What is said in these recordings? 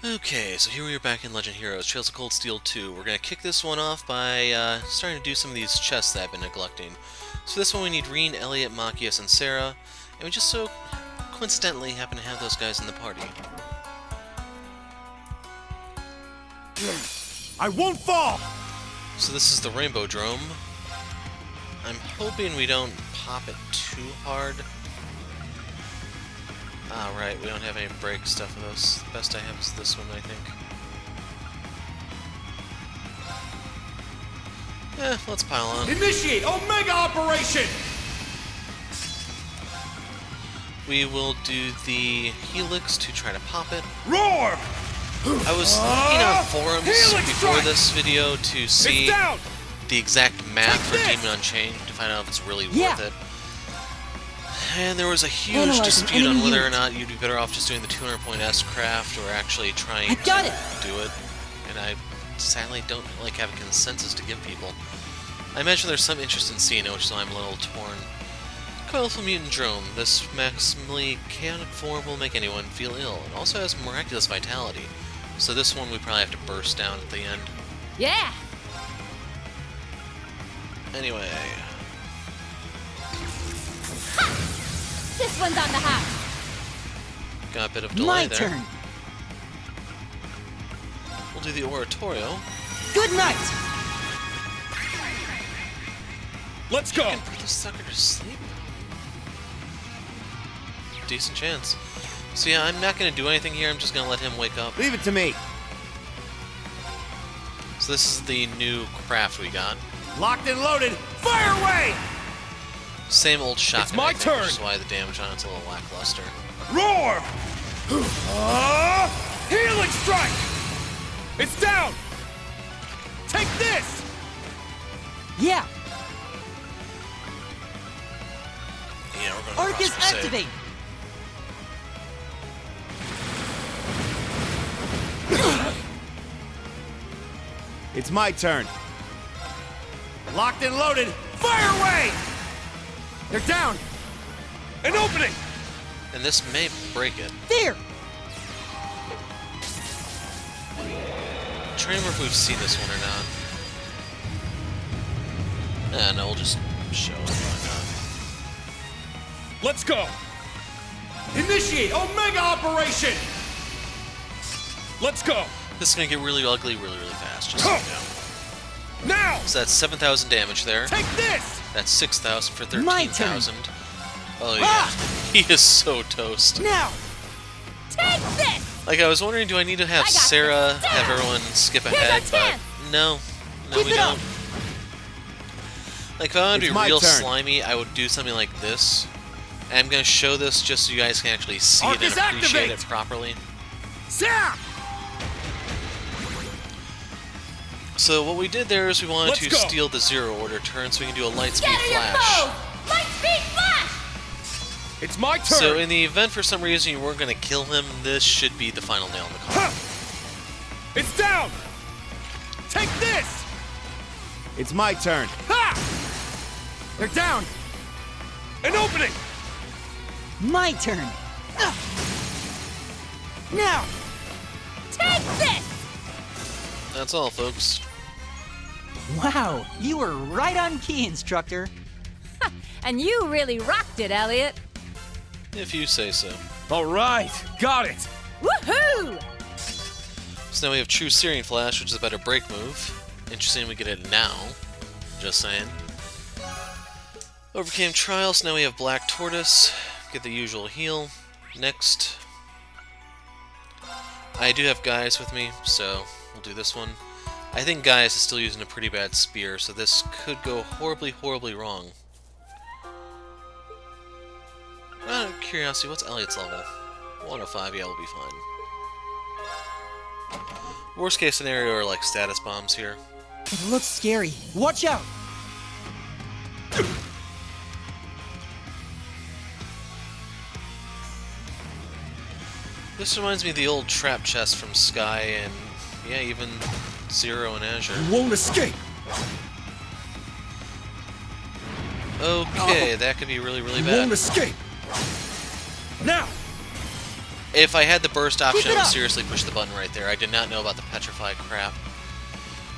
Okay, so here we are back in Legend Heroes, Trails of Cold Steel 2. We're going to kick this one off by starting to do some of these chests that I've been neglecting. So for this one we need Rean, Elliot, Machias, and Sarah, and we just so coincidentally happen to have those guys in the party. I won't fall! So this is the Rainbow Drone. I'm hoping we don't pop it too hard. Ah, right, we don't have any break stuff with us. The best I have is this one, I think. Let's pile on. Initiate Omega Operation! We will do the Helix to try to pop it. Roar! I was looking on forums Helix before strike! this video to see the exact math for Demon Unchained to find out if it's really worth it. And there was a huge dispute on whether or not you'd be better off just doing the 200-point S-craft or actually trying to do it. And I sadly don't like have a consensus to give people. I imagine there's some interest in seeing it, which is why I'm a little torn. Colorful Mutant Drone. This maximally chaotic form will make anyone feel ill. It also has miraculous vitality. So this one we probably have to burst down at the end. Yeah! Anyway. Ha! This one's on the house. Got a bit of delay My there. turn. We'll do the Oratorio. Good night. Let's go! I can put this sucker to sleep. Decent chance. So yeah, I'm not going to do anything here. I'm just going to let him wake up. Leave it to me. So this is the new craft we got. Locked and loaded. Fire away! Same old shotgun. It's my I think, turn. Which is why the damage on it's a little lackluster. Roar! Helix strike! It's down! Take this! Yeah. Yeah, we're going to Arcus activate. It's my turn. Locked and loaded. Fire away! They're down! An opening! And this may break it. There. I'm trying to remember if we've seen this one or not. No, we'll just show it. Why Let's go! Initiate Omega Operation! Let's go! not? This is going to get really ugly really fast, just so you know. Now! So that's 7,000 damage there. Take this! That's 6,000 for My turn. 13,000. Oh yeah, he is so toast. Now. Take this! Like I was wondering, do I need to have I got Sarah this. have everyone skip Here's ahead? our But chance. no, Keep we it don't. up. Like if I wanted to It's be my real turn. slimy, I would do something like this. And I'm gonna show this just so you guys can actually see it and Arcus appreciate activate. it properly. Zap! So what we did there is we wanted Let's to go. steal the zero order turn so we can do a light speed Scatter your flash. foes! Light speed flash! It's my turn! So in the event for some reason you weren't gonna kill him, this should be the final nail in the coffin. Ha! It's down! Take this! It's my turn. Ha! They're down! An opening! My turn. Now. Take this! That's all, folks. Wow, you were right on key, instructor. And you really rocked it, Elliot. If you say so. All right, got it. Woohoo! So now we have True Searing Flash, which is a better break move. Interesting we get it now. Just saying. Overcame Trial, so now we have Black Tortoise. Get the usual heal. Next. I do have Gaius with me, so we'll do this one. I think Gaius is still using a pretty bad spear, so this could go horribly wrong. Out of curiosity, what's Elliot's level? 105, yeah, we'll be fine. Worst case scenario are like status bombs here. It looks scary. Watch out. This reminds me of the old trap chest from Sky and, yeah, even Zero and Azure. Won't escape. Okay, that could be really Won't bad. escape. Now. If I had the burst option, I would seriously push the button right there. I did not know about the petrify crap.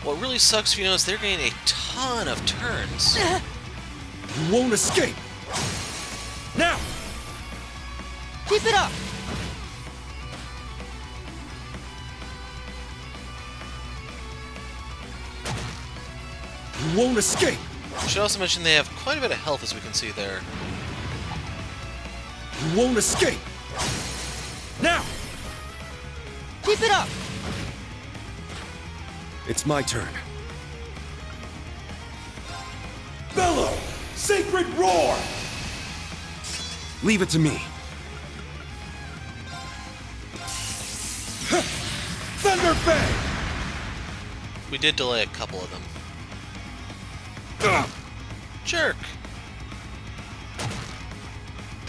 What really sucks, you know, is they're getting a ton of turns. You won't escape. Now! Keep it up! You won't escape. I should also mention they have quite a bit of health, as we can see there. You won't escape. Now! Keep it up! It's my turn. Bellow! Sacred roar! Leave it to me. Thunder Fang! We did delay a couple of them. Ugh. Jerk!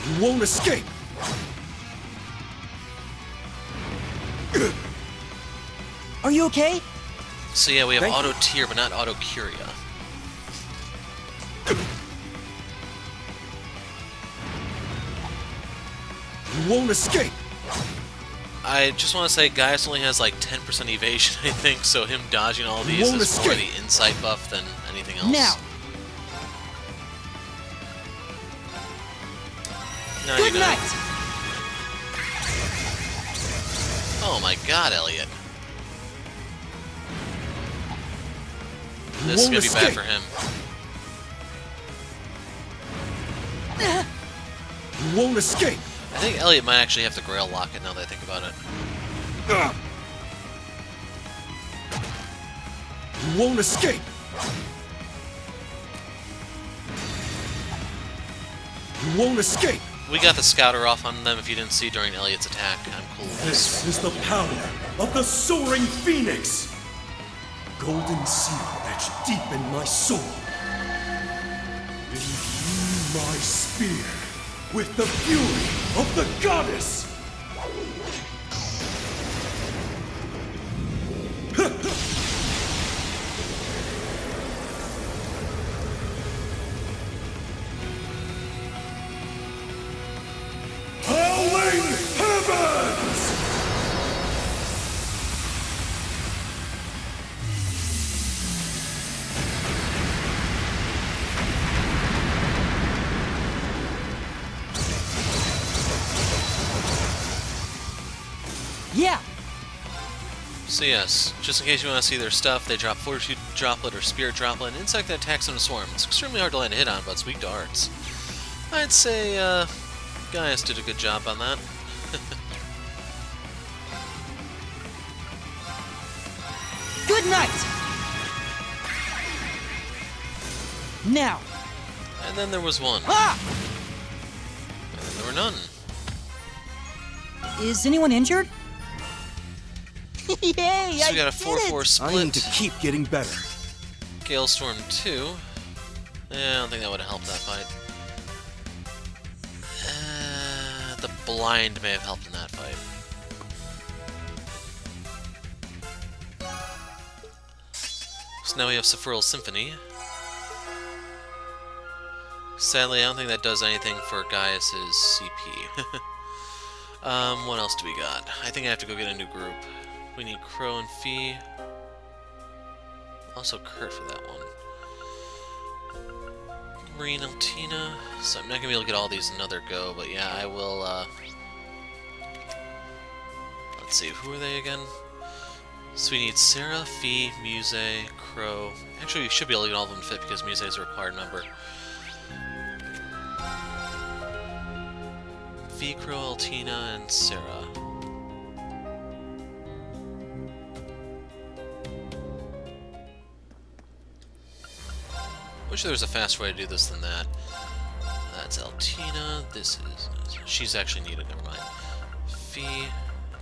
You won't escape. Are you okay? So yeah, we have Thank you. auto tier, but not auto curia. You won't escape. I just want to say Gaius only has like 10% evasion, I think, so him dodging all these won't is more escape. the insight buff than anything else. Now! No, Good you don't. night! Oh my god, Elliot. You This is won't gonna be bad escape. for him. You won't escape. I think Elliot might actually have the Grail Locket now that I think about it. Ugh. You won't escape. You won't escape. We got the Scouter off on them if you didn't see during Elliot's attack. I'm cool with this. This is the power of the soaring phoenix. Golden seal etched deep in my soul. Imbue my spear with the fury of the goddess. Howling heavens! Yeah! So yes, just in case you want to see their stuff, they drop Fortitude Droplet or Spirit Droplet, an insect that attacks in a swarm. It's extremely hard to land a hit on, but it's weak to arts. I'd say, Gaius did a good job on that. Good night! Now! And then there was one. Ah! And then there were none. Is anyone injured? Yay! So we got a I did 4-4 it! split. I need to keep getting better. Galestorm 2. I don't think that would have helped that fight. The blind may have helped in that fight. So now we have Sephiroth's Symphony. Sadly, I don't think that does anything for Gaius' CP. What else do we got? I think I have to go get a new group. We need Crow and Fee. Also Kurt for that one. Rean, Altina. So I'm not gonna be able to get all these in another go, but yeah, I will, let's see, who are they again? So we need Sarah, Fee, Muse, Crow. Actually, we should be able to get all of them fit because Muse is a required member. Fee, Crow, Altina, and Sarah. Wish there was a faster way to do this than that. That's Altina. This is... She's actually needed, never mind. Fee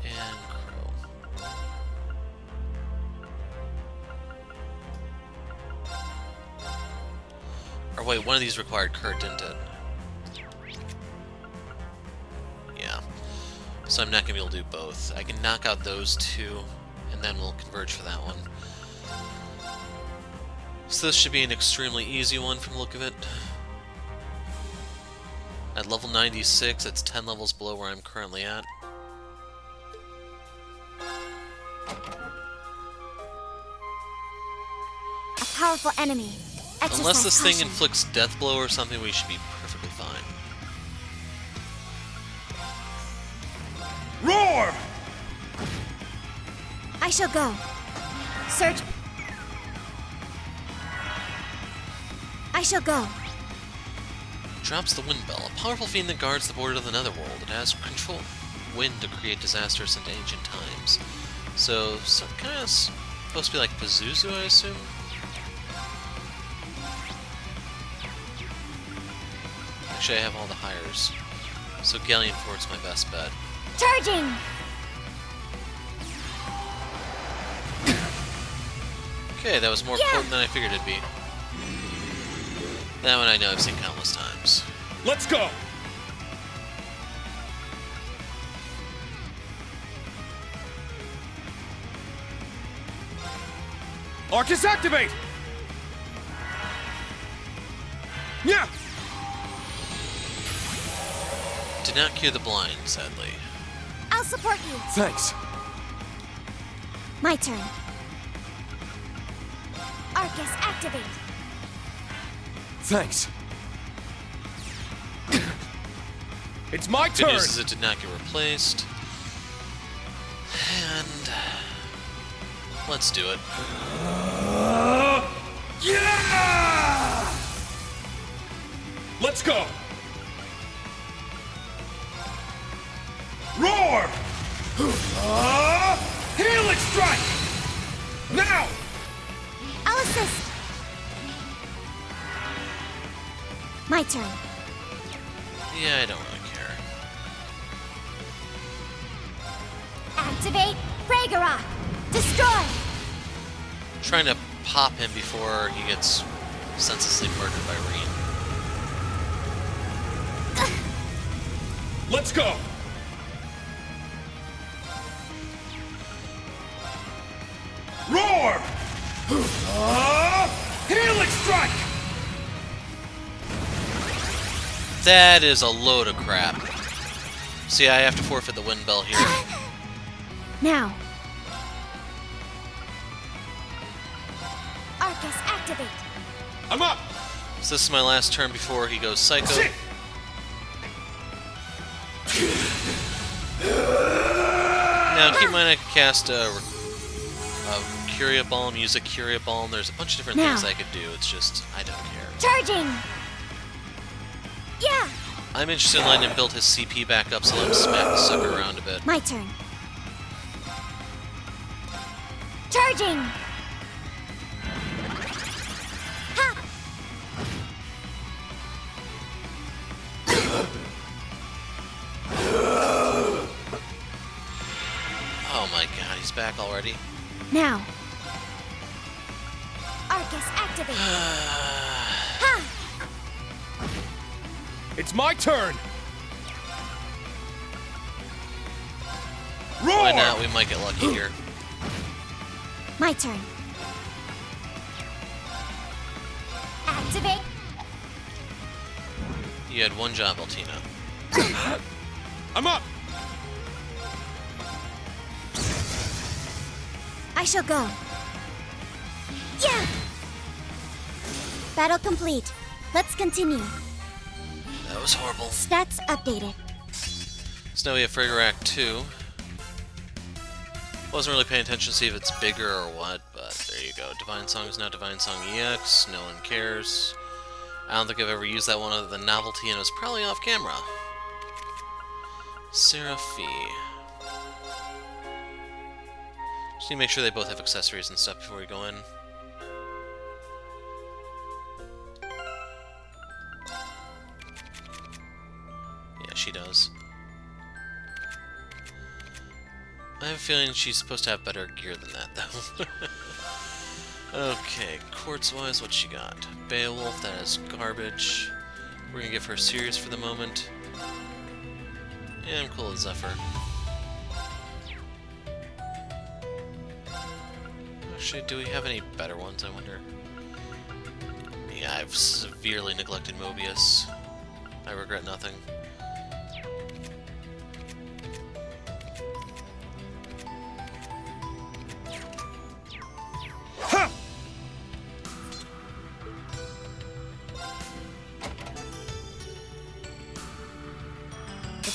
and Crow. Or wait, one of these required Kurt, didn't it? Yeah. So I'm not going to be able to do both. I can knock out those two, and then we'll converge for that one. So this should be an extremely easy one from the look of it. At level 96, it's 10 levels below where I'm currently at. A powerful enemy. Exercise Unless this thing caution. inflicts death blow or something, we should be perfectly fine. Roar! I shall go. Search. I shall go. Drops the Wind Bell, a powerful fiend that guards the border of the Netherworld. It has control wind to create disasters in ancient times. So kind of supposed to be like Pazuzu, I assume? Actually, I have all the hires. So Galleon Fort's my best bet. Charging! Okay, that was more potent than I figured it'd be. That one I know I've seen countless times. Let's go! Arcus activate! Yeah! Did not cure the blind, sadly. I'll support you. Thanks. My turn. Arcus activate. Thanks. It's my Good turn! news is it did not get replaced. And let's do it. Yeah! Let's go! Roar! Helix strike! Now! I'll assist. My turn. Yeah, I don't really care. Activate Fragorock. Destroy. Trying to pop him before he gets senselessly murdered by Rean. Let's go! Roar! Helix strike! That is a load of crap. See, I have to forfeit the Wind Bell here. Now. Arcus activate. I'm up! So this is my last turn before he goes psycho. Sit! Now, keep in mind I can cast a Curia Balm, use a Curia Balm. There's a bunch of different Now. things I could do. It's just, I don't care. Charging. Yeah. I'm interested in letting him build his CP back up, so let him smack the sucker around a bit. My turn. Charging. Ha. Oh my god, he's back already. Now. Arcus activate. Ha. It's my turn! Roar! Why not? We might get lucky here. My turn. Activate. You had one job, Altina. I'm up! I shall go. Yeah. Battle complete. Let's continue. That was horrible. Stats updated. So now we have Fragorock 2. Wasn't really paying attention to see if it's bigger or what, but there you go. Divine Song is now Divine Song EX. No one cares. I don't think I've ever used that one other than novelty, and it was probably off camera. Seraphi. Just need to make sure they both have accessories and stuff before we go in. Yeah, she does. I have a feeling she's supposed to have better gear than that, though. Okay, quartz-wise, what she got? Beowulf, that is garbage. We're gonna give her Sirius for the moment. Yeah, I'm cool with Zephyr. Actually, do we have any better ones, I wonder? Yeah, I've severely neglected Mobius. I regret nothing.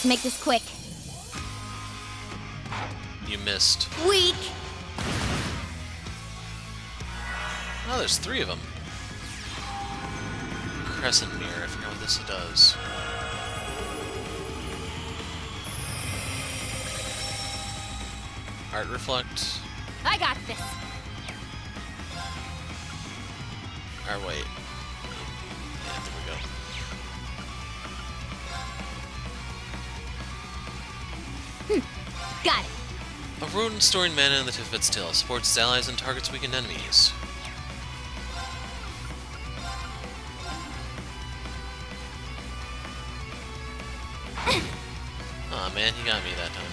to make this quick. You missed. Weak. Oh, there's 3 of them. Crescent mirror, I forgot what this does. Art reflect. I got this. Or wait. Yeah, there we go. Got it. A rodent storing mana in the tip of its tail. Supports its allies and targets weakened enemies. Aw, man, he got me that time.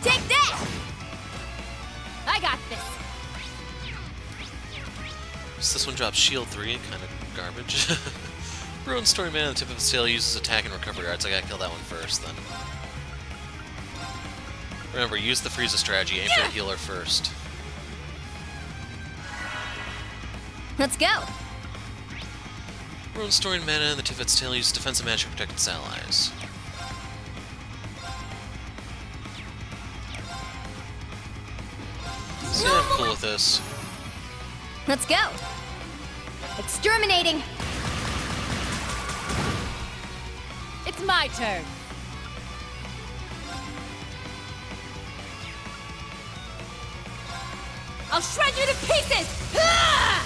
Take that! I got this. So this one drops shield 3, kind of garbage. Rodent storing mana on the tip of its tail uses attack and recovery arts. I gotta kill that one first, then. Remember, use the Frieza strategy. Aim for the healer first. Let's go. Rodent storing mana on the tip of its tail uses defensive magic to protect its allies. So I'm cool with this. Let's go. Exterminating. It's my turn. I'll shred you to pieces! Ah!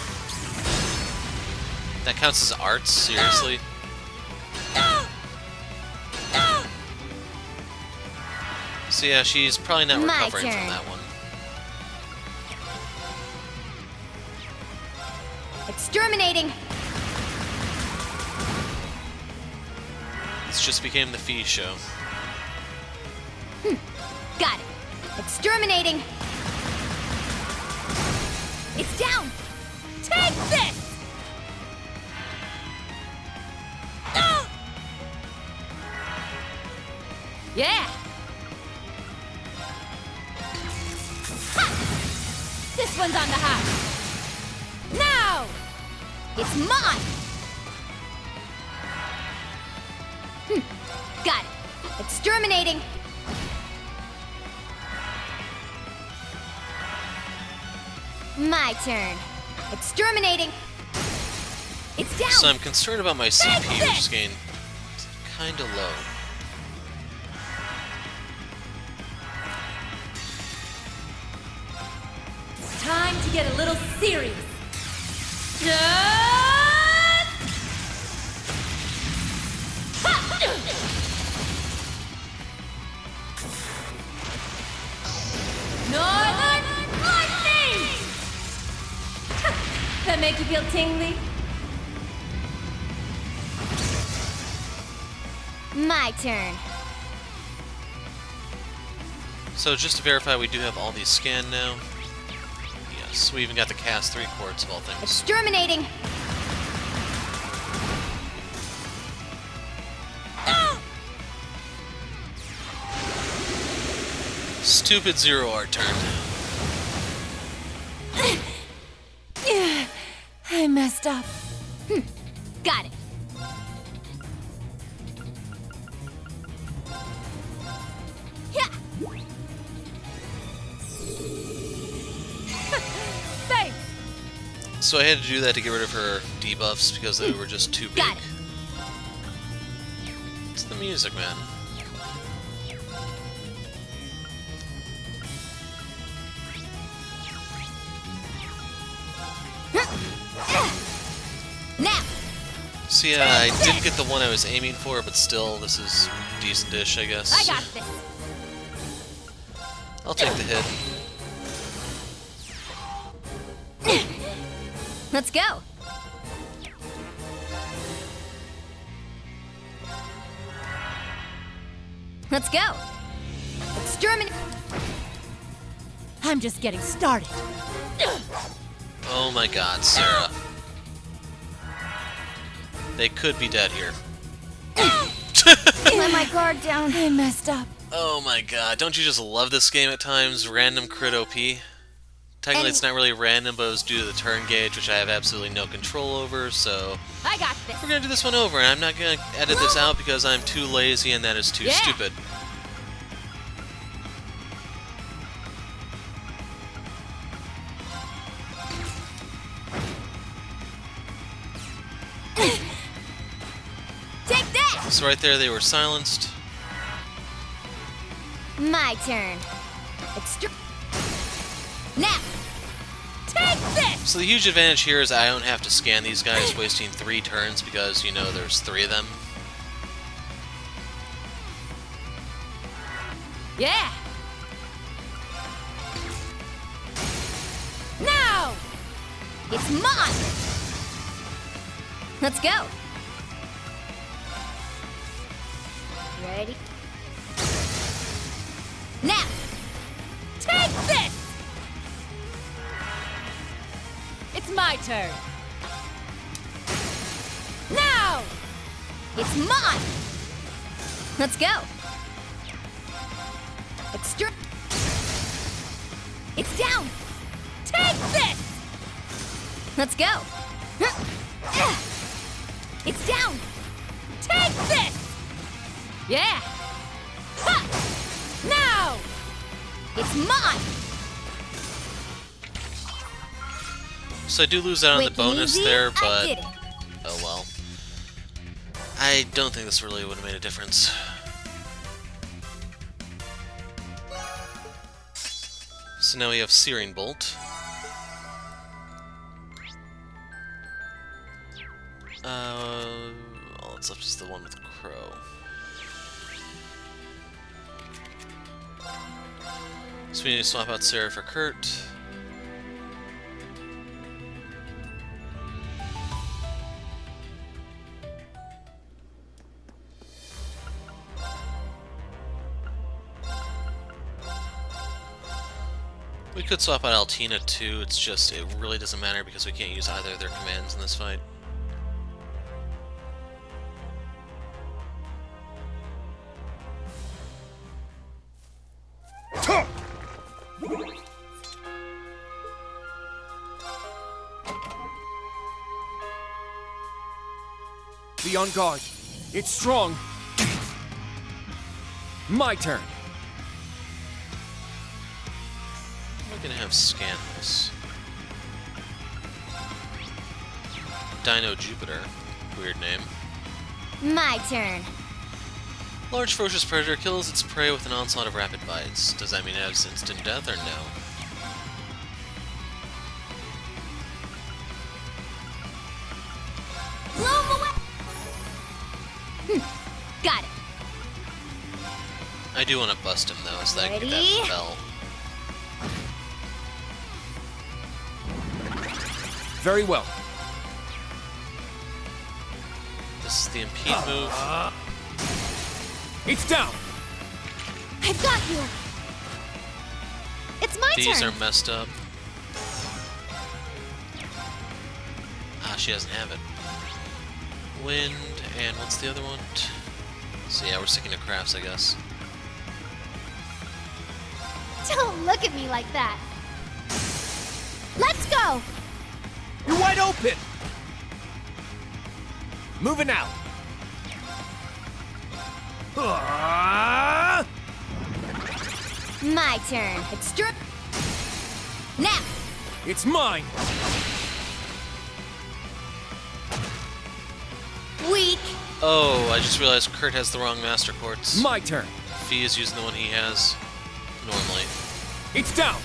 That counts as arts? Seriously? So yeah, she's probably not My recovering from turn. that one. Exterminating. This just became the Fee show. Got it. Exterminating. It's down. Take this. Yeah. Ha! This one's on the house. Now! It's mine! Got it. Exterminating. My turn. Exterminating. It's down! So I'm concerned about my CP, which is getting kinda low. Time to get a little serious. Northern Lightning! That make you feel tingly? My turn. So just to verify, we do have all these scanned now. Yes, we even got the cast 3 quarts of all things. Exterminating. Stupid Zero art turn. I messed up. Got it. Yeah. Thanks. So I had to do that to get rid of her debuffs because they were just too big. Got it. It's the music, man. Now. So yeah, I didn't get the one I was aiming for, but still, this is decent-ish, I guess. I got this. I'll take the hit. Let's go. Let's go. Exterminate. I'm just getting started. Oh my god, Sarah. They could be dead here. Let my guard down. I messed up. Oh my god, don't you just love this game at times? Random crit OP? technically it's not really random, but it was due to the turn gauge, which I have absolutely no control over, so I got this. we're gonna do this one over, and I'm not gonna edit this out because I'm too lazy and that is too stupid. Take that! So right there, they were silenced. My turn. Now, take this! So the huge advantage here is I don't have to scan these guys, wasting 3 turns because, you know, there's 3 of them. Yeah! Now! It's mine! Let's go! Ready? Now! Take this! It's my turn! Now! It's mine! Let's go! It's down! Take this! Let's go! It's down! Take this! Yeah! Ha! Now! It's mine! So I do lose out on the Quick and bonus easy, there, I but did it. oh well. I don't think this really would have made a difference. So now we have Searing Bolt. All that's left is the one with Crow. So we need to swap out Sarah for Kurt. We could swap out Altina too, it's just, it really doesn't matter because we can't use either of their commands in this fight. Be on guard. It's strong. My turn. We're gonna have scan this. Dino Jupiter. Weird name. My turn. Large ferocious predator kills its prey with an onslaught of rapid bites. Does that mean it has instant death or no? Blow 'em away! Got it. I do want to bust him though, so that I can get Ready? that bell. Very well. This is the impede move. It's down. I've got you. It's my These turn. are messed up. Ah, she doesn't have it. Wind, and what's the other one? So yeah, we're sticking to crafts, I guess. Don't look at me like that. Let's go. You're wide open. Moving out. My turn. Now. It's mine. Weak. Oh, I just realized Kurt has the wrong Master Quartz. My turn. Fee is using the one he has normally. It's down.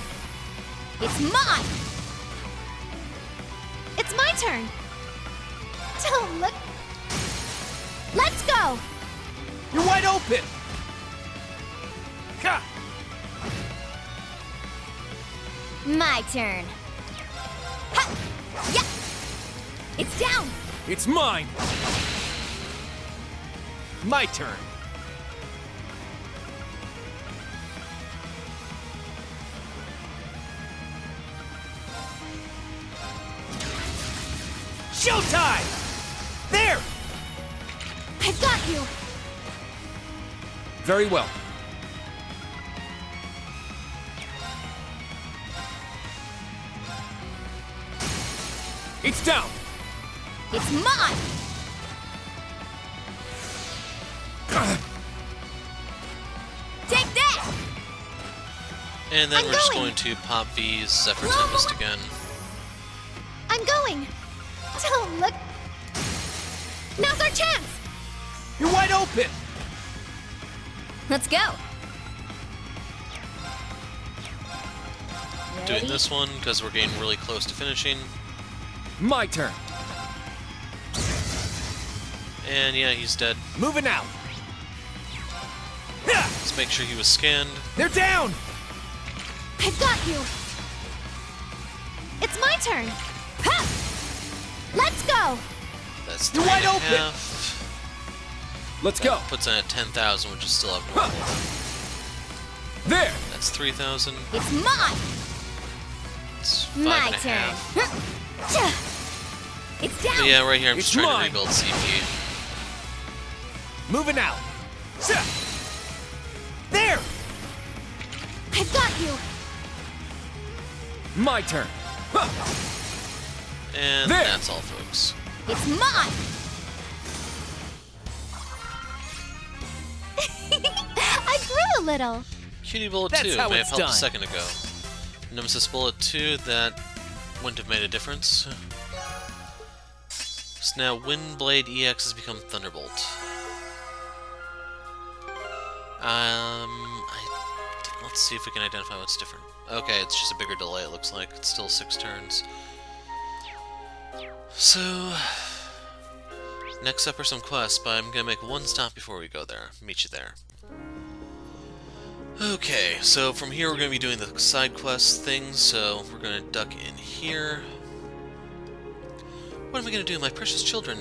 It's mine. It's my turn. Don't look. Let's go. You're wide open. Ha! My turn. Ha! Yeah. It's down. It's mine. My turn. Showtime! There! I've got you. Very well. It's down! It's mine! Take that! And then I'm we're just going. going to pop V's Zephyr Tempest again. I'm going! Don't look! Now's our chance! You're wide open! Let's go! Doing Ready? this one because we're getting really close to finishing. My turn. And yeah, he's dead. Moving out. Let's make sure he was scanned. They're down! I've got you! It's my turn! Ha! Let's go! That's You're wide open. 3.5. Let's go. Puts in at 10,000, which is still abnormal. There! That's 3,000. It's mine! It's My 5.5. turn! It's down! But yeah, right here I'm It's just trying mine. to rebuild CP. Moving out. There! I've got you! My turn. And There. that's all, folks. It's mine! I grew a little! Cutie Bullet That's 2 how may have it's helped done. a second ago. Nemesis Bullet 2, that wouldn't have made a difference. So now Windblade EX has become Thunderbolt. Let's see if we can identify what's different. Okay, it's just a bigger delay, it looks like. It's still 6 turns. So, next up are some quests, but I'm gonna make one stop before we go there. Meet you there. Okay, so from here we're gonna be doing the side quest things, so we're gonna duck in here. What am I gonna do, my precious children?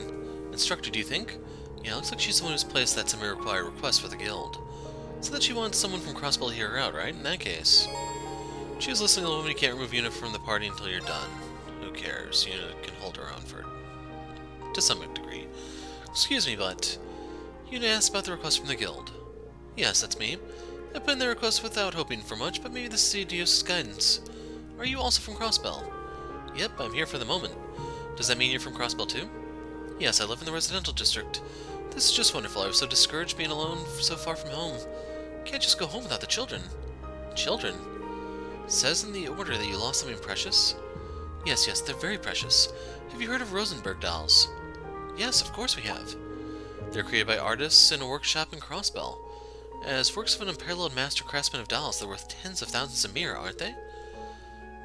Instructor, do you think? Yeah, looks like she's the one who's placed that semi-required request for the guild. So that she wants someone from Crossbell to hear her out, right? In that case. She was listening to the woman you can't remove Yuna from the party until you're done. Who cares? Yuna can hold her own to some degree. Excuse me, but Yuna asked about the request from the guild. Yes, that's me. I put in the request without hoping for much, but maybe this is Dios' guidance. Are you also from Crossbell? Yep, I'm here for the moment. Does that mean you're from Crossbell too? Yes, I live in the residential district. This is just wonderful. I was so discouraged being alone so far from home. Can't just go home without the children. Children? It says in the order that you lost something precious? Yes, they're very precious. Have you heard of Rosenberg dolls? Yes, of course we have. They're created by artists in a workshop in Crossbell. As works of an unparalleled master craftsman of dolls, they're worth tens of thousands of mira, aren't they?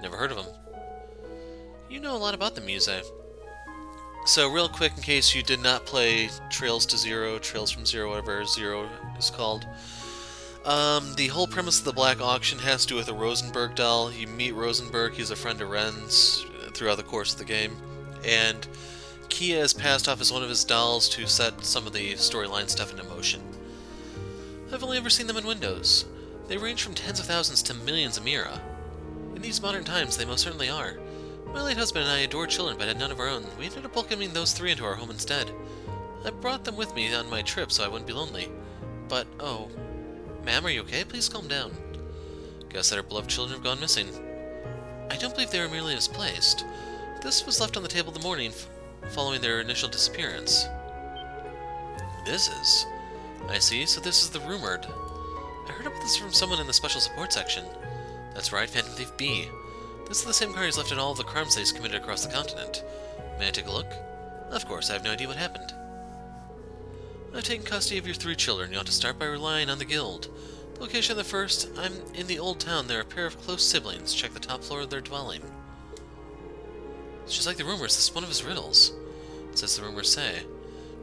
Never heard of them. You know a lot about them, Muse. So, real quick, in case you did not play Trails to Zero, Trails from Zero, whatever Zero is called, the whole premise of the Black Auction has to do with a Rosenberg doll. You meet Rosenberg, he's a friend of Ren's throughout the course of the game, and Kia has passed off as one of his dolls to set some of the storyline stuff into motion. I've only ever seen them in windows. They range from tens of thousands to millions of mira. In these modern times, they most certainly are. My late husband and I adored children, but had none of our own. We ended up welcoming those 3 into our home instead. I brought them with me on my trip so I wouldn't be lonely. But, oh... Ma'am, are you okay? Please calm down. Guess that our beloved children have gone missing. I don't believe they were merely misplaced. This was left on the table the morning following their initial disappearance. This is... I see, so this is the rumored. I heard about this from someone in the special support section. That's right, Phantom Thief B. This is the same car he's left in all of the crimes that he's committed across the continent. May I take a look? Of course, I have no idea what happened. I've taken custody of your 3 children. You ought to start by relying on the guild. The location of the first, I'm in the old town. They're a pair of close siblings. Check the top floor of their dwelling. It's just like the rumors. This is one of his riddles. It's as the rumors say.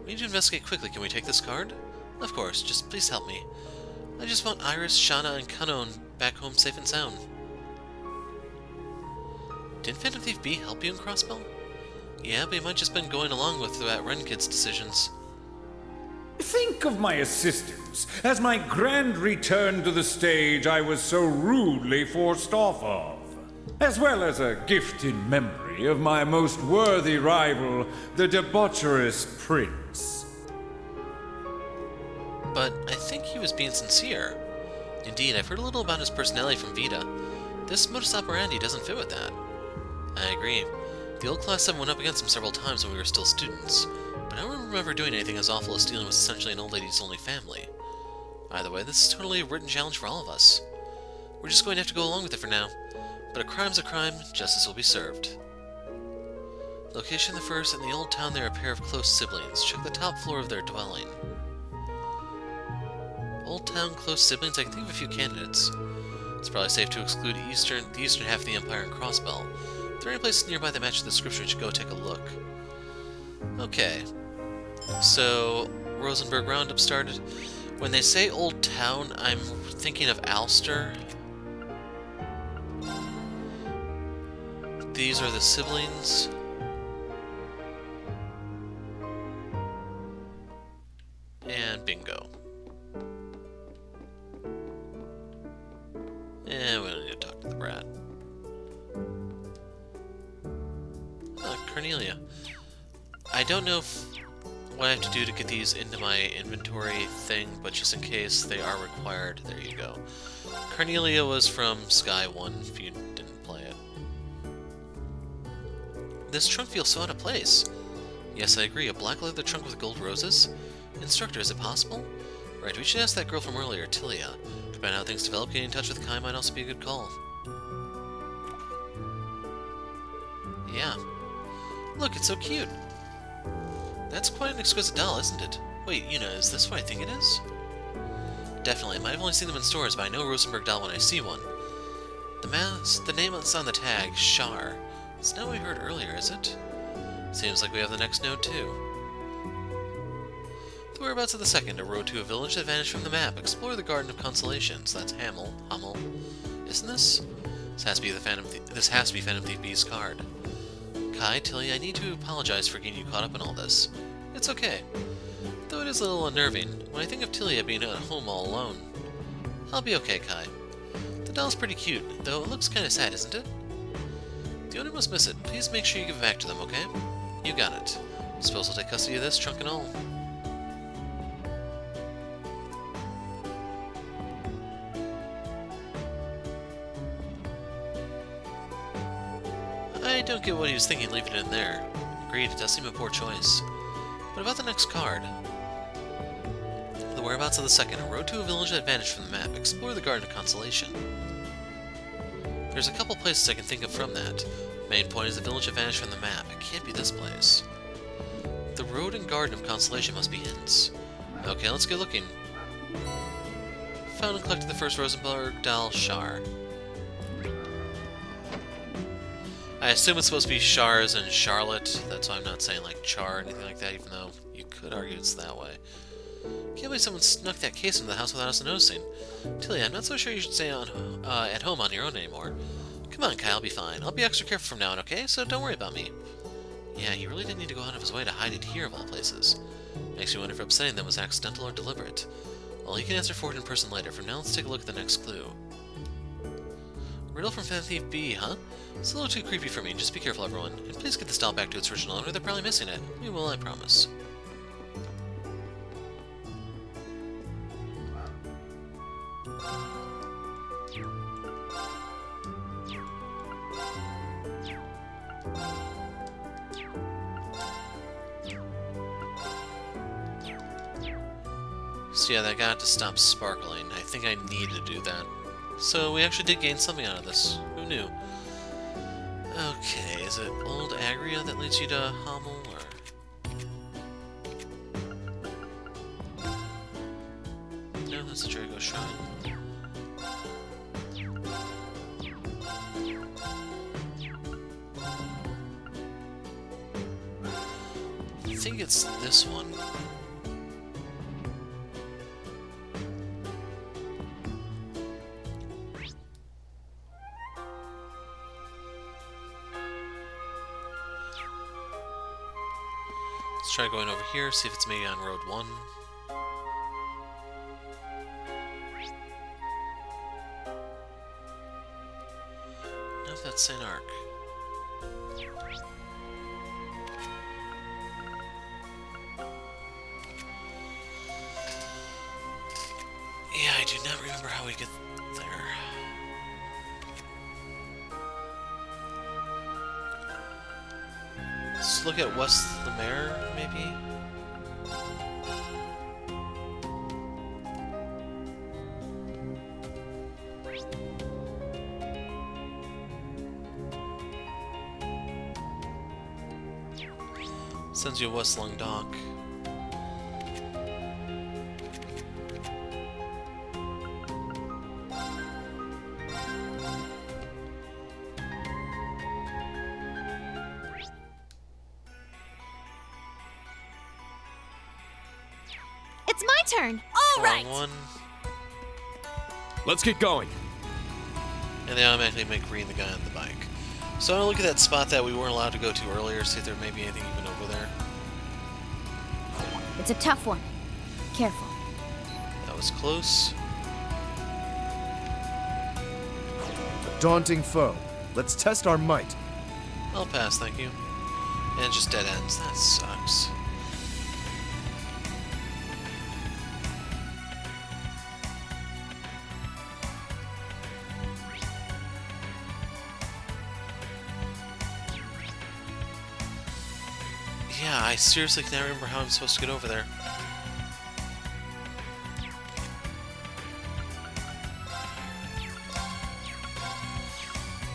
We need to investigate quickly. Can we take this card? Of course. Just please help me. I just want Iris, Shauna, and Kanon back home safe and sound. Didn't Phantom Thief B help you in Crossbell? Yeah, but he might just been going along with that Ren kid's decisions. Think of my assistance as my grand return to the stage I was so rudely forced off of, as well as a gift in memory of my most worthy rival, the debaucherous Prince. But I think he was being sincere. Indeed, I've heard a little about his personality from Vita. This modus operandi doesn't fit with that. I agree. The old Class 7 went up against him several times when we were still students, but I don't remember doing anything as awful as stealing was essentially an old lady's only family. Either way, this is totally a written challenge for all of us. We're just going to have to go along with it for now. But a crime's a crime, justice will be served. Location the first, in the old town there are a pair of close siblings. Check the top floor of their dwelling. Old town close siblings? I can think of a few candidates. It's probably safe to exclude the eastern half of the Empire and Crossbell. If there are any places nearby that match the description, we should go take a look. Okay. So, Rosenberg Roundup started. When they say Old Town, I'm thinking of Ulster. These are the siblings. And bingo. And we don't need to talk to the brat. Cornelia. I don't know what I have to do to get these into my inventory thing, but just in case they are required, there you go. Cornelia was from Sky 1, if you didn't play it. This trunk feels so out of place. Yes, I agree. A black leather trunk with gold roses? Instructor, is it possible? Right, we should ask that girl from earlier, Tilia. Depending on how things develop, getting in touch with Kai might also be a good call. Yeah. Look, it's so cute. That's quite an exquisite doll, isn't it? Wait, Yuna, is this what I think it is? Definitely. I might have only seen them in stores, but I know Rosenberg doll when I see one. The name that's on the tag, Shar. It's not what we heard earlier, is it? Seems like we have the next node, too. The whereabouts of the second, a road to a village that vanished from the map. Explore the Garden of Consolations. That's Hummel. Isn't this? This has to be Phantom Thief B's card. Kai, Tilly, I need to apologize for getting you caught up in all this. It's okay. Though it is a little unnerving, when I think of Tilia being at home all alone. I'll be okay, Kai. The doll's pretty cute, though it looks kinda sad, isn't it? The owner must miss it. Please make sure you give it back to them, okay? You got it. Suppose we'll take custody of this, trunk and all. I don't get what he was thinking leaving it in there. Agreed, it does seem a poor choice. What about the next card? The whereabouts of the second, a road to a village that vanished from the map. Explore the Garden of Consolation. There's a couple places I can think of from that. Main point is the village that vanished from the map. It can't be this place. The road and Garden of Consolation must be hints. Okay, let's get looking. Found and collected the first Rosenberg doll, Shar. I assume it's supposed to be Char as in Charlotte. That's why I'm not saying like Char or anything like that, even though you could argue it's that way. Can't believe someone snuck that case into the house without us noticing. Tilly, I'm not so sure you should stay at home on your own anymore. Come on, Kai, I'll be fine. I'll be extra careful from now on, okay? So don't worry about me. Yeah, he really didn't need to go out of his way to hide it here of all places. Makes me wonder if upsetting them was accidental or deliberate. Well, you can answer for it in person later. For now, let's take a look at the next clue. Riddle from Phantom Thief B, huh? It's a little too creepy for me. Just be careful, everyone. And please get this doll back to its original owner. They're probably missing it. We will, I promise. So yeah, that got to stop sparkling. I think I need to do that. So we actually did gain something out of this. Who knew? Okay, is it Old Agria that leads you to Hummel, or... No, that's the Drago Shrine. I think it's this one. Let's try going over here, see if it's maybe on Road 1. No, that's St. Arc. Yeah, I do not remember how we get there. Let's look at West Lemaire, maybe? Sends you West Languedoc. It's my turn. All right. Wrong one. Let's get going. And they automatically make Rean the guy on the bike. So I'm gonna look at that spot that we weren't allowed to go to earlier, see if there may be anything even over there. It's a tough one. Careful. That was close. A daunting foe. Let's test our might. I'll pass, thank you. And just dead ends. That sucks. Yeah, I seriously can't remember how I'm supposed to get over there.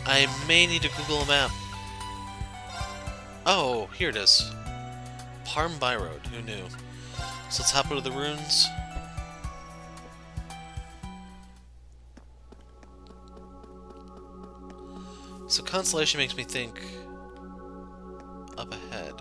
I may need to Google a map. Oh, here it is. Parm Byroad, who knew? So let's hop over to the ruins. So Constellation makes me think up ahead.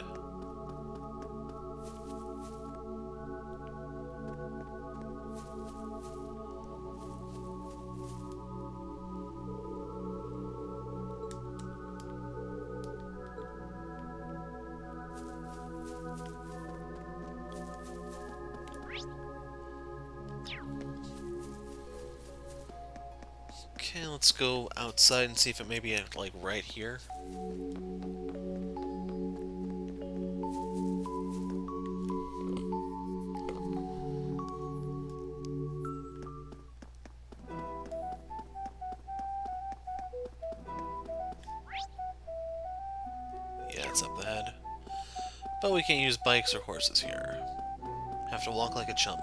Okay, let's go outside and see if it may be like right here. Yeah, it's up ahead. But we can't use bikes or horses here. Have to walk like a chump.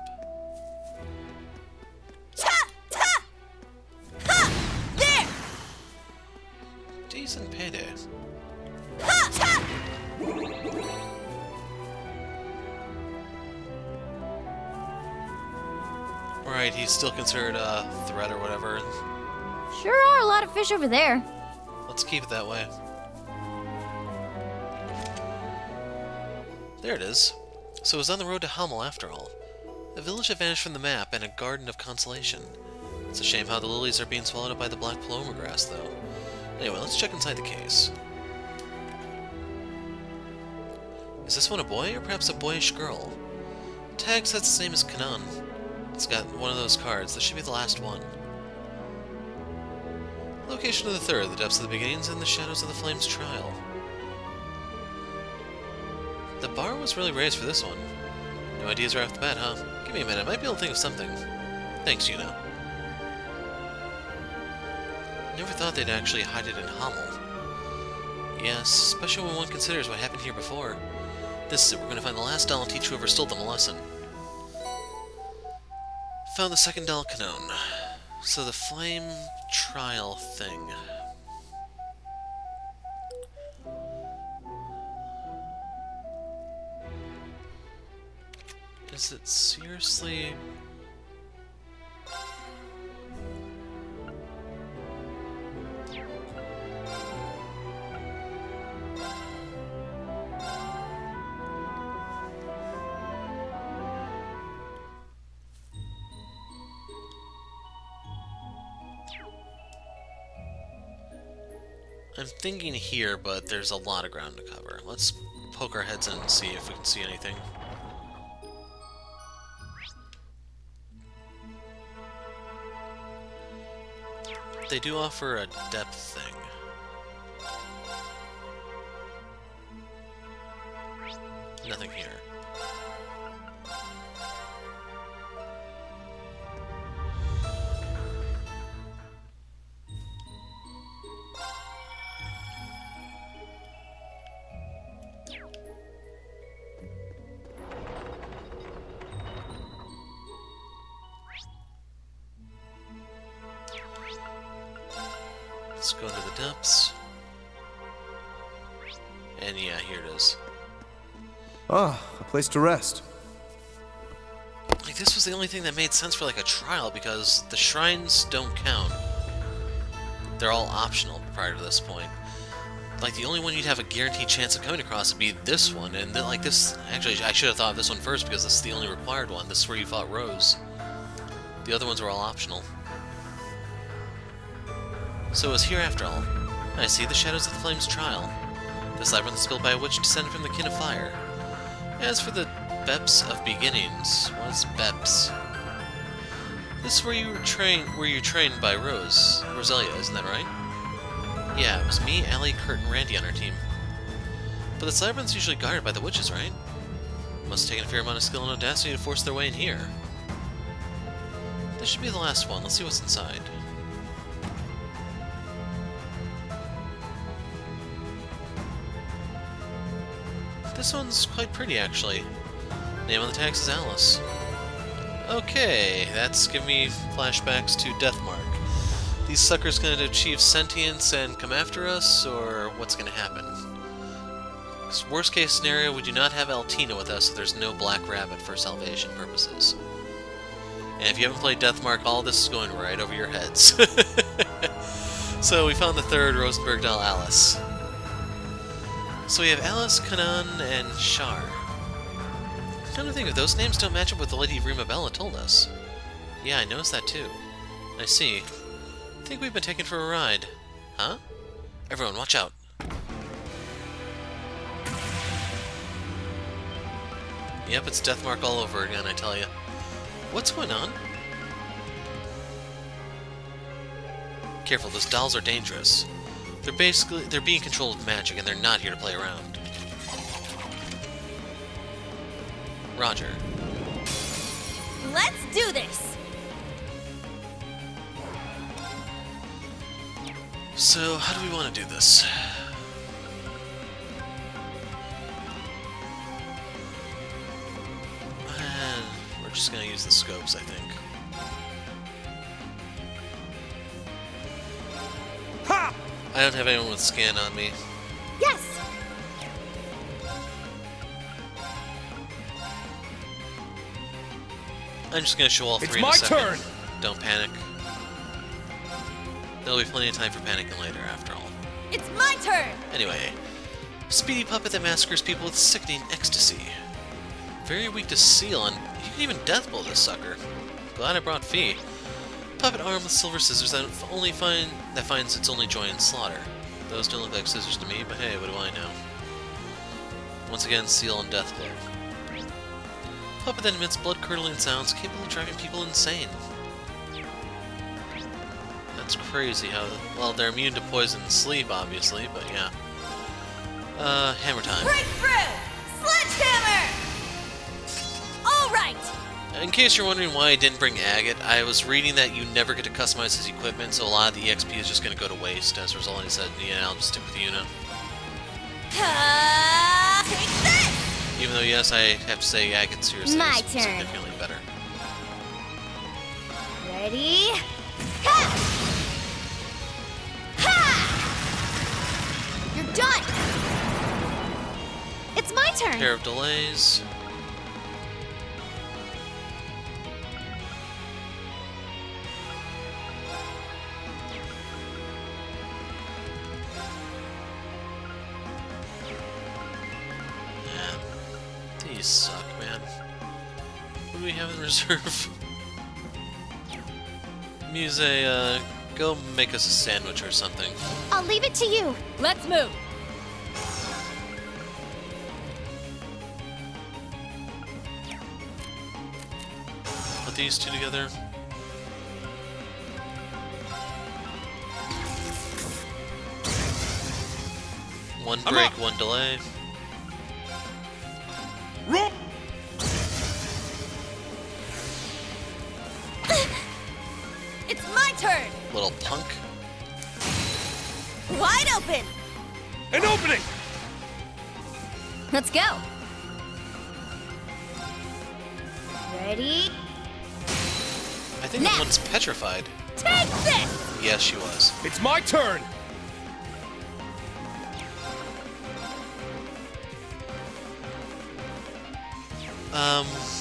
Decent payday. Right, he's still considered a threat or whatever. Sure are a lot of fish over there. Let's keep it that way. There it is. So it was on the road to Hamel after all. A village that vanished from the map and a garden of consolation. It's a shame how the lilies are being swallowed up by the black paloma grass, though. Anyway, let's check inside the case. Is this one a boy, or perhaps a boyish girl? Tag says its name is Kanan. It's got one of those cards. This should be the last one. Location of the third, the depths of the beginnings, and the shadows of the flames trial. The bar was really raised for this one. No ideas right off the bat, huh? Give me a minute, I might be able to think of something. Thanks, Yuna. Never thought they'd actually hide it in Hamel. Yes, especially when one considers what happened here before. This is it, we're going to find the last doll and teach whoever stole them a lesson. Found the second doll Canon. So the flame trial thing. Is it seriously... I'm thinking here, but there's a lot of ground to cover. Let's poke our heads in and see if we can see anything. They do offer a depth thing. Nothing here. Let's go into the depths. And yeah, here it is. Ah, a place to rest. Like, this was the only thing that made sense for, like, a trial, because the shrines don't count. They're all optional prior to this point. Like, the only one you'd have a guaranteed chance of coming across would be this one, and then, like, this... Actually, I should have thought of this one first, because this is the only required one. This is where you fought Rose. The other ones were all optional. So it was here after all. I see the shadows of the Flames trial. This labyrinth is built by a witch descended from the kin of fire. As for the Beps of Beginnings, what is Beps? This is where you were trained by Roselia, isn't that right? Yeah, it was me, Allie, Kurt, and Randy on our team. But this labyrinth's usually guarded by the witches, right? Must have taken a fair amount of skill and audacity to force their way in here. This should be the last one. Let's see what's inside. This one's quite pretty, actually. Name on the tags is Alice. Okay, that's giving me flashbacks to Deathmark. These suckers gonna achieve sentience and come after us, or what's gonna happen? Worst case scenario, we do not have Altina with us, so there's no Black Rabbit for salvation purposes. And if you haven't played Deathmark, all this is going right over your heads. So we found the third Rosenberg doll, Alice. So we have Alice, Kanan, and Shar. Come to think of, those names don't match up with the Lady Rima Bella told us. Yeah, I noticed that too. I see. I think we've been taken for a ride. Huh? Everyone, watch out. Yep, it's Deathmark all over again, I tell you. What's going on? Careful, those dolls are dangerous. They're being controlled with magic, and they're not here to play around. Roger. Let's do this! So, how do we want to do this? We're just gonna use the scopes, I think. Ha! I don't have anyone with scan on me. Yes! I'm just gonna show all three It's in my a second. turn! Don't panic. There'll be plenty of time for panicking later, after all. It's my turn! Anyway, speedy puppet that massacres people with sickening ecstasy. Very weak to seal, and you can even deathbolt this sucker. Glad I brought Fee. Puppet armed with silver scissors that finds its only joy in slaughter. Those don't look like scissors to me, but hey, what do I know? Once again, seal and deathblow. Puppet that emits blood-curdling sounds capable of driving people insane. That's crazy how... Well, they're immune to poison and sleep, obviously, but yeah. Hammer time. Breakthrough! Sledgehammer! Alright! In case you're wondering why I didn't bring Agate, I was reading that you never get to customize his equipment, so a lot of the EXP is just going to go to waste. As a result, I said, yeah, I'll just stick with Yuna. Take this! Even though, yes, I have to say Agate's seriously My is turn. significantly better. Ready? Ha! Ha! You're done! It's my turn! Pair of delays. These suck, man. What do we have in reserve? Muse, go make us a sandwich or something. I'll leave it to you. Let's move. Put these two together. One I'm break, up. one delay. Rope! It's my turn. Little punk. Wide open. An opening! Let's go. Ready? I think Now. that one's petrified. Take this! Yes, she was. It's my turn!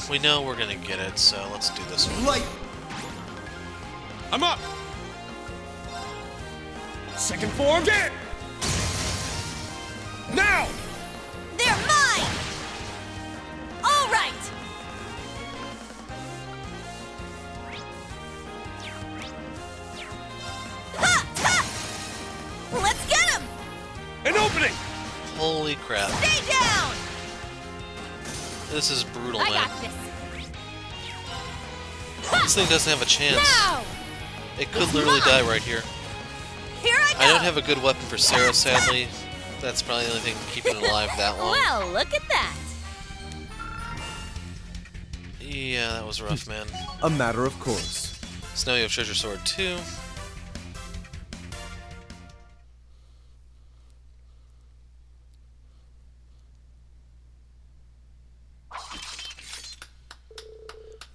We know we're gonna get it, so let's do this one. Light! I'm up! Second form, get! Now! They're mine! All right! Ha! Ha! Let's get him! An opening! Holy crap. Stay down! This is brutal, I man. got this. This thing doesn't have a chance. Now! It could It's literally mine. die right here. Here I go! I don't have a good weapon for Sarah, sadly. That's probably the only thing keeping it alive that long. Well, look at that. Yeah, that was rough, man. A matter of course. So now we have Treasure Sword 2.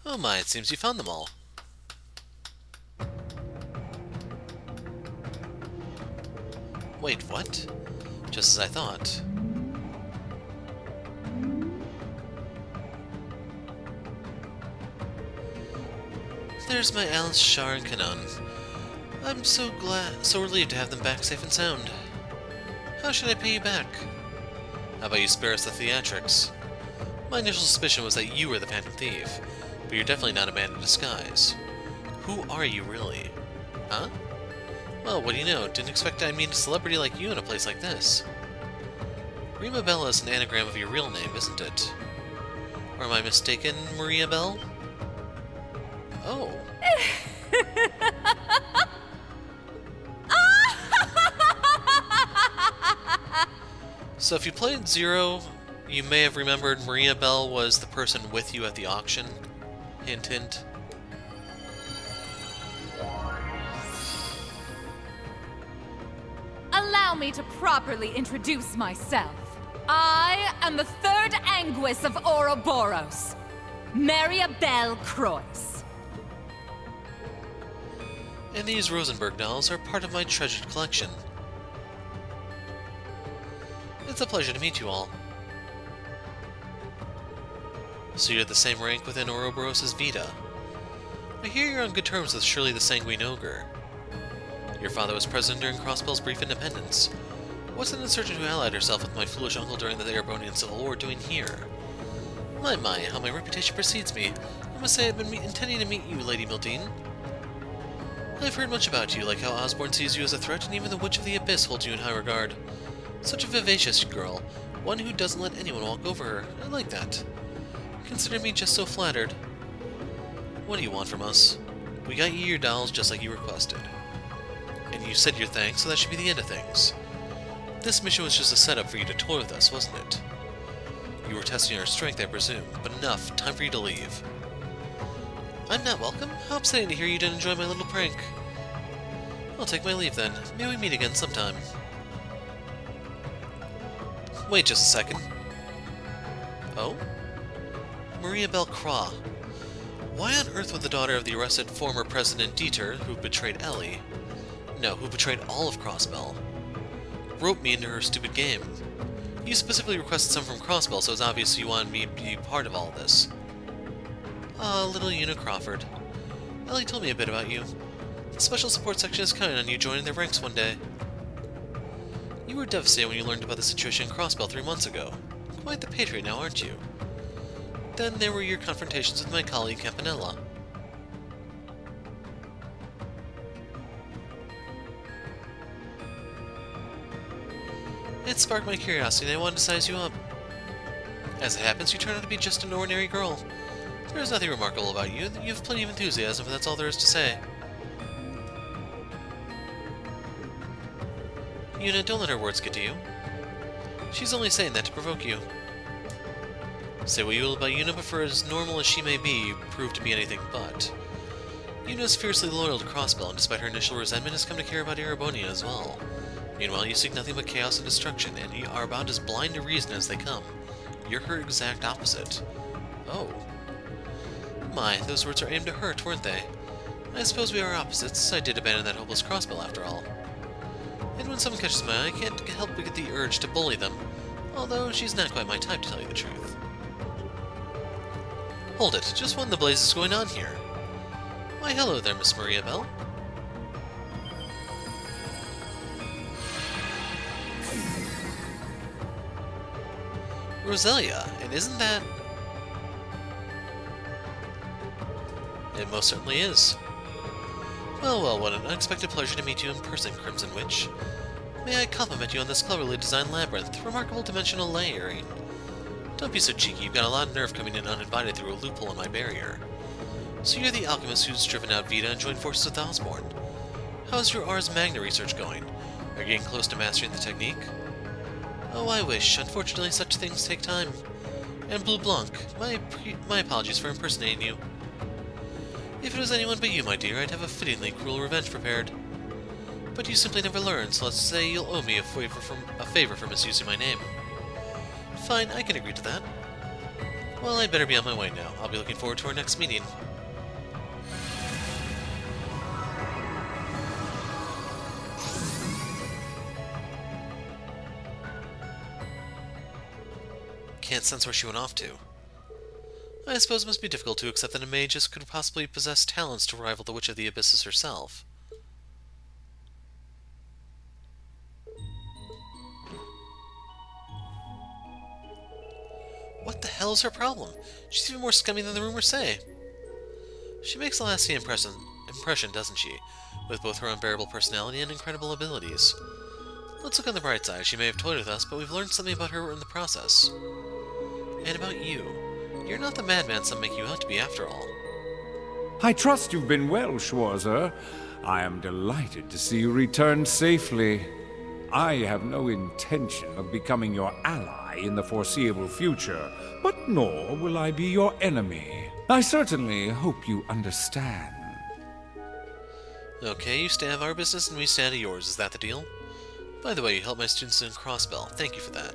Oh my, it seems you found them all. Wait, what? Just as I thought. There's my Alice, Shar, and Kanan. I'm so relieved to have them back safe and sound. How should I pay you back? How about you spare us the theatrics? My initial suspicion was that you were the Phantom Thief, but you're definitely not a man in disguise. Who are you, really? Huh? Well, what do you know? Didn't expect I'd meet a celebrity like you in a place like this. Rima Bella is an anagram of your real name, isn't it? Or am I mistaken, Maria Bell? Oh. So if you played Zero, you may have remembered Maria Bell was the person with you at the auction. Hint, hint. Allow me to properly introduce myself. I am the third Anguis of Ouroboros, Maria Bell Croix. And these Rosenberg dolls are part of my treasured collection. It's a pleasure to meet you all. So you're the same rank within Ouroboros as Vita. I hear you're on good terms with Shirley the Sanguine Ogre. Your father was president during Crossbell's brief independence. What's an insurgent who allied herself with my foolish uncle during the Erebonian Civil War doing here? My, how my reputation precedes me. I must say I've been intending to meet you, Lady Mildine. I've heard much about you, like how Osborne sees you as a threat, and even the Witch of the Abyss holds you in high regard. Such a vivacious girl, one who doesn't let anyone walk over her. I like that. Consider me just so flattered. What do you want from us? We got you your dolls just like you requested. And you said your thanks, so that should be the end of things. This mission was just a setup for you to toy with us, wasn't it? You were testing our strength, I presume, but enough. Time for you to leave. I'm not welcome? How upsetting to hear you didn't enjoy my little prank. I'll take my leave then. May we meet again sometime. Wait just a second. Oh? Maria Bell Craw. Why on earth would the daughter of the arrested former President Dieter, who betrayed Ellie, no, who betrayed all of Crossbell, rope me into her stupid game? You specifically requested some from Crossbell, so it's obvious you wanted me to be part of all this. Ah, little Una Crawford. Ellie told me a bit about you. The Special Support Section is counting on you joining their ranks one day. You were devastated when you learned about the situation in Crossbell 3 months ago. Quite the patriot now, aren't you? Then there were your confrontations with my colleague Campanella. It sparked my curiosity and I wanted to size you up. As it happens, you turn out to be just an ordinary girl. There is nothing remarkable about you. You have plenty of enthusiasm, but that's all there is to say. Una, don't let her words get to you. She's only saying that to provoke you. Say what you will about Una, but for as normal as she may be, you prove to be anything but. Una is fiercely loyal to Crossbell, and despite her initial resentment, has come to care about Erebonia as well. Meanwhile, you seek nothing but chaos and destruction, and you are about as blind to reason as they come. You're her exact opposite. Oh. My, those words are aimed to hurt, weren't they? I suppose we are opposites. I did abandon that hopeless Crossbell after all. And when someone catches my eye, I can't help but get the urge to bully them. Although she's not quite my type, to tell you the truth. Hold it, just what in the blazes is going on here? Why, hello there, Miss Maria Bell. Roselia, and isn't that... It most certainly is. Well, well, what an unexpected pleasure to meet you in person, Crimson Witch. May I compliment you on this cleverly designed labyrinth, remarkable dimensional layering. Don't be so cheeky, you've got a lot of nerve coming in uninvited through a loophole in my barrier. So you're the alchemist who's driven out Vita and joined forces with Osborne. How's your Ars Magna research going? Are you getting close to mastering the technique? Oh, I wish. Unfortunately, such things take time. And Blue Blanc, my apologies for impersonating you. If it was anyone but you, my dear, I'd have a fittingly cruel revenge prepared. But you simply never learn, so let's say you'll owe me a favor for misusing my name. Fine, I can agree to that. Well, I'd better be on my way now. I'll be looking forward to our next meeting. Can't sense where she went off to. I suppose it must be difficult to accept that a magus could possibly possess talents to rival the Witch of the Abysses herself. What the hell is her problem? She's even more scummy than the rumors say. She makes a lasting impression, doesn't she? With both her unbearable personality and incredible abilities. Let's look on the bright side. She may have toyed with us, but we've learned something about her in the process. And about you. You're not the madman some make you out to be, after all. I trust you've been well, Schwarzer. I am delighted to see you return safely. I have no intention of becoming your ally in the foreseeable future, but nor will I be your enemy. I certainly hope you understand. Okay, you stay out of our business and we stay out of yours. Is that the deal? By the way, you helped my students in Crossbell. Thank you for that.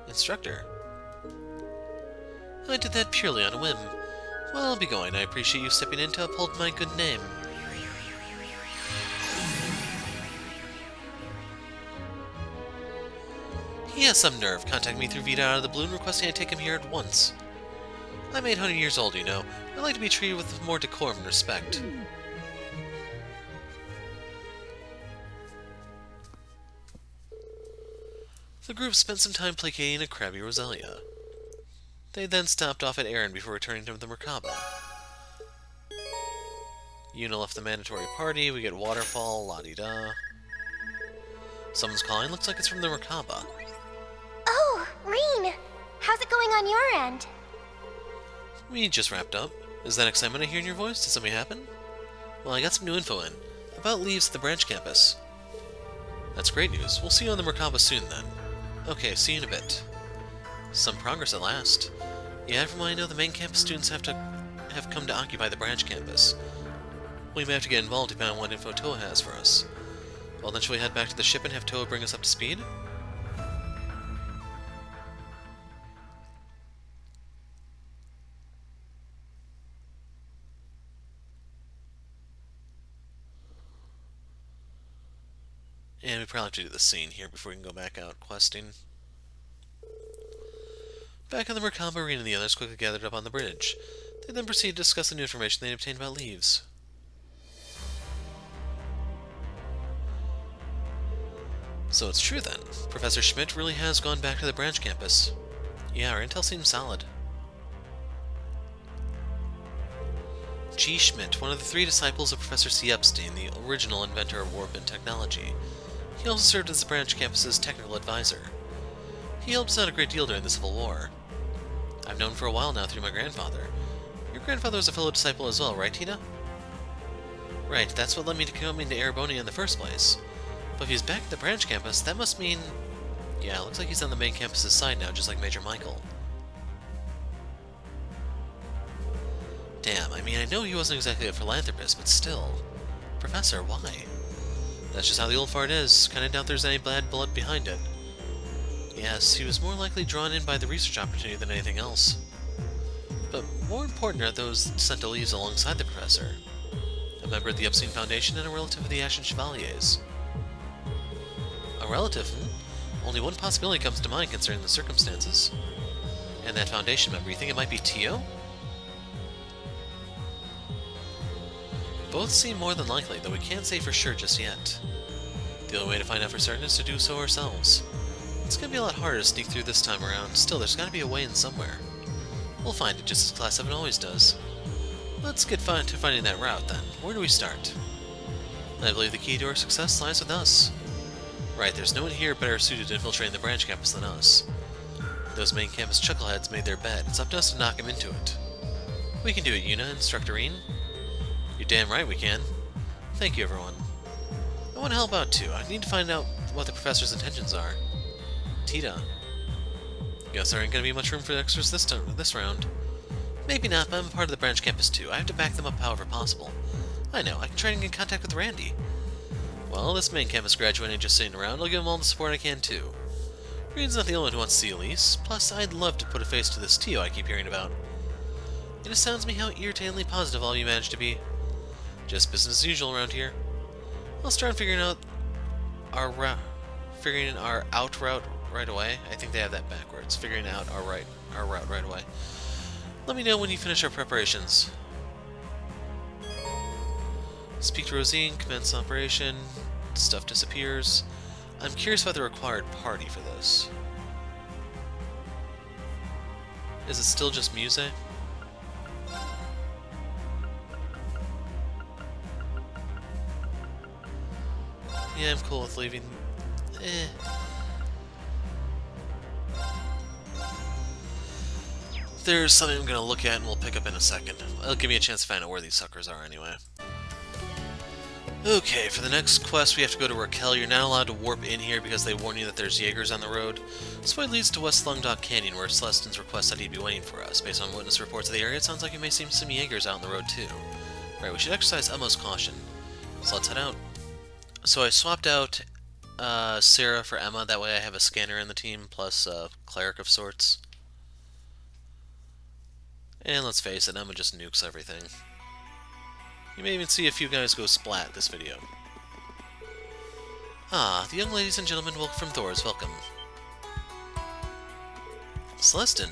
Instructor. I did that purely on a whim. Well, I'll be going. I appreciate you stepping in to uphold my good name. He has some nerve contacting me through Vita out of the blue and requesting I take him here at once. I'm 800 years old, you know. I'd like to be treated with more decorum and respect. The group spent some time placating a crabby Roselia. They then stopped off at Aaron before returning to the Merkaba. Yuna left the mandatory party, we get waterfall, la-di-da. Someone's calling, looks like it's from the Merkaba. Oh, Rean! How's it going on your end? We just wrapped up. Is that excitement I hear in your voice? Did something happen? Well, I got some new info in. About leaves at the branch campus. That's great news. We'll see you on the Merkaba soon, then. Okay, see you in a bit. Some progress at last. Yeah, from what I know, the main campus students have come to occupy the branch campus. We may have to get involved depending on what info Toa has for us. Well, then shall we head back to the ship and have Toa bring us up to speed? And we probably have to do the scene here before we can go back out questing. Back on the Merkaba, Rean and the others quickly gathered up on the bridge. They then proceeded to discuss the new information they had obtained about leaves. So it's true then. Professor Schmidt really has gone back to the branch campus. Yeah, our intel seems solid. G. Schmidt, one of the 3 disciples of Professor C. Epstein, the original inventor of warp and technology. He also served as the branch campus's technical advisor. He helped us out a great deal during the Civil War. I've known for a while now through my grandfather. Your grandfather was a fellow disciple as well, right, Tita? Right, that's what led me to coming to Erebonia in the first place. But if he's back at the branch campus, that must mean... Yeah, it looks like he's on the main campus's side now, just like Major Michael. Damn, I mean, I know he wasn't exactly a philanthropist, but still. Professor, why? That's just how the old fart is. Kinda doubt there's any bad blood behind it. Yes, he was more likely drawn in by the research opportunity than anything else. But more important are those sent to leaves alongside the professor. A member of the Epstein Foundation and a relative of the Ashen Chevaliers. A relative? Only one possibility comes to mind considering the circumstances. And that Foundation member, you think it might be Tio? Both seem more than likely, though we can't say for sure just yet. The only way to find out for certain is to do so ourselves. It's gonna be a lot harder to sneak through this time around. Still, there's gotta be a way in somewhere. We'll find it just as Class 7 always does. Let's get to finding that route, then. Where do we start? I believe the key to our success lies with us. Right, there's no one here better suited to infiltrating the branch campus than us. Those main campus chuckleheads made their bed. It's up to us to knock them into it. We can do it, Yuna, Instructor Rean. You're damn right we can. Thank you, everyone. I want to help out, too. I need to find out what the professor's intentions are. Tita. Guess there ain't gonna be much room for extras this round. Maybe not, but I'm a part of the branch campus, too. I have to back them up however possible. I know, I can try and get in contact with Randy. Well, this main campus graduate ain't just sitting around. I'll give him all the support I can, too. Rean's not the only one who wants to see Elise. Plus, I'd love to put a face to this Tio I keep hearing about. It astounds me how irritatingly positive all you managed to be. Just business as usual around here. I'll start figuring out our out route right away. I think they have that backwards. Figuring out our route right away. Let me know when you finish our preparations. Speak to Rosine, commence operation. Stuff disappears. I'm curious about the required party for this. Is it still just Muse? Yeah, I'm cool with leaving. There's something I'm gonna look at and we'll pick up in a second. It'll give me a chance to find out where these suckers are anyway. Okay, for the next quest we have to go to Raquel. You're not allowed to warp in here because they warn you that there's Jaegers on the road. This way leads to West Lungdock Canyon, where Celestin's request that he'd be waiting for us. Based on witness reports of the area, it sounds like you may see some Jaegers out on the road too. Right, we should exercise utmost caution. So let's head out. So I swapped out Sarah for Emma, that way I have a scanner in the team, plus a cleric of sorts. And let's face it, Emma just nukes everything. You may even see a few guys go splat this video. Ah, the young ladies and gentlemen from Thor's, welcome. Celestin.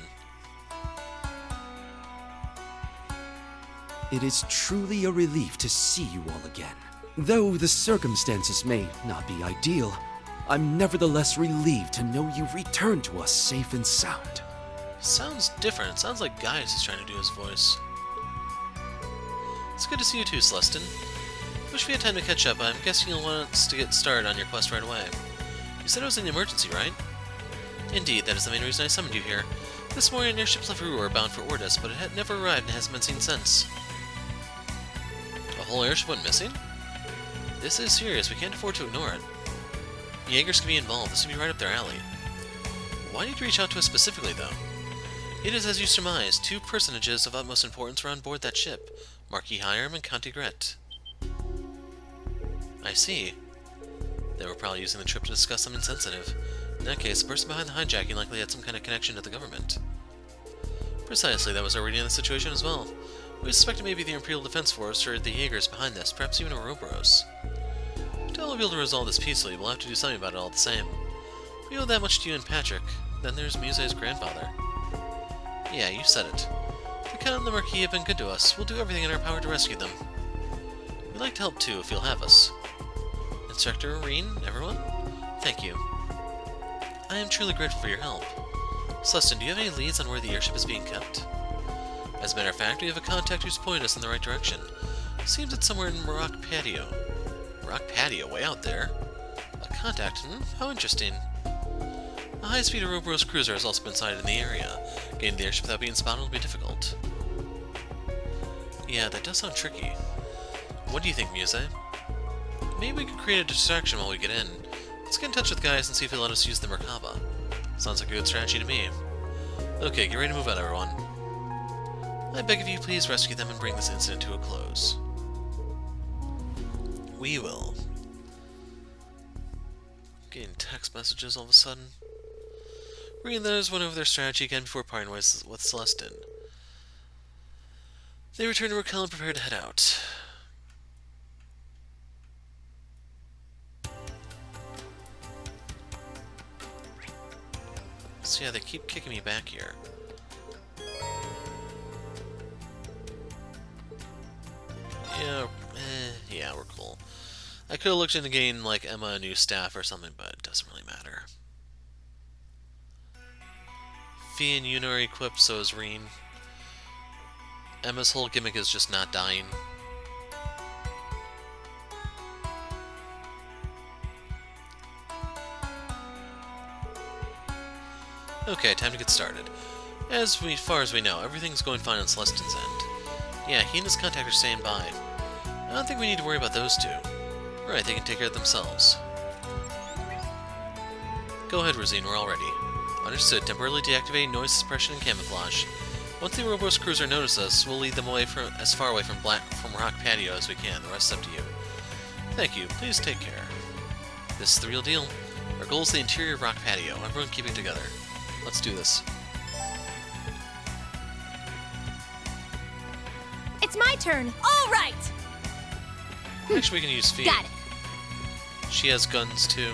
It is truly a relief to see you all again. Though the circumstances may not be ideal, I'm nevertheless relieved to know you've returned to us safe and sound. Sounds different. It sounds like Gaius is trying to do his voice. It's good to see you too, Celestin. Wish we had time to catch up, but I'm guessing you'll want us to get started on your quest right away. You said it was an emergency, right? Indeed, that is the main reason I summoned you here. This morning an airship left Rouen bound for Ordis, but it had never arrived and hasn't been seen since. A whole airship went missing? This is serious, we can't afford to ignore it. Jaegers could be involved, this would be right up their alley. Why did you reach out to us specifically, though? It is as you surmise, two personages of utmost importance were on board that ship, Marquis Hiram and Conte Gret. I see. They were probably using the trip to discuss something sensitive. In that case, the person behind the hijacking likely had some kind of connection to the government. Precisely, that was our reading of the situation as well. We suspected maybe the Imperial Defense Force or the Jaegers behind this, perhaps even Ouroboros. To all be able to resolve this peacefully, we'll have to do something about it all the same. We owe that much to you and Patrick. Then there's Muse's grandfather. Yeah, you said it. The Count and the Marquis have been good to us. We'll do everything in our power to rescue them. We'd like to help too, if you'll have us. Instructor, Rean, everyone? Thank you. I am truly grateful for your help. Celestin, do you have any leads on where the airship is being kept? As a matter of fact, we have a contact who's pointed us in the right direction. Seems it's somewhere in Rock Patio. Rock Patio, way out there? A contact, How interesting. A high-speed Ouroboros cruiser has also been sighted in the area. Getting the airship without being spotted will be difficult. Yeah, that does sound tricky. What do you think, Muse? Maybe we could create a distraction while we get in. Let's get in touch with guys and see if they'll let us use the Merkaba. Sounds like a good strategy to me. Okay, get ready to move out, everyone. I beg of you, please rescue them and bring this incident to a close. We will. Getting text messages all of a sudden. Rean and others went over their strategy again before parting with Celestin. They returned to Raquel and prepared to head out. So yeah, they keep kicking me back here. Yeah, I could have looked into getting, like, Emma a new staff or something, but it doesn't really matter. Fee and Yuna are equipped, so is Rean. Emma's whole gimmick is just not dying. Okay, time to get started. As far as we know, everything's going fine on Celestine's end. Yeah, he and his contact are staying by. I don't think we need to worry about those two. Right, they can take care of themselves. Go ahead, Rosine, we're all ready. Understood. Temporarily deactivate noise suppression and camouflage. Once the Ouroboros cruiser notices us, we'll lead them away from as far away from Rock Patio as we can. The rest is up to you. Thank you. Please take care. This is the real deal. Our goal is the interior of Rock Patio. Everyone keep it together. Let's do this. It's my turn. All right. Actually, we can use Fee. Got it. She has guns too.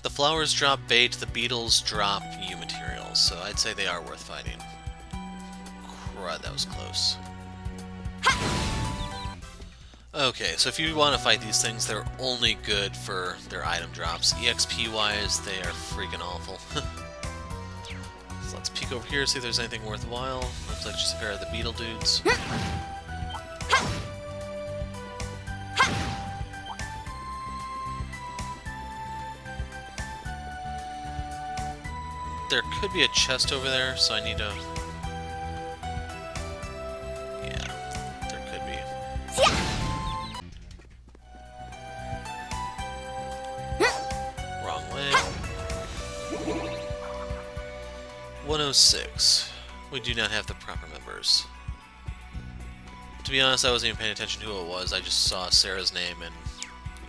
The flowers drop bait, the beetles drop U materials, so I'd say they are worth fighting. Crud, that was close. Okay, so if you want to fight these things, they're only good for their item drops. EXP-wise, they are freaking awful. So let's peek over here, see if there's anything worthwhile. Looks like just a pair of the beetle dudes. There could be a chest over there, so I need to... Yeah, there could be. Wrong way. 106. We do not have the proper members. To be honest, I wasn't even paying attention to who it was. I just saw Sarah's name and...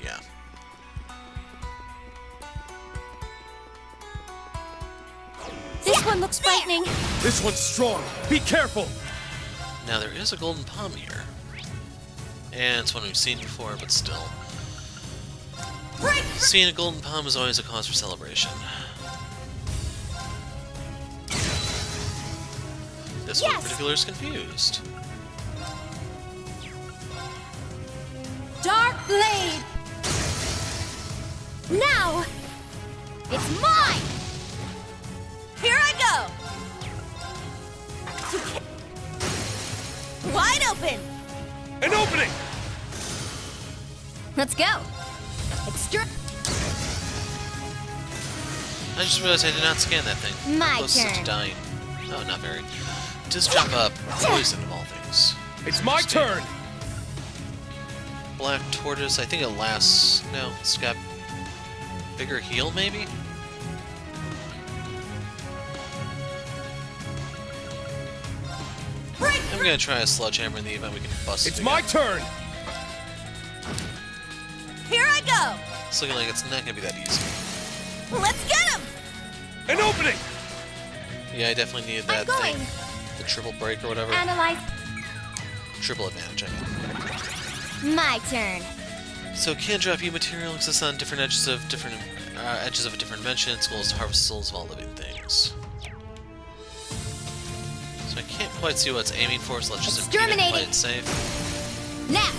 yeah. This one looks frightening. This one's strong. Be careful. Now there is a golden palm here. And it's one we've seen before, but still. Seeing a golden palm is always a cause for celebration. This one in particular is confused. Dark Blade. Now, it's mine. Here I go! Wide open! An opening! Let's go! I just realized I did not scan that thing. My Closest to turn. dying. Oh, not very. Just drop up poison of all things. It's my turn! Black tortoise, I think it lasts... No, it's got bigger heal, maybe? I'm gonna try a sledgehammer in the event we can bust it. It's my turn! Here I go! It's looking like it's not gonna be that easy. Let's get him! An opening! Yeah, I definitely needed that thing. The triple break or whatever. Analyze. Triple advantage, I mean. My turn. So can drop U material exists on different edges of a different dimension. Its goal is to harvest souls of all living things. So I can't quite see what it's aiming for, so let's just impede it and play it safe. Now!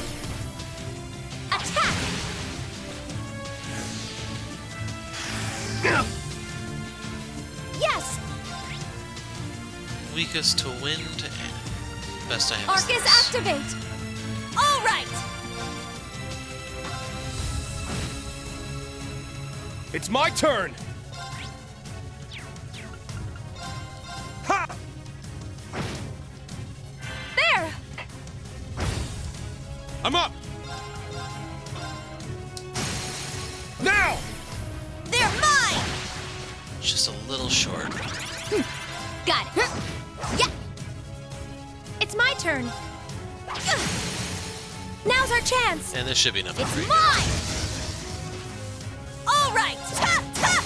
Attack! Yes! Weakest to wind and best I have is Arcus this. activate! All right! It's my turn! Ha! There! I'm up! Now! They're mine! Just a little short. Got it. Yeah! It's my turn. Now's our chance. And this should be enough for It's free. mine! All right! Ta, ta.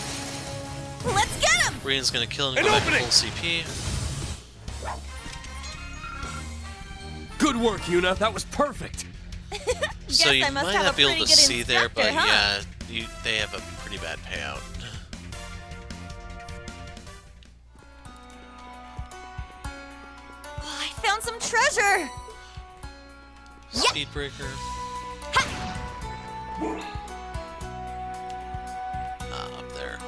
Let's get him! Rean's gonna kill him An and go back to opening! full CP. Good work, Yuna. That was perfect. So you I must might have not a be able pretty to good see there, but instructor, huh? yeah, they have a pretty bad payout. Oh, I found some treasure! Speed breaker. Up there.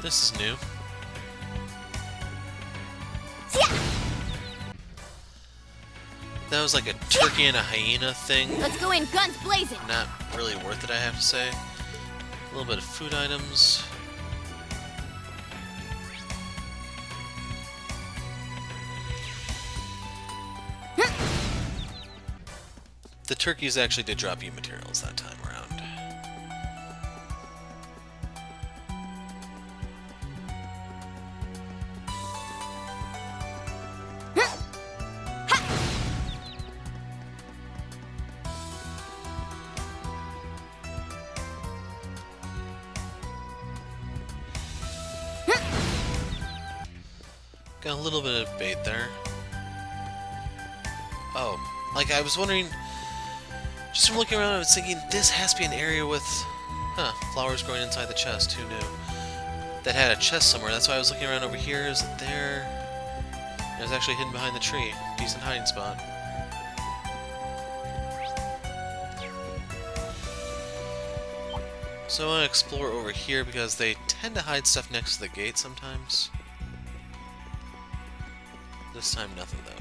This is new. That was like a turkey and a hyena thing. Let's go in guns blazing. Not really worth it, I have to say. A little bit of food items. The turkeys actually did drop you materials that time around. Got a little bit of bait there. Oh, like I was wondering, just from looking around, I was thinking this has to be an area with, flowers growing inside the chest. Who knew? That had a chest somewhere. That's why I was looking around over here. Is it there? It was actually hidden behind the tree. Decent hiding spot. So I want to explore over here because they tend to hide stuff next to the gate sometimes. This time, nothing though.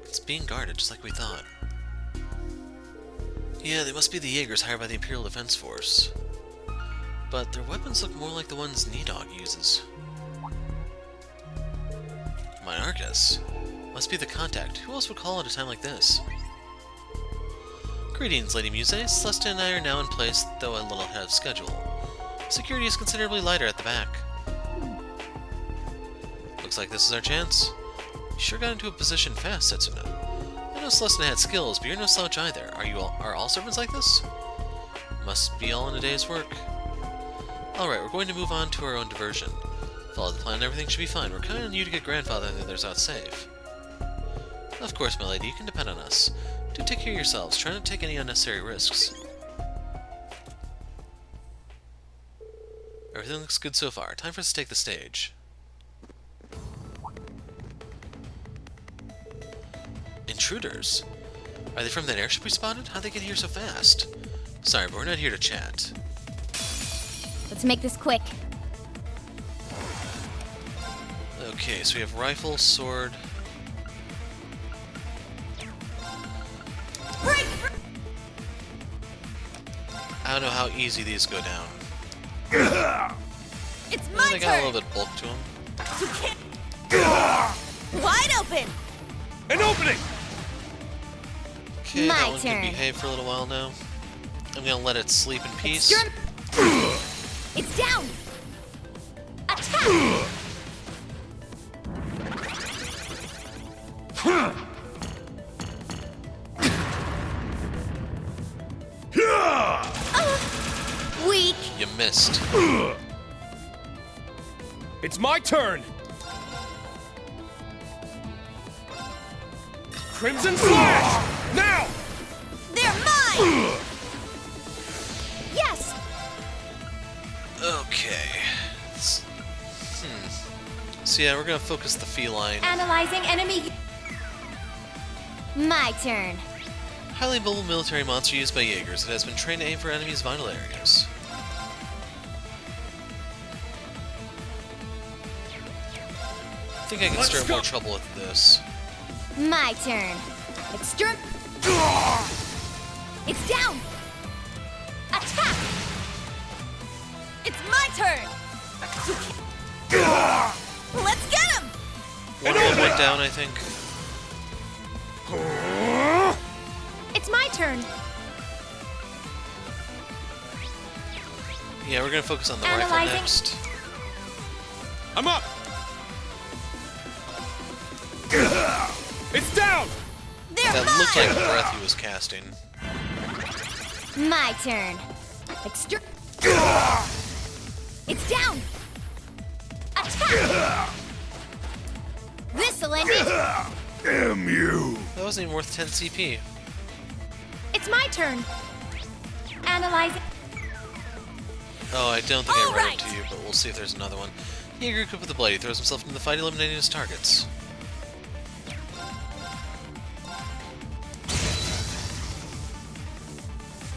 It's being guarded, just like we thought. Yeah, they must be the Jaegers hired by the Imperial Defense Force. But their weapons look more like the ones Nidog uses. Machias. Must be the contact. Who else would call at a time like this? Greetings, Lady Muse. Celestia and I are now in place, though a little ahead of schedule. Security is considerably lighter at the back. Looks like this is our chance. You sure got into a position fast, Setsuna. I know Celestia had skills, but you're no slouch either. Are all servants like this? Must be all in a day's work. Alright, we're going to move on to our own diversion. Follow the plan and everything should be fine. We're counting on you to get Grandfather and the others out safe. Of course, my lady, you can depend on us. Do take care of yourselves. Try not to take any unnecessary risks. Everything looks good so far. Time for us to take the stage. Intruders? Are they from that airship we spotted? How'd they get here so fast? Sorry, but we're not here to chat. Let's make this quick. Okay, so we have rifle, sword. I don't know how easy these go down. It's my They got a little bit of bulk to them. Wide open. An opening! Okay, My that one turn. can behave for a little while now. I'm gonna let it sleep in peace. It's down. Attack. Weak. You missed. It's my turn! Crimson Flash! Now! They're mine. Yes. Okay. So yeah, we're gonna focus the feline. Analyzing enemy. My turn. Highly mobile military monster used by Jaegers. It has been trained to aim for enemies' vital areas. I think I can stir up more trouble with this. My turn. Extreme. It's down. Attack. It's my turn. Let's get him. One of them went down, I think. It's my turn. Yeah, we're gonna focus on the rifle Analyzing. next. I'm up! It's down! That looked like breath he was casting. My turn. It's down! Attack! This'll end it! Damn you! That wasn't even worth 10 CP. It's my turn. Analyze it. Oh, I don't think I read Alright. it to you, but we'll see if there's another one. He grew equipped with the blade. He throws himself into the fight, eliminating his targets.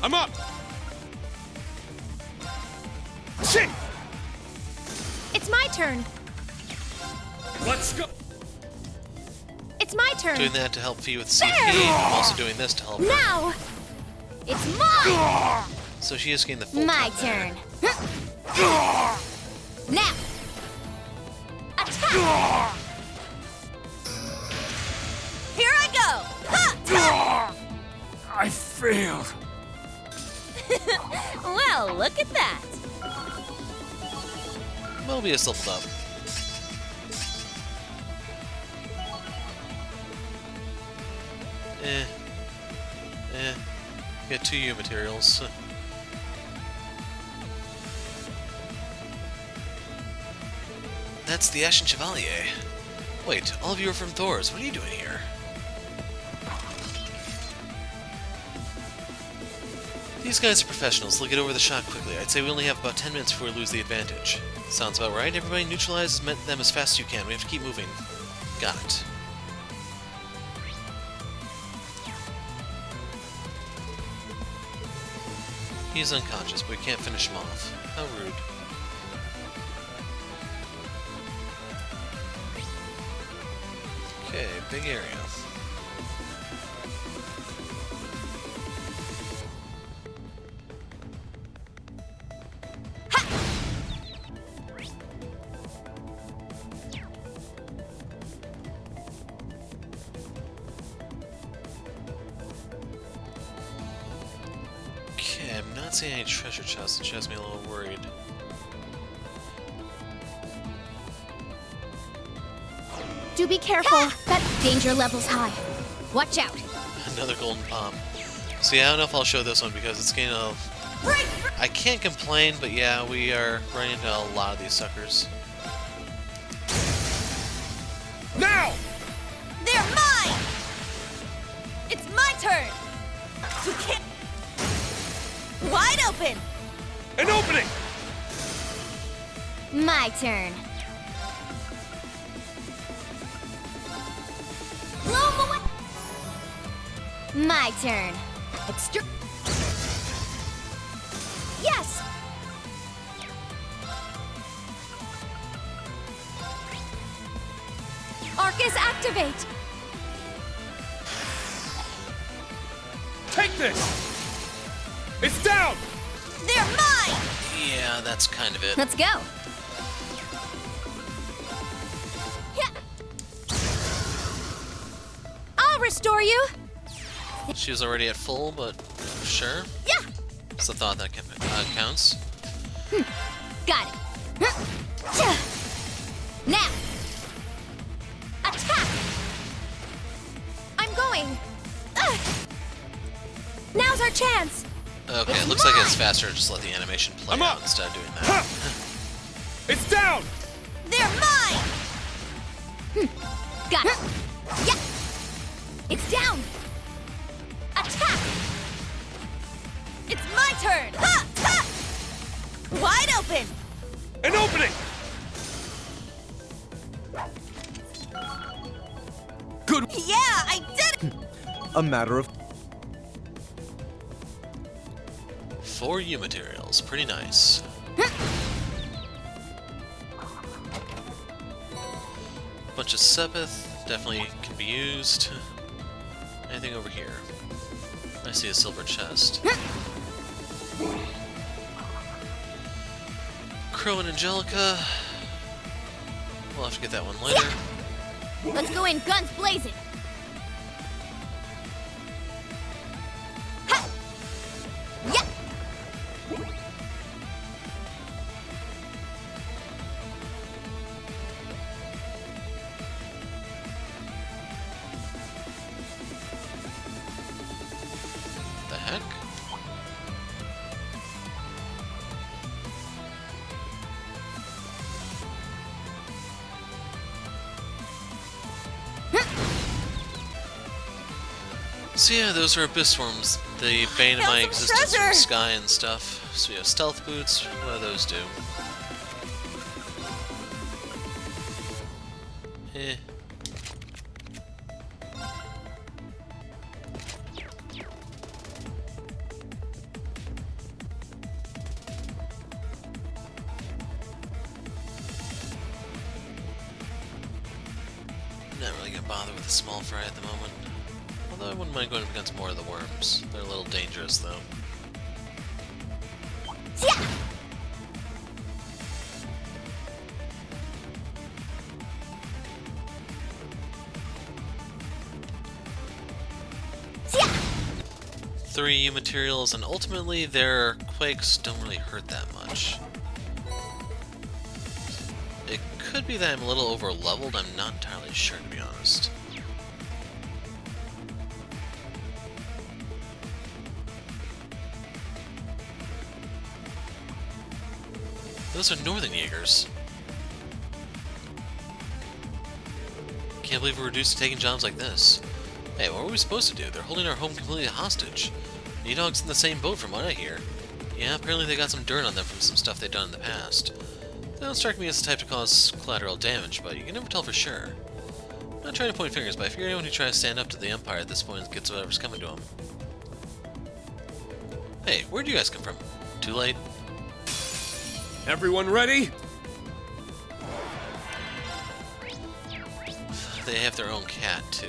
I'm up! Shit! It's my turn. Let's go! It's my turn. Doing that to help Fee with CP. I'm also doing this to help her. Now! It's mine! So she has gained the full My time there. turn. Now! Attack! Here I go! Ha! I failed. Well, look at that. Mobius leveled up. Get 2 U materials. That's the Ashen Chevalier. Wait, all of you are from Thor's. What are you doing here? These guys are professionals. They'll get over the shock quickly. I'd say we only have about 10 minutes before we lose the advantage. Sounds about right. Everybody neutralize them as fast as you can. We have to keep moving. Got it. He's unconscious, but we can't finish him off. How rude. Okay, big area. Okay, I'm not seeing any treasure chests, which has me a little worried. Do be careful. That danger level's high. Watch out. Another golden palm. See, I don't know if I'll show this one because it's getting a... I can't complain, but yeah, we are running into a lot of these suckers. Now! They're mine! It's my turn! You can't... Wide open! An opening! My turn. Blow 'em away! My turn. Yes! Arcus, activate! Take this! It's down! They're mine! Yeah, that's kind of it. Let's go. Yeah. I'll restore you. She was already at full, but sure. Yeah. It's the thought that counts. Got it. Now. Attack. I'm going. Now's our chance. Okay, it looks like it's faster to just let the animation play I'm out up. instead of doing that. Ha! It's down! They're mine. Got it. Yeah. It's down. Attack. It's my turn. Ha! Ha! Wide open. An opening! Good. Yeah, I did it. A matter of... 4 U materials, pretty nice. Bunch of Sepith, definitely can be used. Anything over here? I see a silver chest. Crow and Angelica. We'll have to get that one later. Let's go in guns blazing. Ha! Yeah. heck? So yeah, those are abyss worms, the bane of my existence from the sky and stuff. So we have stealth boots. What do those do? Eh. Not really gonna bother with the small fry at the moment. Although I wouldn't mind going up against more of the worms. They're a little dangerous, though. Yeah. Yeah. 3 U materials, and ultimately their quakes don't really hurt that much. It could be that I'm a little over-leveled, I'm not entirely sure, to be honest. Those are Northern Jaegers. Can't believe we're reduced to taking jobs like this. Hey, what are we supposed to do? They're holding our home completely hostage. Dog's in the same boat from what I hear. Yeah, apparently they got some dirt on them from some stuff they've done in the past. They don't strike me as the type to cause collateral damage, but you can never tell for sure. I'm not trying to point fingers, but I figure anyone who tries to stand up to the Empire at this point gets whatever's coming to them. Hey, where'd you guys come from? Too late? Everyone ready? They have their own cat, too.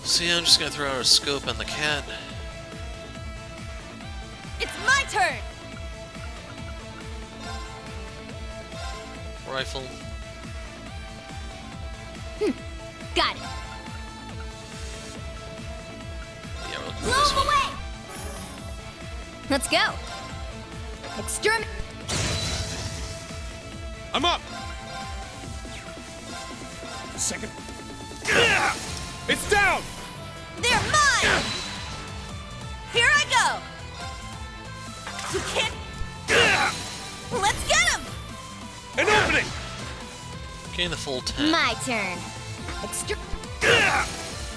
So yeah, I'm just gonna throw out a scope on the cat. It's my turn! Rifle. Got it. Yeah, we're looking for Blow this him one. away! Let's go. Exterminate. I'm up! Second. It's down! They're mine! Here I go! You can't... Let's get him! An opening! Gain the full 10. My turn.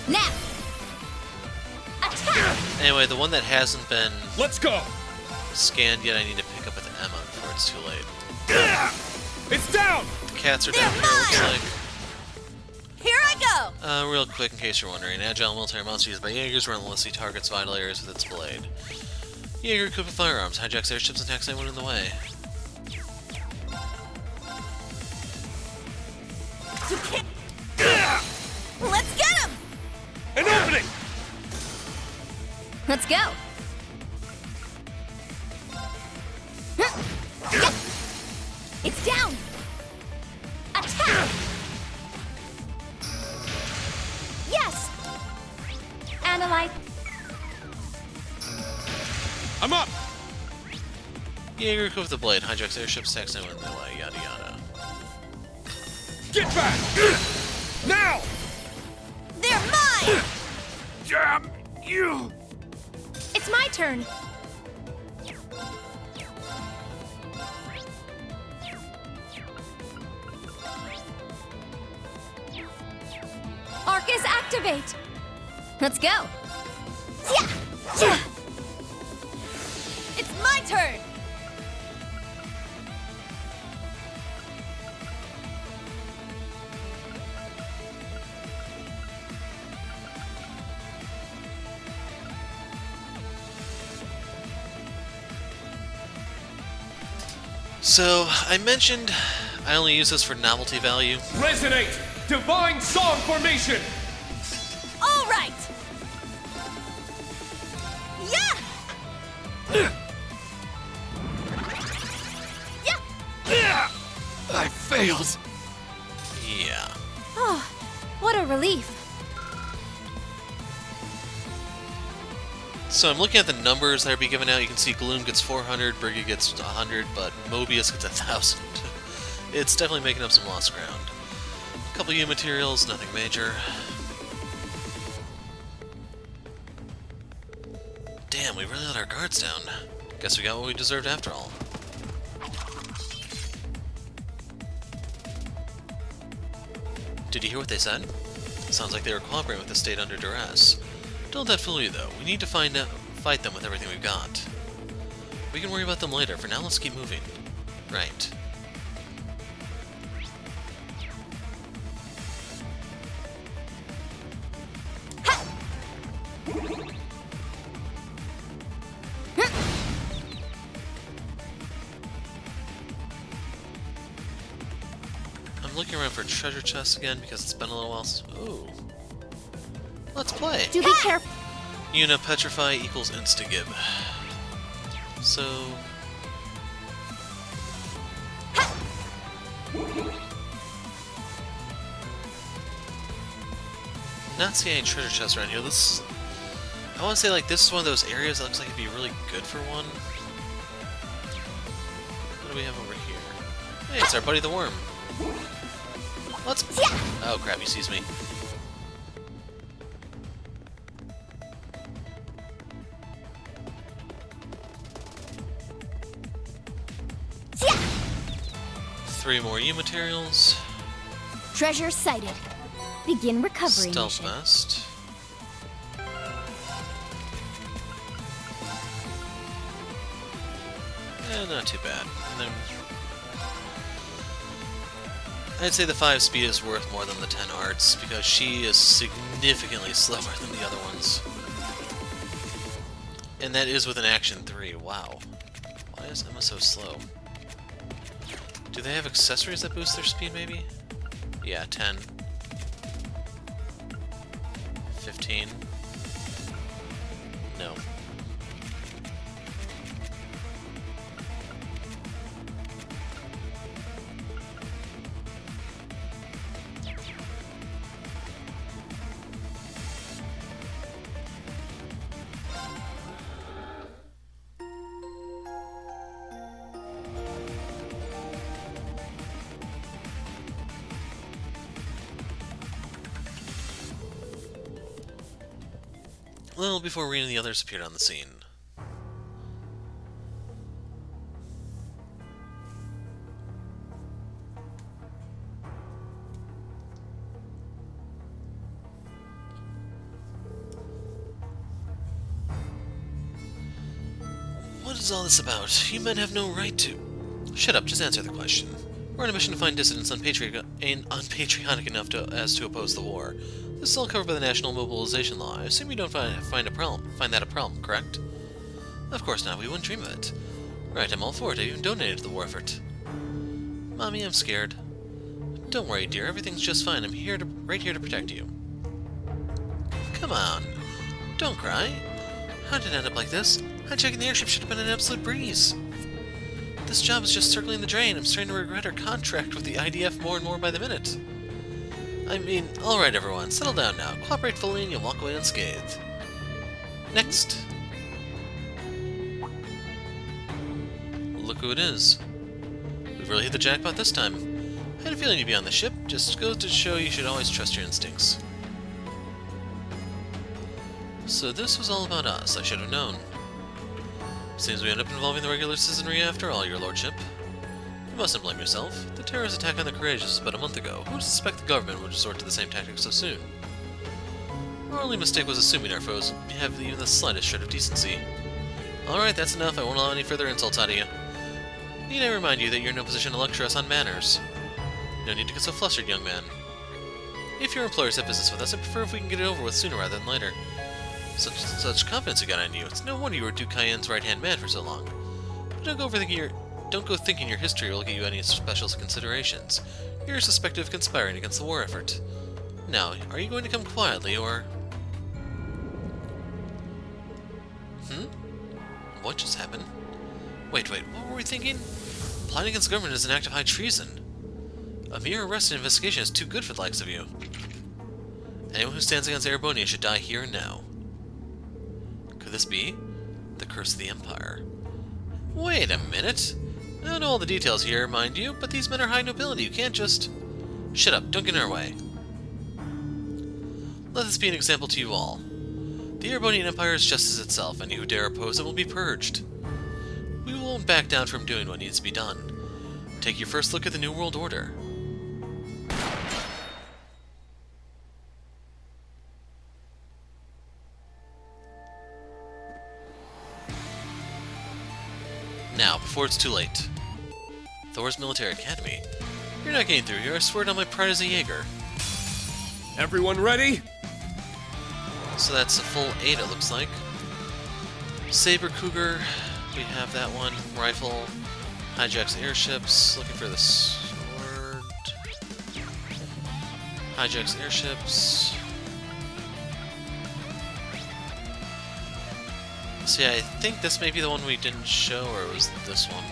Now. Attack! Anyway, the one that hasn't been Let's go! scanned yet, I need to pick up with Emma before it's too late. It's down! The cats are They're down here, looks mine! like. Here I go! Real quick, in case you're wondering, agile military monster used by Jaegers relentlessly targets vital areas with its blade. Jaeger equipped with firearms, hijacks airships, and attacks anyone in the way. You can't... Let's get him! An opening! Let's go. Yeah. It's down. Attack! Yes! Analyze. I'm up! Jaeger equipped with the blade, hijacks airships, attacks anyone in the way, yada yada. Get back! Now! They're mine! Damn you! It's my turn. Arcus activate. Let's go. Yeah. Yeah. It's my turn! So, I mentioned I only use this for novelty value. Resonate! Divine Song Formation! All right! Yeah! Yeah! I failed. Yeah. Oh, what a relief. So I'm looking at the numbers that are being given out. You can see Gloom gets 400, Brigade gets 100, but Mobius gets 1,000. It's definitely making up some lost ground. A couple U materials, nothing major. Damn, we really let our guards down. Guess we got what we deserved after all. Did you hear what they said? Sounds like they were cooperating with the state under duress. Don't let that fool you, though. We need to fight them with everything we've got. We can worry about them later. For now, let's keep moving. Right. I'm looking around for treasure chests again because it's been a little while since... Ooh. Let's play! Do be careful. Petrify equals insta-give. So... Not seeing any treasure chests around here. This... I want to say, like, this is one of those areas that looks like it'd be really good for one. What do we have over here? Hey, it's our buddy the worm. Let's... Oh crap, he sees me. Three more U materials. Treasure sighted. Begin recovery Stealth mission. vest. Not too bad. And then I'd say the 5 speed is worth more than the 10 arts because she is significantly slower than the other ones. And that is with an action 3. Wow. Why is Emma so slow? Do they have accessories that boost their speed, maybe? Yeah, 10. 15. No. Well, before Rean and the others appeared on the scene. What is all this about? You men have no right to... Shut up, just answer the question. We're on a mission to find dissidents unpatriotic enough as to oppose the war. This is all covered by the National Mobilization Law. I assume you don't find that a problem, correct? Of course not, we wouldn't dream of it. Right, I'm all for it. I even donated to the war effort. Mommy, I'm scared. Don't worry, dear. Everything's just fine. I'm right here to protect you. Come on. Don't cry. How did it end up like this? Hijacking the airship should have been an absolute breeze. This job is just circling the drain. I'm starting to regret our contract with the IDF more and more by the minute. I mean, alright everyone, settle down now. Cooperate fully and you'll walk away unscathed. Next. Look who it is. We've really hit the jackpot this time. I had a feeling you'd be on the ship. Just goes to show you should always trust your instincts. So this was all about us. I should have known. Seems we end up involving the regular citizenry after all, your lordship. You mustn't blame yourself. The terrorist attack on the Courageous was about a month ago. Who would suspect the government would resort to the same tactics so soon? Our only mistake was assuming our foes have even the slightest shred of decency. Alright, that's enough. I won't allow any further insults out of you. Need I remind you that you're in no position to lecture us on manners? No need to get so flustered, young man. If your employers have business with us, I prefer if we can get it over with sooner rather than later. Such confidence you got on you. It's no wonder you were Duke Cayenne's right-hand man for so long. But don't go thinking your history will get you any special considerations. You're suspected of conspiring against the war effort. Now, are you going to come quietly, or... What just happened? Wait, what were we thinking? Plotting against the government is an act of high treason. A mere arrest and investigation is too good for the likes of you. Anyone who stands against Erebonia should die here and now. Could this be the curse of the Empire? Wait a minute. I don't know all the details here, mind you, but these men are high nobility. You can't just... Shut up, don't get in our way. Let this be an example to you all. The Erebonian Empire is justice itself. Any who dare oppose it will be purged. We won't back down from doing what needs to be done. Take your first look at the New World Order. Now, before it's too late. Thor's Military Academy. You're not getting through here, I swear it on my pride as a Jaeger. Everyone ready? So that's a full 8, it looks like. Saber Cougar, we have that one. Rifle, hijacks airships, looking for the sword. Hijacks airships. So yeah, I think this may be the one we didn't show, or it was this one.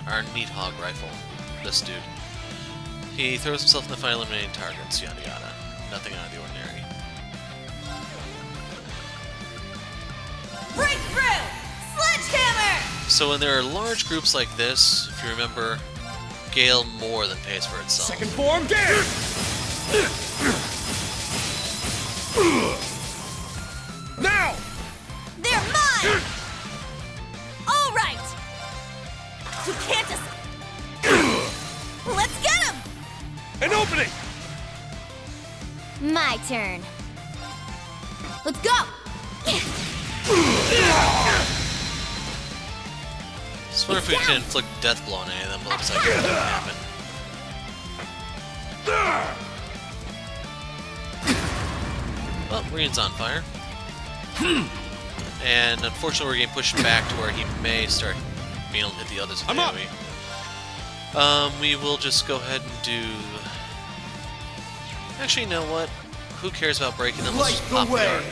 Our Neat Hog rifle. This dude. He throws himself in the fight, eliminating targets, yada yada. Nothing out of the ordinary. Breakthrough! Sledgehammer! So when there are large groups like this, if you remember, Gale more than pays for itself. Second form, Gale! Now! They're mine! All right! You can't just... Let's get him! An opening! My turn. Let's go! Just wonder if we can inflict death blow on any of them, but looks like it didn't happen. Well, Rean's on fire. And unfortunately we're getting pushed back to where he may start being able to hit the others with AoE. We will just go ahead and do... Actually, you know what? Who cares about breaking them? Let's just pop the arc.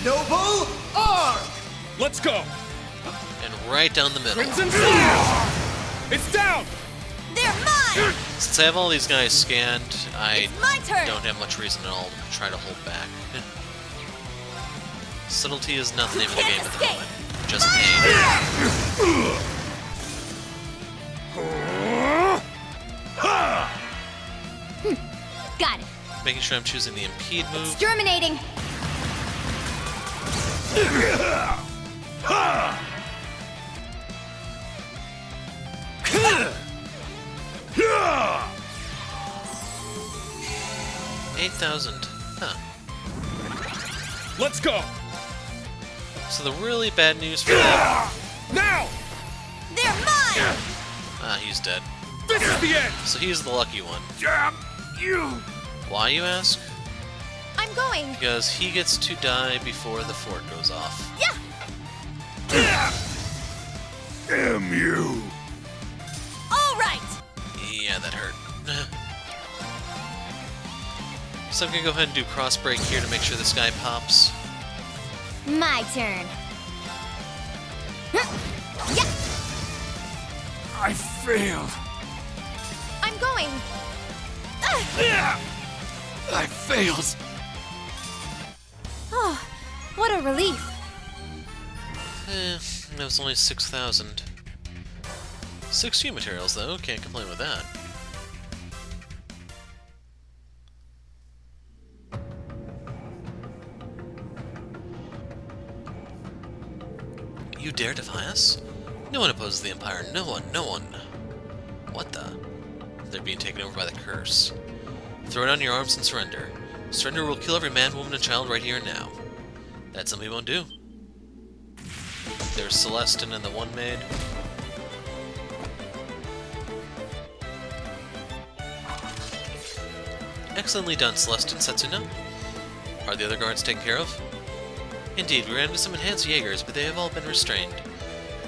Noble Arc! Let's go! And right down the middle. Crimson Flash! It's down! They're mine! Since I have all these guys scanned, I It's my turn! don't have much reason at all to try to hold back. Subtlety is not the name of the game at the moment. Just pain. Got it. Making sure I'm choosing the impede move. Exterminating. 8,000. Huh. Let's go! So the really bad news for them... Now! They're mine! Ah, he's dead. This is the end! So he's the lucky one. Damn you! Why, you ask? I'm going. Because he gets to die before the fort goes off. Yeah. Damn you! All right! Yeah, that hurt. So I'm gonna go ahead and do cross break here to make sure this guy pops. My turn. Yeah. I failed. I'm going. I failed. Oh, what a relief. That was only 6,000. 6 Q materials though, can't complain with that. You dare defy us? No one opposes the Empire. No one, no one. What the? They're being taken over by the curse. Throw down your arms and surrender. Surrender will kill every man, woman, and child right here and now. That somebody won't do. There's Celestin and the One Maid. Excellently done, Celestin, Setsuna. Are the other guards taken care of? Indeed, we ran into some enhanced Jaegers, but they have all been restrained.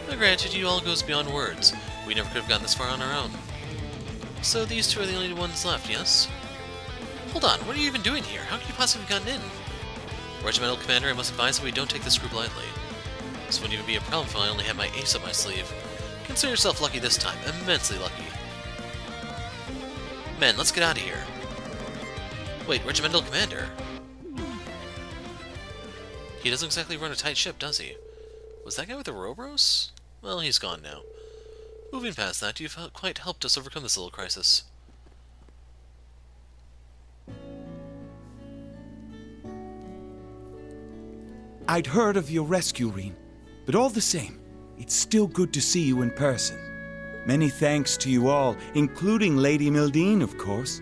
Now, granted, you all goes beyond words. We never could have gotten this far on our own. So these two are the only ones left, yes? Hold on, what are you even doing here? How could you possibly have gotten in? Regimental Commander, I must advise that we don't take this group lightly. This wouldn't even be a problem if I only had my ace up my sleeve. Consider yourself lucky this time, immensely lucky. Men, let's get out of here. Wait, Regimental Commander? He doesn't exactly run a tight ship, does he? Was that guy with the Robros? Well, he's gone now. Moving past that, you've quite helped us overcome this little crisis. I'd heard of your rescue, Rean, but all the same, it's still good to see you in person. Many thanks to you all, including Lady Mildine, of course.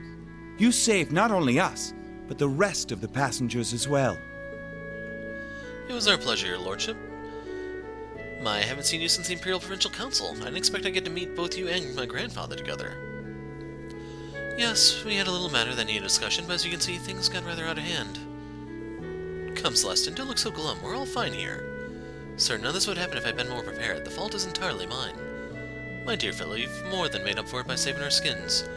You saved not only us, but the rest of the passengers as well. It was our pleasure, Your Lordship. I haven't seen you since the Imperial Provincial Council. I didn't expect I'd get to meet both you and my grandfather together. Yes, we had a little matter that needed discussion, but as you can see, things got rather out of hand. Come, Celestin, don't look so glum. We're all fine here. Sir, none of this would happen if I'd been more prepared. The fault is entirely mine. My dear fellow, you've more than made up for it by saving our skins.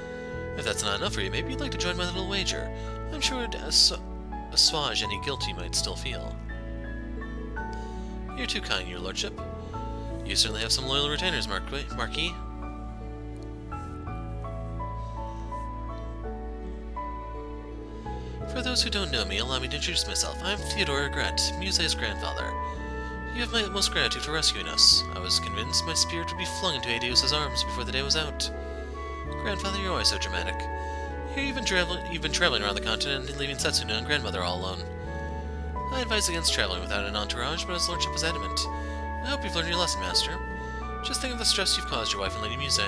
If that's not enough for you, maybe you'd like to join my little wager. I'm sure it'd assuage any guilt you might still feel. You're too kind, Your Lordship. You certainly have some loyal retainers, Marquis. For those who don't know me, allow me to introduce myself. I'm Theodore Gret, Muse's grandfather. You have my utmost gratitude for rescuing us. I was convinced my spirit would be flung into Adios' arms before the day was out. Grandfather, you're always so dramatic. Here you've been traveling around the continent and leaving Setsuna and grandmother all alone. I advise against traveling without an entourage, but his lordship was adamant. I hope you've learned your lesson, Master. Just think of the stress you've caused your wife and Lady Muse.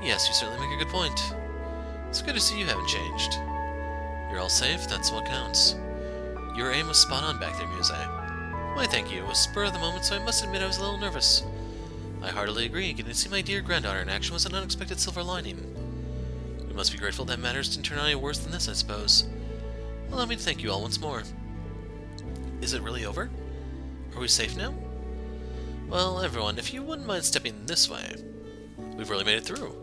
Yes, you certainly make a good point. It's good to see you haven't changed. You're all safe, that's what counts. Your aim was spot on back there, Muse. Why, thank you. It was spur of the moment, so I must admit I was a little nervous. I heartily agree. Getting to see my dear granddaughter in action was an unexpected silver lining. We must be grateful that matters didn't turn out any worse than this, I suppose. Allow me to thank you all once more. Is it really over? Are we safe now? Well, everyone, if you wouldn't mind stepping this way. We've really made it through.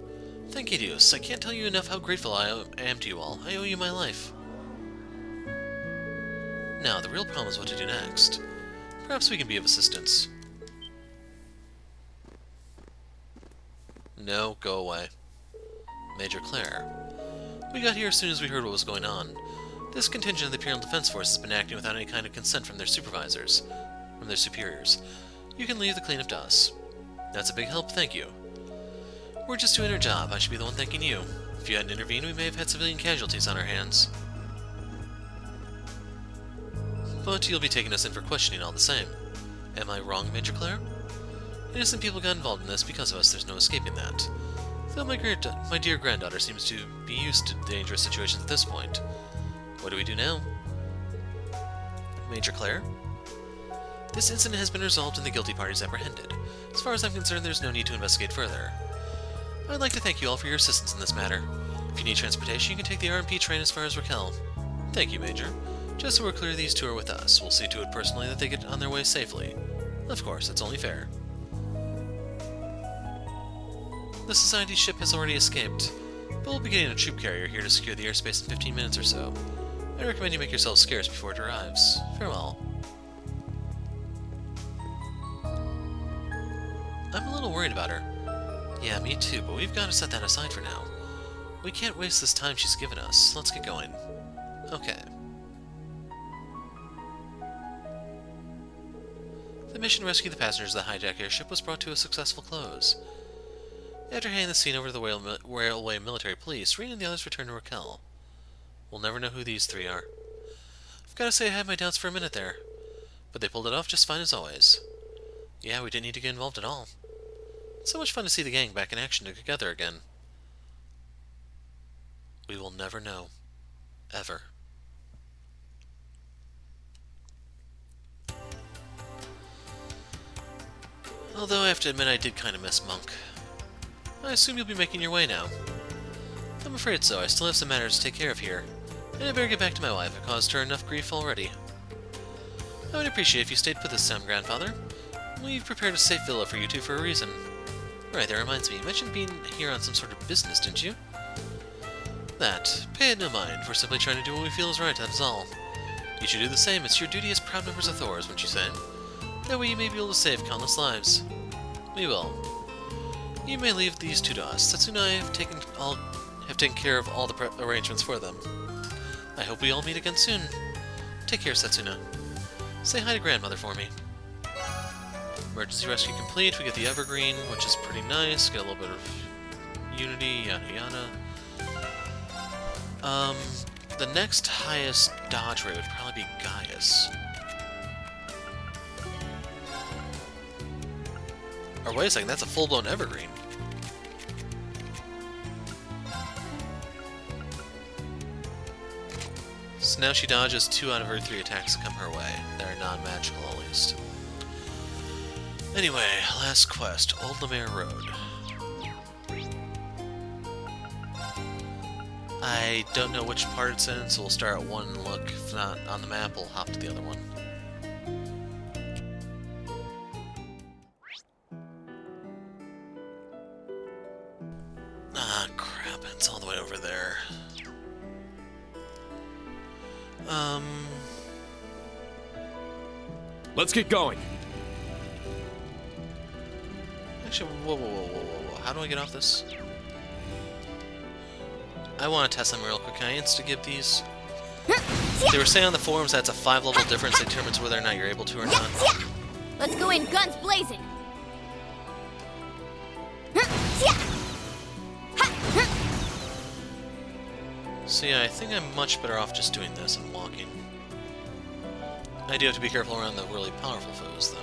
Thank you, Dios. I can't tell you enough how grateful I am to you all. I owe you my life. Now, the real problem is what to do next. Perhaps we can be of assistance. No, go away. Major Claire. We got here as soon as we heard what was going on. This contingent of the Imperial Defense Force has been acting without any kind of consent from their superiors. You can leave the cleanup to us. That's a big help, thank you. We're just doing our job. I should be the one thanking you. If you hadn't intervened, we may have had civilian casualties on our hands. But you'll be taking us in for questioning all the same. Am I wrong, Major Claire? Innocent people got involved in this because of us, there's no escaping that. Though my dear granddaughter seems to be used to dangerous situations at this point. What do we do now? Major Claire? This incident has been resolved and the guilty parties apprehended. As far as I'm concerned, there's no need to investigate further. I'd like to thank you all for your assistance in this matter. If you need transportation, you can take the RMP train as far as Raquel. Thank you, Major. Just so we're clear, these two are with us. We'll see to it personally that they get on their way safely. Of course, it's only fair. The Society's ship has already escaped, but we'll be getting a troop carrier here to secure the airspace in 15 minutes or so. I recommend you make yourselves scarce before it arrives. Farewell. I'm a little worried about her. Yeah, me too, but we've got to set that aside for now. We can't waste this time she's given us. Let's get going. Okay. The mission to rescue the passengers of the hijacked airship was brought to a successful close. After handing the scene over to the railway military police, Rean and the others returned to Raquel. We'll never know who these three are. I've got to say I had my doubts for a minute there, but they pulled it off just fine as always. Yeah, we didn't need to get involved at all. It's so much fun to see the gang back in action together again. We will never know. Ever. Although I have to admit I did kind of miss Monk. I assume you'll be making your way now. I'm afraid so. I still have some matters to take care of here. And I better get back to my wife. I caused her enough grief already. I would appreciate if you stayed put this time, Grandfather. We've prepared a safe villa for you two for a reason. Right, that reminds me. You mentioned being here on some sort of business, didn't you? That. Pay it no mind. We're simply trying to do what we feel is right, that is all. You should do the same. It's your duty as proud members of Thor's, wouldn't you say? That way you may be able to save countless lives. We will. You may leave these two to us. Setsuna and I have taken care of all the arrangements for them. I hope we all meet again soon. Take care, Setsuna. Say hi to Grandmother for me. Emergency rescue complete. We get the Evergreen, which is pretty nice. Get a little bit of Unity, yada yada. The next highest dodge rate would probably be Gaius. Or wait a second, that's a full-blown evergreen. So now she dodges 2 out of her 3 attacks that come her way. They're non-magical, at least. Anyway, last quest, Old Lemare Road. I don't know which part it's in, so we'll start at one and look. If not on the map, we'll hop to the other one. Ah, crap, it's all the way over there. Let's get going. Actually, whoa. How do I get off this? I want to test something real quick. Can I insta-give these? They were saying on the forums that's a 5-level difference that determines whether or not you're able to or not. Let's go in guns blazing. So yeah, I think I'm much better off just doing this and walking. I do have to be careful around the really powerful foes, though.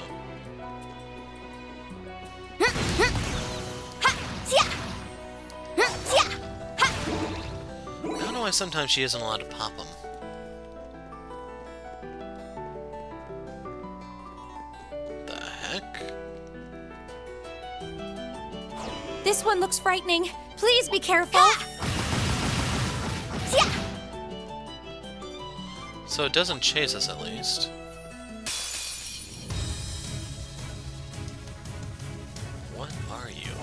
I don't know why sometimes she isn't allowed to pop them. The heck? This one looks frightening. Please be careful. So it doesn't chase us, at least. What are you?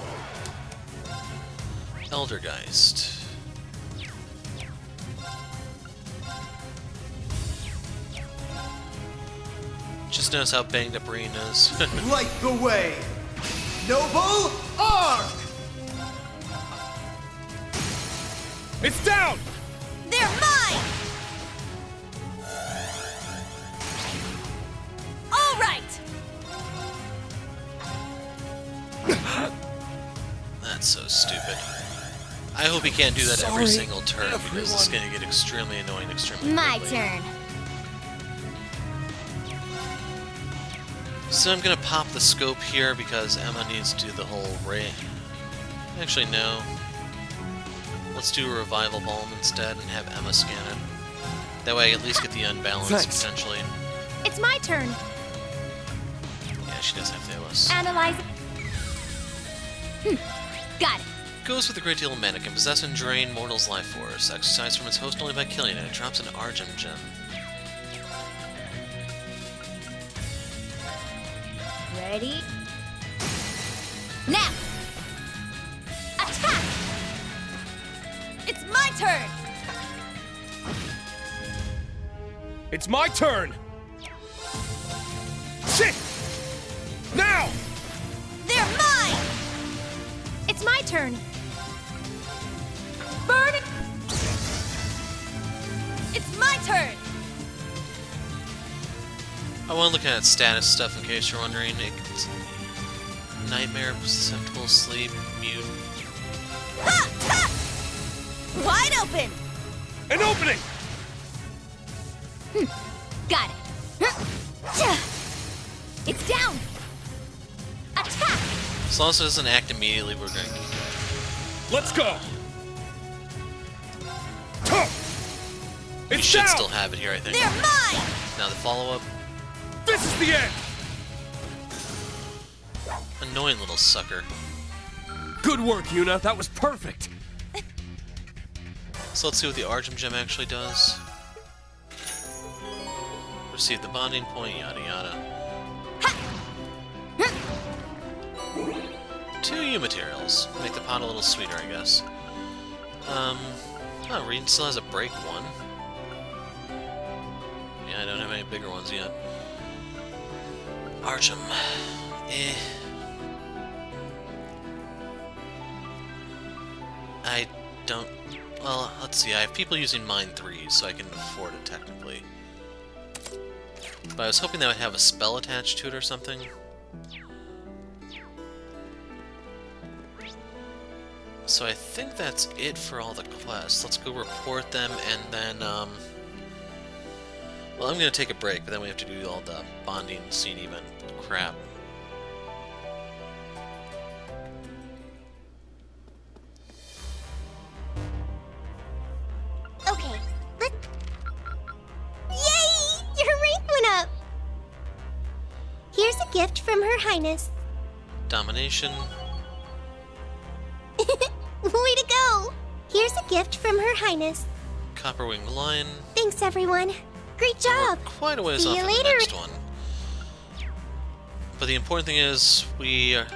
Eldergeist. Just notice how banged up Rean is. Light the way! Noble Arc! It's down! They're mine! All right! That's so stupid. I hope he can't do that every single turn, because it's going to get extremely annoying extremely My quickly. turn. So I'm going to pop the scope here because Emma needs to do the whole ray. Actually, no. Let's do a revival balm instead and have Emma scan it. That way I at least get the unbalance, potentially. It's my turn. Yeah, she does have Thalos. Analyze. Got it. Goes with a great deal of mana, can possess and drain mortal's life force. Exercised from its host only by killing it. It drops an Argem gem. Ready? Now! Attack! It's my turn! It's my turn! Shit! Now! They're mine! It's my turn. Burn it! It's my turn! I want to look at status stuff in case you're wondering. It's nightmare, susceptible, sleep, mute. Ha! Ha! Wide open! An opening! Got it. It's down! Attack! As long as it doesn't act immediately, we're good. Let's go! We should still have it here, I think. They're mine! Now the follow-up. This is the end! Annoying little sucker. Good work, Yuna. That was perfect. So let's see what the Argem gem actually does. Receive the bonding point, yada yada. 2 U materials. Make the pot a little sweeter, I guess. Oh, Rean still has a break one. Yeah, I don't have any bigger ones yet. Argem. I don't... Well, let's see. I have people using mine 3s, so I can afford it technically. But I was hoping that would have a spell attached to it or something. So I think that's it for all the quests. Let's go report them, and then, well, I'm gonna take a break, but then we have to do all the bonding scene event crap. gift from Her Highness. Domination. Way to go! Here's a gift from Her Highness. Copper-winged lion. Thanks, everyone. Great job. We're quite a ways See off you from the later. next one. But the important thing is, we are...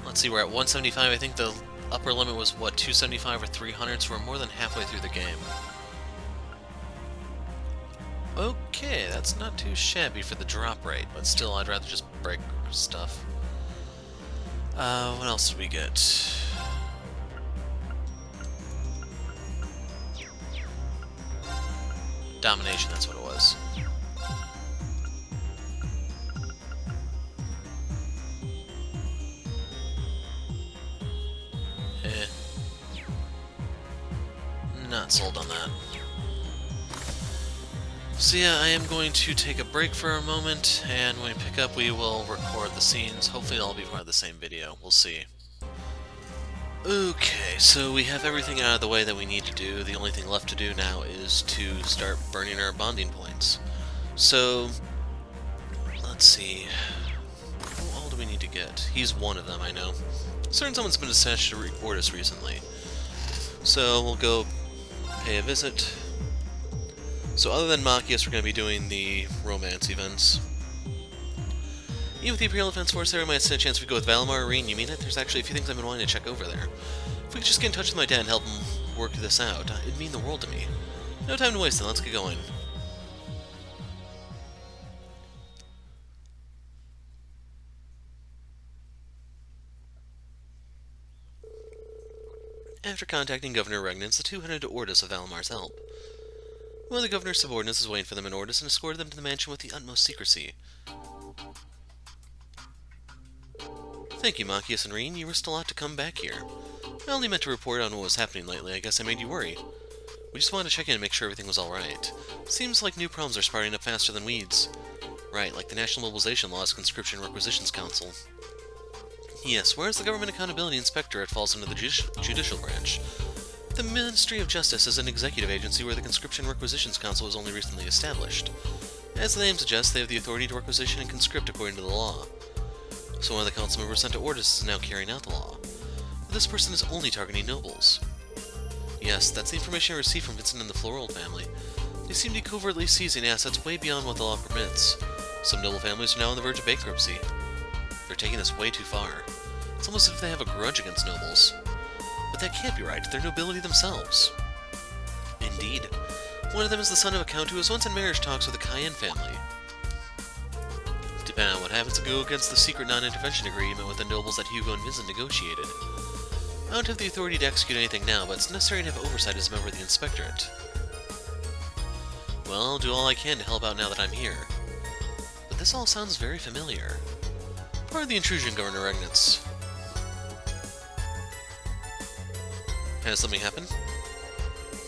Let's see, we're at 175. I think the upper limit was, what, 275 or 300, so we're more than halfway through the game. Okay, that's not too shabby for the drop rate, but still, I'd rather just break stuff. What else did we get? Domination, that's what it was. Not sold on that. So yeah, I am going to take a break for a moment, and when we pick up we will record the scenes. Hopefully they'll be part of the same video. We'll see. Okay, so we have everything out of the way that we need to do. The only thing left to do now is to start burning our bonding points. So, let's see. Who all do we need to get? He's one of them, I know. Certain someone's been attached to Ortis recently. So we'll go pay a visit. So other than Machias, we're going to be doing the romance events. Even with the Imperial Defense Force there, I might stand a chance we go with Valimar or Rean. You mean it? There's actually a few things I've been wanting to check over there. If we could just get in touch with my dad and help him work this out, it'd mean the world to me. No time to waste then, let's get going. After contacting Governor Regnans, the two headed to Ortis with Valimar's help. One of the governor's subordinates is waiting for them in Ortis and escorted them to the mansion with the utmost secrecy. Thank you, Machias and Rean. You risked a lot to come back here. I only meant to report on what was happening lately. I guess I made you worry. We just wanted to check in and make sure everything was alright. Seems like new problems are sprouting up faster than weeds. Right, like the National Mobilization Laws Conscription Requisitions Council. Yes, whereas the Government Accountability Inspectorate falls under the judicial branch. The Ministry of Justice is an executive agency where the Conscription Requisitions Council was only recently established. As the name suggests, they have the authority to requisition and conscript according to the law. So one of the council members sent to Ortis is now carrying out the law. But this person is only targeting nobles. Yes, that's the information I received from Vincent and the Florold family. They seem to be covertly seizing assets way beyond what the law permits. Some noble families are now on the verge of bankruptcy. They're taking this way too far. It's almost as if they have a grudge against nobles. But that can't be right. They're nobility themselves. Indeed. One of them is the son of a count who was once in marriage talks with the Cayenne family. Depending on what happens, to go against the secret non-intervention agreement with the nobles that Hugo and Vincent negotiated. I don't have the authority to execute anything now, but it's necessary to have oversight as a member of the Inspectorate. Well, I'll do all I can to help out now that I'm here. But this all sounds very familiar. Part of the intrusion, Governor Regnitz. Has something happened?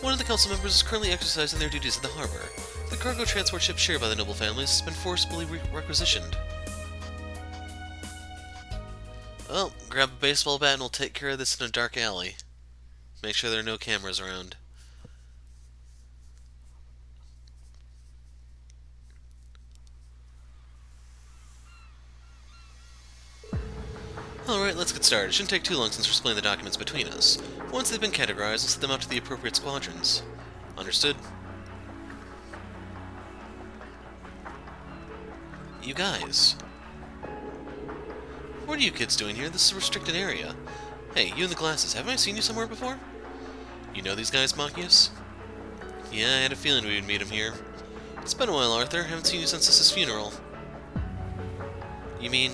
One of the council members is currently exercising their duties at the harbor. The cargo transport ship shared by the noble families has been forcibly requisitioned. Well, grab a baseball bat and we'll take care of this in a dark alley. Make sure there are no cameras around. Alright, let's get started. It shouldn't take too long since we're splitting the documents between us. Once they've been categorized, we'll set them out to the appropriate squadrons. Understood? You guys. What are you kids doing here? This is a restricted area. Hey, you in the glasses, haven't I seen you somewhere before? You know these guys, Machias? Yeah, I had a feeling we would meet him here. It's been a while, Arthur. Haven't seen you since Sis's funeral. You mean...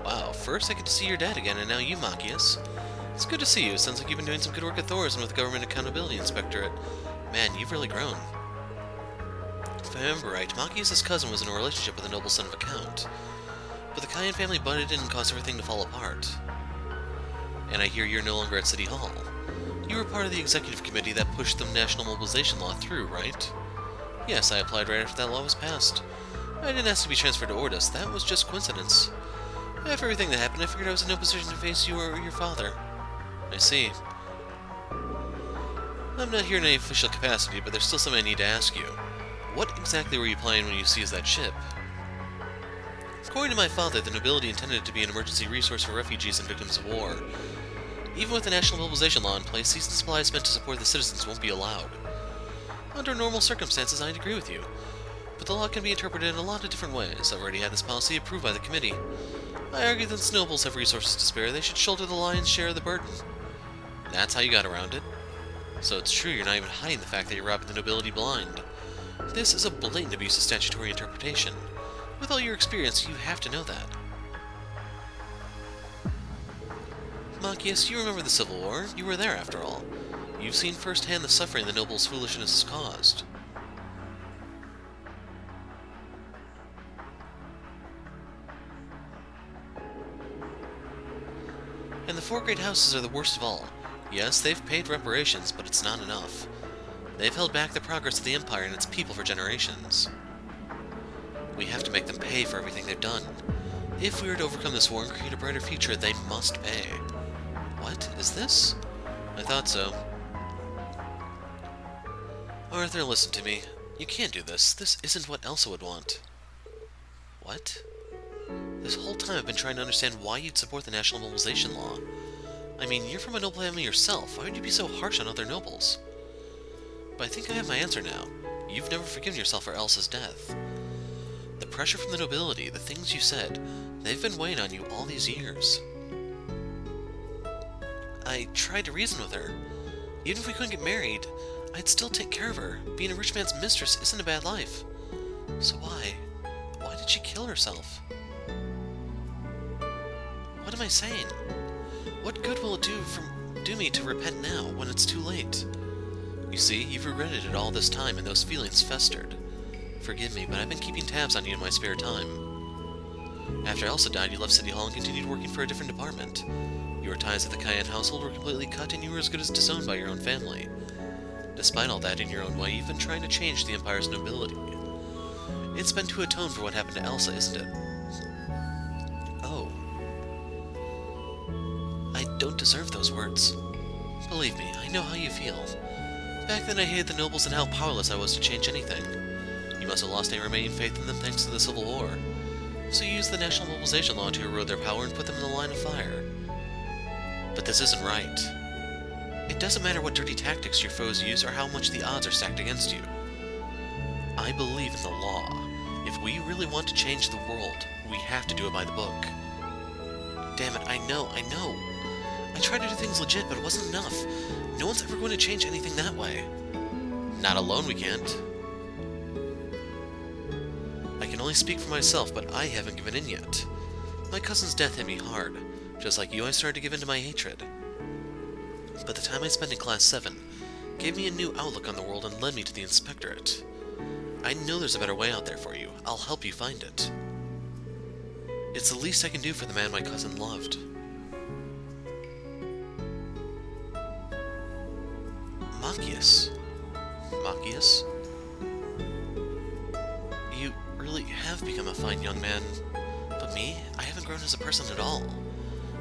Wow, first I get to see your dad again, and now you, Machias. It's good to see you. Sounds like you've been doing some good work at Thor's and with the Government Accountability Inspectorate. Man, you've really grown. If I remember right, Machias' cousin was in a relationship with a noble son of a count. But the Cayenne family butted in and caused everything to fall apart. And I hear you're no longer at City Hall. You were part of the executive committee that pushed the National Mobilization Law through, right? Yes, I applied right after that law was passed. I didn't ask to be transferred to Ortis. That was just coincidence. After everything that happened, I figured I was in no position to face you or your father. I see. I'm not here in any official capacity, but there's still something I need to ask you. what exactly were you planning when you seized that ship? According to my father, the nobility intended it to be an emergency resource for refugees and victims of war. Even with the national mobilization law in place, seasoned supplies meant to support the citizens won't be allowed. Under normal circumstances, I'd agree with you, but the law can be interpreted in a lot of different ways. I've already had this policy approved by the committee. I argue that since nobles have resources to spare, they should shoulder the lion's share of the burden. That's how you got around it. So it's true you're not even hiding the fact that you're robbing the nobility blind. This is a blatant abuse of statutory interpretation. With all your experience, you have to know that. Machias, you remember the Civil War. You were there, after all. You've seen firsthand the suffering the nobles' foolishness has caused. And the four great houses are the worst of all. Yes, they've paid reparations, but it's not enough. They've held back the progress of the Empire and its people for generations. We have to make them pay for everything they've done. If we are to overcome this war and create a brighter future, they must pay. What? Is this? I thought so. Arthur, listen to me. You can't do this. This isn't what Elsa would want. What? This whole time I've been trying to understand why you'd support the national mobilization law. I mean, you're from a noble family yourself. Why would you be so harsh on other nobles? But I think I have my answer now. You've never forgiven yourself for Elsa's death. The pressure from the nobility, the things you said, they've been weighing on you all these years. I tried to reason with her. Even if we couldn't get married, I'd still take care of her. Being a rich man's mistress isn't a bad life. So why? Why did she kill herself? What am I saying? What good will it do me to repent now, when it's too late? You see, you've regretted it all this time, and those feelings festered. Forgive me, but I've been keeping tabs on you in my spare time. After Elsa died, you left City Hall and continued working for a different department. Your ties with the Cayenne household were completely cut, and you were as good as disowned by your own family. Despite all that, in your own way, you've been trying to change the Empire's nobility. It's been to atone for what happened to Elsa, isn't it? Oh. I don't deserve those words. Believe me, I know how you feel. Back then I hated the nobles and how powerless I was to change anything. You must have lost any remaining faith in them thanks to the Civil War. So you used the national mobilization law to erode their power and put them in the line of fire. But this isn't right. It doesn't matter what dirty tactics your foes use or how much the odds are stacked against you. I believe in the law. If we really want to change the world, we have to do it by the book. Damn it, I know. I tried to do things legit, but it wasn't enough. No one's ever going to change anything that way. Not alone we can't. I can only speak for myself, but I haven't given in yet. My cousin's death hit me hard. Just like you, I started to give in to my hatred. But the time I spent in Class 7 gave me a new outlook on the world and led me to the Inspectorate. I know there's a better way out there for you. I'll help you find it. It's the least I can do for the man my cousin loved. Machias. Machias? You really have become a fine young man. But me? I haven't grown as a person at all.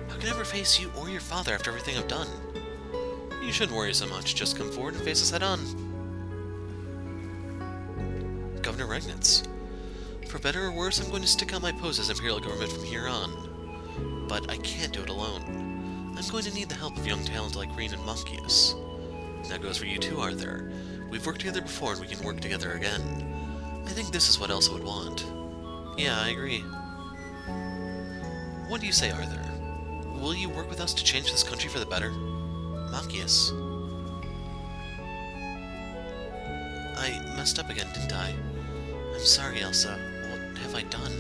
How can I ever face you or your father after everything I've done? You shouldn't worry so much. Just come forward and face us head on. Governor Regnitz. For better or worse, I'm going to stick out my post as Imperial Government from here on. But I can't do it alone. I'm going to need the help of young talent like Rean and Machias. That goes for you too, Arthur. We've worked together before and we can work together again. I think this is what Elsa would want. Yeah, I agree. What do you say, Arthur? Will you work with us to change this country for the better? Machias. I messed up again, didn't I? I'm sorry, Elsa. What have I done?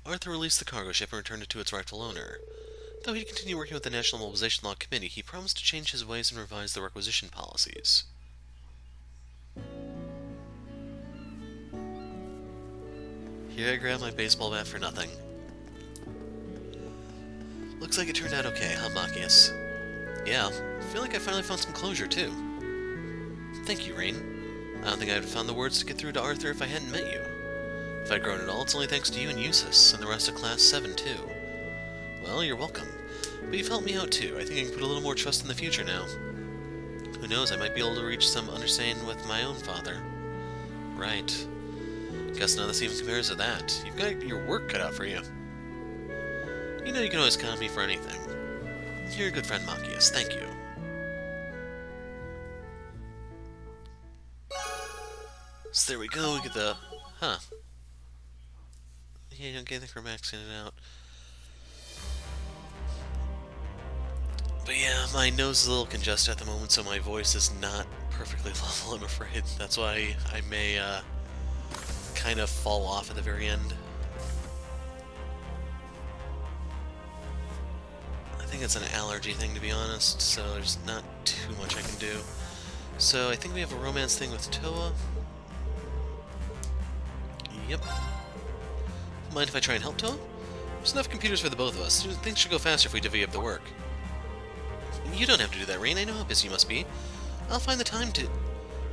Arthur released the cargo ship and returned it to its rightful owner. Though he'd continue working with the National Mobilization Law Committee, he promised to change his ways and revise the requisition policies. Here I grabbed my baseball bat for nothing. Looks like it turned out okay, huh, Machias? Yeah, I feel like I finally found some closure, too. Thank you, Rean. I don't think I would have found the words to get through to Arthur if I hadn't met you. If I'd grown at all, it's only thanks to you and Eustace, and the rest of Class 7, too. Well, you're welcome. But you've helped me out, too. I think I can put a little more trust in the future now. Who knows, I might be able to reach some understanding with my own father. Right. Guess none of this even compares to that. You've got your work cut out for you. You know you can always count on me for anything. You're a good friend, Machias. Thank you. So there we go, we get the... Huh. Yeah, you don't get anything for maxing it out. But yeah, my nose is a little congested at the moment, so my voice is not perfectly level, I'm afraid. That's why I may, kind of fall off at the very end. I think it's an allergy thing, to be honest, so there's not too much I can do. So I think we have a romance thing with Toa. Yep. Mind if I try and help Toa? There's enough computers for the both of us. Things should go faster if we divvy up the work. You don't have to do that, Rean. I know how busy you must be. I'll find the time to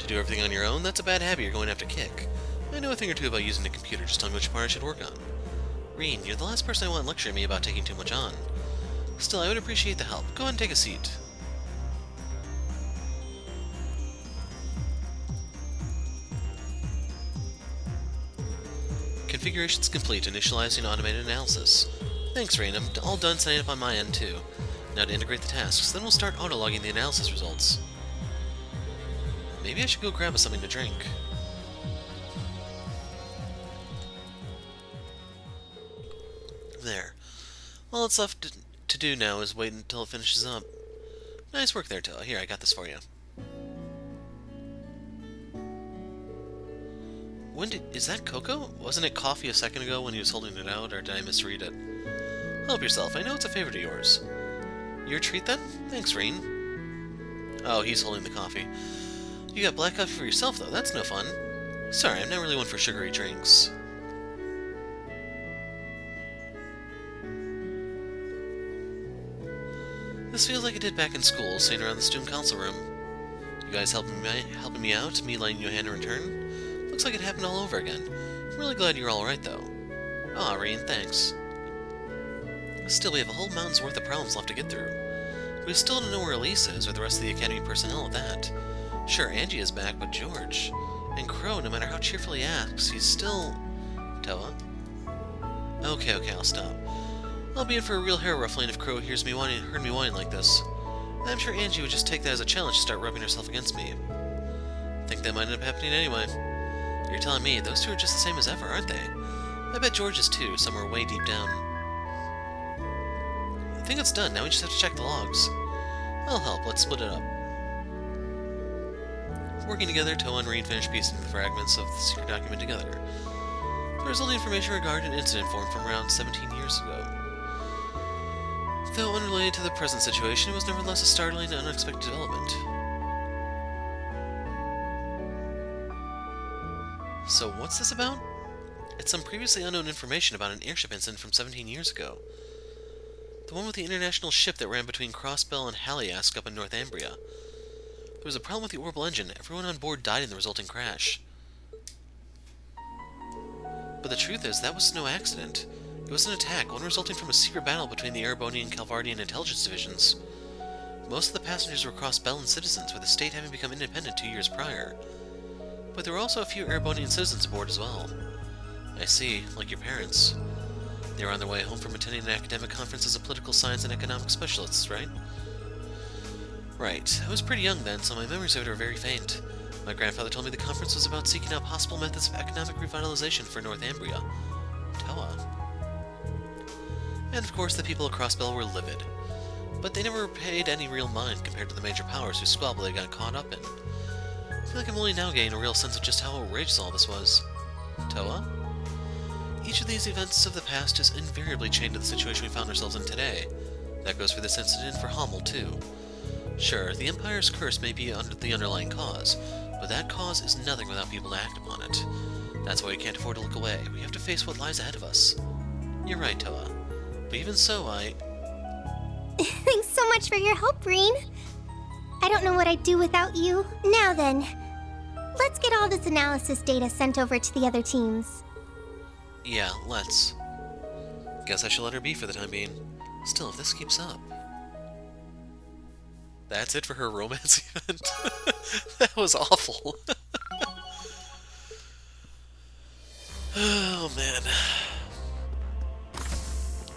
do everything on your own. That's a bad habit you're going to have to kick. I know a thing or two about using the computer. Just tell me which part I should work on. Rean, you're the last person I want lecturing me about taking too much on. Still, I would appreciate the help. Go ahead and take a seat. Configuration's complete. Initializing automated analysis. Thanks, Rean. I'm all done setting up on my end, too. Now to integrate the tasks, then we'll start auto-logging the analysis results. Maybe I should go grab us something to drink. There. All that's left to do now is wait until it finishes up. Nice work there, Toa. Here, I got this for you. Is that cocoa? Wasn't it coffee a second ago when he was holding it out, or did I misread it? Help yourself. I know it's a favorite of yours. Your treat, then? Thanks, Rean. Oh, he's holding the coffee. You got black coffee for yourself, though. That's no fun. Sorry, I'm not really one for sugary drinks. This feels like it did back in school, sitting around the student council room. You guys helping me out, me lending you a hand in return? Looks like it happened all over again. I'm really glad you're alright, though. Aw, Rean, thanks. Still, we have a whole mountain's worth of problems left to get through. We still don't know where Elise is, or the rest of the Academy personnel at that. Sure, Angie is back, but George... And Crow, no matter how cheerfully he asks, he's still... Toa? Okay, I'll stop. I'll be in for a real hair ruffling if Crow heard me whining like this. I'm sure Angie would just take that as a challenge to start rubbing herself against me. Think that might end up happening anyway. You're telling me, those two are just the same as ever, aren't they? I bet George is too, somewhere way deep down. I think it's done, now we just have to check the logs. I'll help, let's split it up. Working together, Toa and Rean finished piecing the fragments of the secret document together. The resulting information regarded an incident form from around 17 years ago. Though unrelated to the present situation, it was nevertheless a startling and unexpected development. So what's this about? It's some previously unknown information about an airship incident from 17 years ago. The one with the international ship that ran between Crossbell and Haliask up in Northumbria. There was a problem with the orbital engine. Everyone on board died in the resulting crash. But the truth is, that was no accident. It was an attack, one resulting from a secret battle between the Erebonian and Calvardian intelligence divisions. Most of the passengers were Crossbellan citizens, with the state having become independent 2 years prior. But there were also a few Erebonian citizens aboard as well. I see, like your parents. They were on their way home from attending an academic conference as a political science and economic specialists, right? Right. I was pretty young then, so my memories of it are very faint. My grandfather told me the conference was about seeking out possible methods of economic revitalization for Northumbria. Toa. And of course the people of Crossbell were livid. But they never paid any real mind compared to the major powers whose squabble they got caught up in. I feel like I'm only now gaining a real sense of just how outrageous all this was. Toa? Each of these events of the past is invariably chained to the situation we found ourselves in today. That goes for this incident and for Hommel, too. Sure, the Empire's curse may be the underlying cause, but that cause is nothing without people to act upon it. That's why we can't afford to look away. We have to face what lies ahead of us. You're right, Toa. But even so, Thanks so much for your help, Rean. I don't know what I'd do without you. Now then, let's get all this analysis data sent over to the other teams. Yeah, let's. Guess I should let her be for the time being. Still, if this keeps up... That's it for her romance event? That was awful. Oh, man.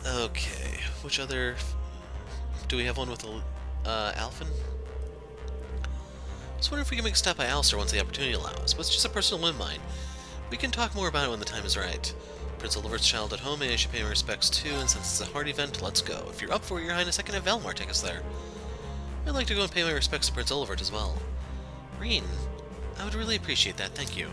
Okay, which other... Do we have one with Alphen? I was wondering if we can make a stop by Alistair once the opportunity allows, but it's just a personal whim of mine. We can talk more about it when the time is right. Prince Oliver's child at home, and I should pay my respects too, and since it's a hard event, let's go. If you're up for it, Your Highness, I can have Valmar take us there. I'd like to go and pay my respects to Prince Olivert as well. Rean, I would really appreciate that, thank you.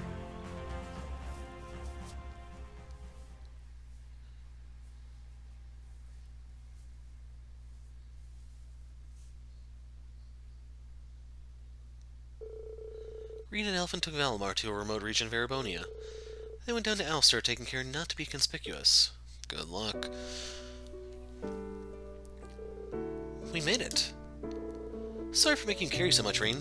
Rean and Alphen took Valmar to a remote region of Erebonia. They went down to Alistair, taking care not to be conspicuous. Good luck. We made it. Sorry for making you carry so much, Rean.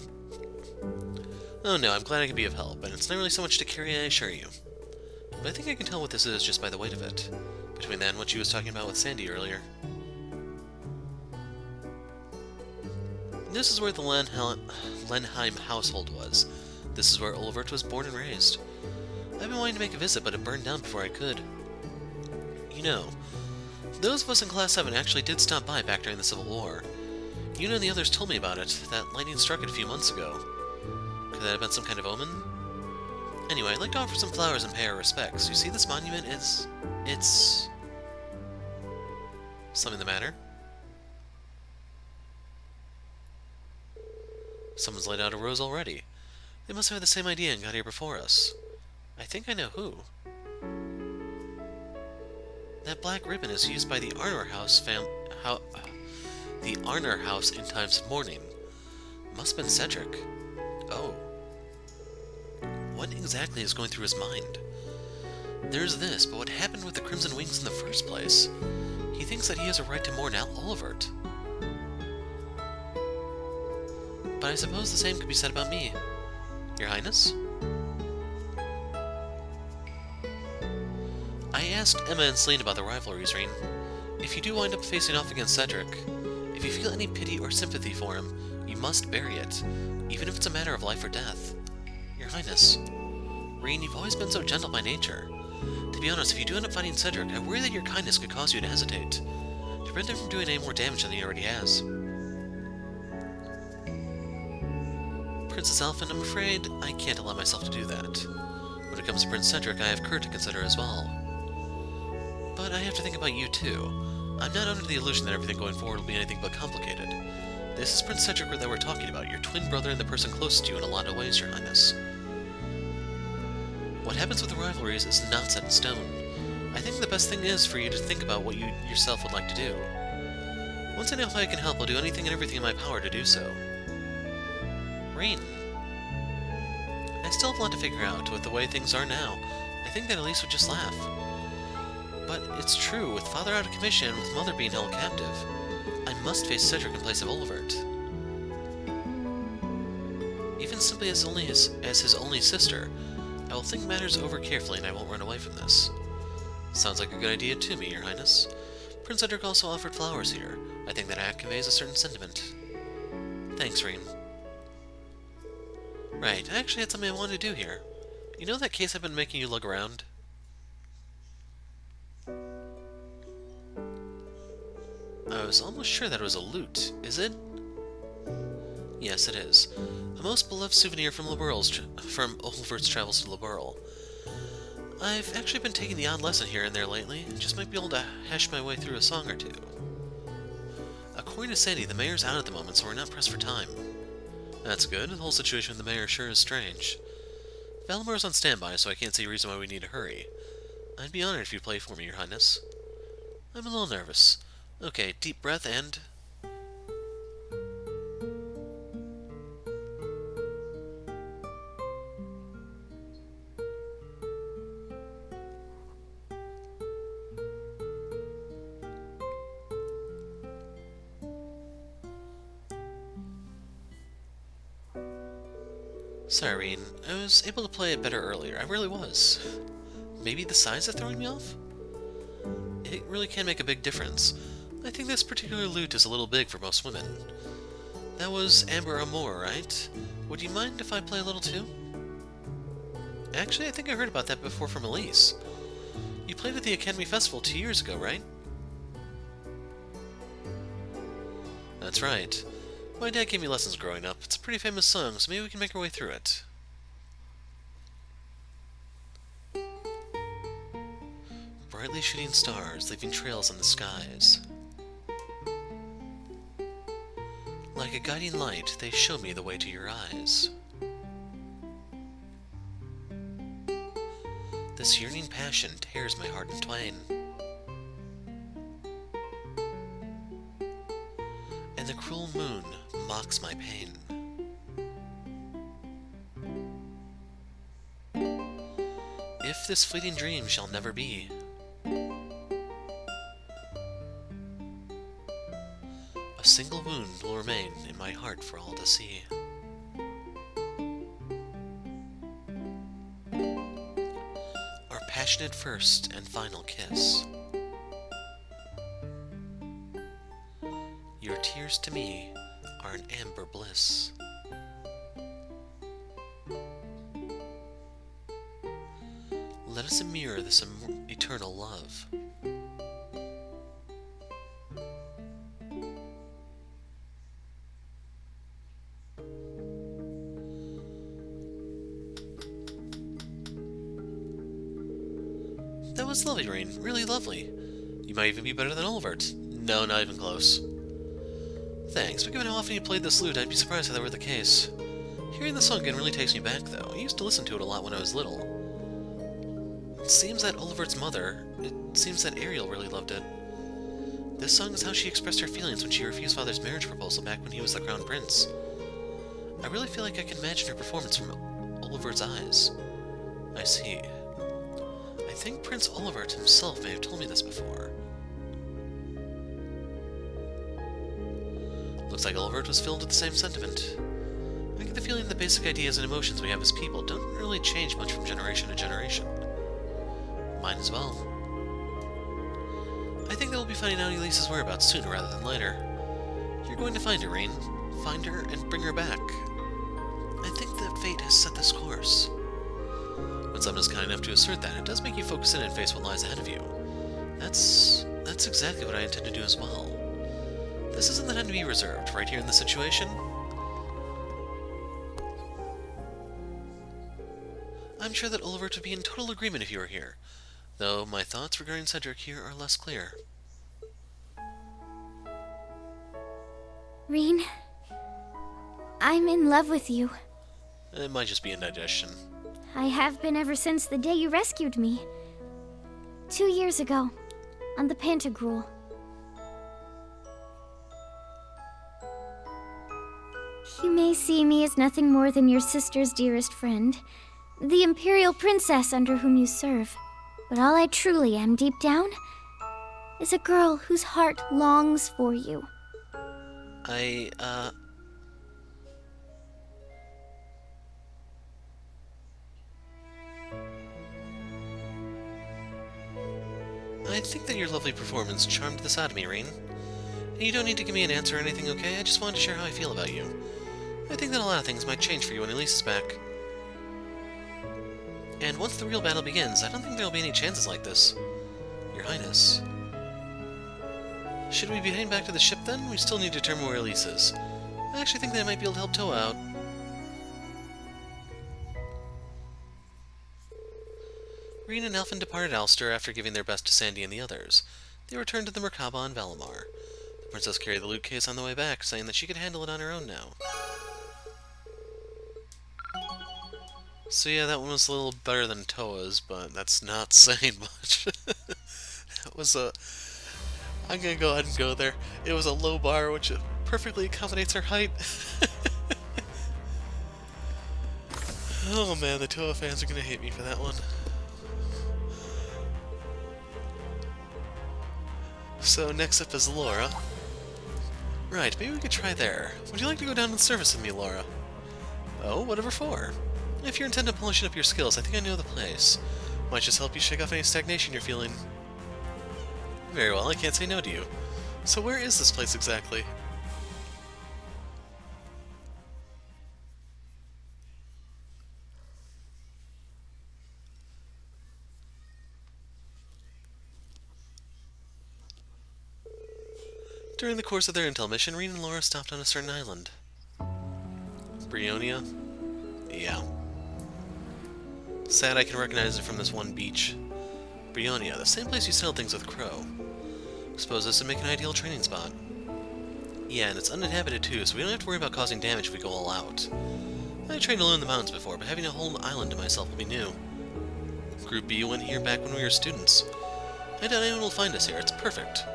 Oh no, I'm glad I could be of help, and it's not really so much to carry, I assure you. But I think I can tell what this is just by the weight of it. Between that and what you was talking about with Sandy earlier. This is where the Lenheim household was. This is where Olivert was born and raised. I've been wanting to make a visit, but it burned down before I could. You know, those of us in Class 7 actually did stop by back during the Civil War. You and the others told me about it, that lightning struck it a few months ago. Could that have been some kind of omen? Anyway, I'd like to offer some flowers and pay our respects. You see, this monument is... it's... Something the matter? Someone's laid out a rose already. They must have had the same idea and got here before us. I think I know who. That black ribbon is used by the Arnor House the Arnor House in times of mourning. Must have been Cedric. Oh. What exactly is going through his mind? There's this, but what happened with the Crimson Wings in the first place? He thinks that he has a right to mourn out Olivert. But I suppose the same could be said about me. Your Highness? I asked Emma and Celine about the rivalries, Rean. If you do wind up facing off against Cedric, if you feel any pity or sympathy for him, you must bury it, even if it's a matter of life or death. Your Highness. Rean, you've always been so gentle by nature. To be honest, if you do end up fighting Cedric, I worry that your kindness could cause you to hesitate, to prevent him from doing any more damage than he already has. Princess Alphen, I'm afraid I can't allow myself to do that. When it comes to Prince Cedric, I have Kurt to consider as well. But I have to think about you too. I'm not under the illusion that everything going forward will be anything but complicated. This is Prince Cedric that we're talking about, your twin brother and the person closest to you in a lot of ways, Your Highness. What happens with the rivalries is not set in stone. I think the best thing is for you to think about what you yourself would like to do. Once I know how I can help, I'll do anything and everything in my power to do so. Rean. I still have a lot to figure out. With the way things are now, I think that Elise would just laugh. But it's true, with Father out of commission and with Mother being held captive, I must face Cedric in place of Olivert. Even simply as his only sister, I will think matters over carefully and I won't run away from this. Sounds like a good idea to me, Your Highness. Prince Cedric also offered flowers here. I think that act conveys a certain sentiment. Thanks, Rean. Right, I actually had something I wanted to do here. You know that case I've been making you lug around? I was almost sure that it was a lute. Is it? Yes, it is. A most beloved souvenir from from Olivert's travels to Liberl. I've actually been taking the odd lesson here and there lately, and just might be able to hash my way through a song or two. According to Sandy, the mayor's out at the moment, so we're not pressed for time. That's good. The whole situation with the mayor sure is strange. Valmar's on standby, so I can't see a reason why we need to hurry. I'd be honored if you play for me, Your Highness. I'm a little nervous. Okay, deep breath and... Sorry, Rean. I was able to play it better earlier. I really was. Maybe the size is throwing me off? It really can make a big difference. I think this particular lute is a little big for most women. That was Amber Amour, right? Would you mind if I play a little too? Actually, I think I heard about that before from Elise. You played at the Academy Festival 2 years ago, right? That's right. My dad gave me lessons growing up. It's a pretty famous song, so maybe we can make our way through it. Brightly shooting stars, leaving trails in the skies. Like a guiding light, they show me the way to your eyes. This yearning passion tears my heart in twain. And the cruel moon mocks my pain. If this fleeting dream shall never be, a single wound will remain in my heart for all to see. Our passionate first and final kiss. Your tears to me are an amber bliss. Let us mirror this eternal love. That was lovely, Rean. Really lovely. You might even be better than Olivert. No, not even close. Thanks, but given how often you played this lute, I'd be surprised if that were the case. Hearing the song again really takes me back, though. I used to listen to it a lot when I was little. It seems that Olivert's mother, it seems that Ariel really loved it. This song is how she expressed her feelings when she refused Father's marriage proposal back when he was the crown prince. I really feel like I can imagine her performance from Olivert's eyes. I see. I think Prince Olivert himself may have told me this before. Looks like Olivert was filled with the same sentiment. I get the feeling the basic ideas and emotions we have as people don't really change much from generation to generation. Mine as well. I think that we'll be finding out Elise's whereabouts sooner rather than later. You're going to find her, Rean. Find her and bring her back. I think that fate has set this course. When someone is kind enough to assert that, it does make you focus in and face what lies ahead of you. That's exactly what I intend to do as well. This isn't the time to be reserved, right here in this situation. I'm sure that Olivert would be in total agreement if you were here, though my thoughts regarding Cedric here are less clear. Rean, I'm in love with you. It might just be indigestion. I have been ever since the day you rescued me. 2 years ago, on the Pantagruel. You may see me as nothing more than your sister's dearest friend, the Imperial Princess under whom you serve. But all I truly am deep down is a girl whose heart longs for you. I think that your lovely performance charmed this out of me, Rean. And you don't need to give me an answer or anything, okay? I just wanted to share how I feel about you. I think that a lot of things might change for you when Elise is back. And once the real battle begins, I don't think there will be any chances like this. Your Highness. Should we be heading back to the ship then? We still need to determine where Elise is. I actually think that I might be able to help Toa out. Rean and Elfin departed Alster after giving their best to Sandy and the others. They returned to the Merkaba in Valimar. The princess carried the loot case on the way back, saying that she could handle it on her own now. So yeah, that one was a little better than Toa's, but that's not saying much. That was a... I'm gonna go ahead and go there. It was a low bar, which perfectly accommodates her height. Oh man, the Toa fans are gonna hate me for that one. So next up is Laura. Right, maybe we could try there. Would you like to go down to the surface with me, Laura? Oh, whatever for. If you're intent on polishing up your skills, I think I know the place. Might just help you shake off any stagnation you're feeling. Very well, I can't say no to you. So where is this place exactly? During the course of their intel mission, Rean and Laura stopped on a certain island. Brionia? Yeah. Sad I can recognize it from this one beach. Brionia, the same place you settled things with Crow. Suppose this would make an ideal training spot. Yeah, and it's uninhabited too, so we don't have to worry about causing damage if we go all out. I trained alone in the mountains before, but having a whole island to myself will be new. Group B went here back when we were students. I doubt anyone will find us here, it's perfect.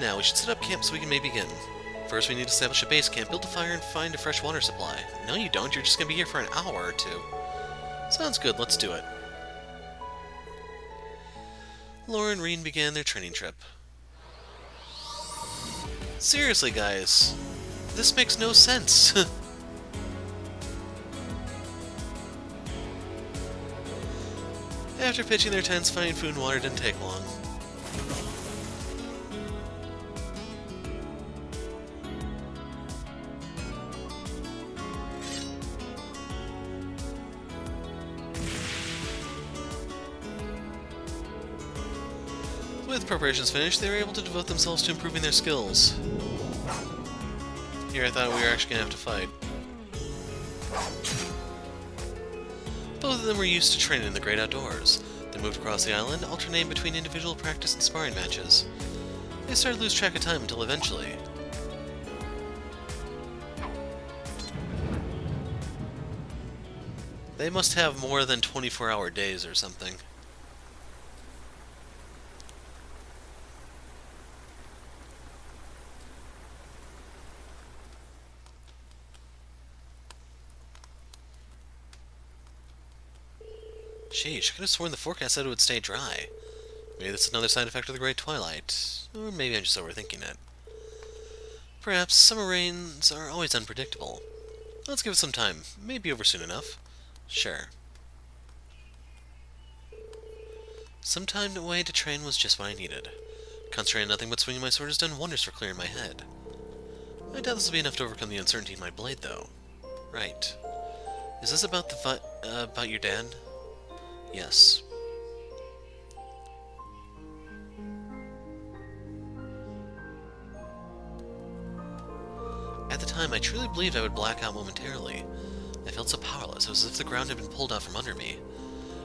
Now, we should set up camp so we can maybe begin. First, we need to establish a base camp, build a fire, and find a fresh water supply. No, you don't, you're just gonna be here for an hour or two. Sounds good, let's do it. Laura and Rean began their training trip. Seriously, guys, this makes no sense. After pitching their tents, finding food and water didn't take long. With preparations finished, they were able to devote themselves to improving their skills. Here I thought we were actually going to have to fight. Both of them were used to training in the great outdoors. They moved across the island, alternating between individual practice and sparring matches. They started to lose track of time until eventually... They must have more than 24-hour days or something. Sheesh, I could have sworn the forecast said it would stay dry. Maybe that's another side effect of the Great Twilight. Or maybe I'm just overthinking it. Perhaps summer rains are always unpredictable. Let's give it some time. Maybe over soon enough. Sure. Some time away to train was just what I needed. Concentrating on nothing but swinging my sword has done wonders for clearing my head. I doubt this will be enough to overcome the uncertainty in my blade, though. Right. Is this about about your dad? Yes. At the time, I truly believed I would black out momentarily. I felt so powerless, it was as if the ground had been pulled out from under me.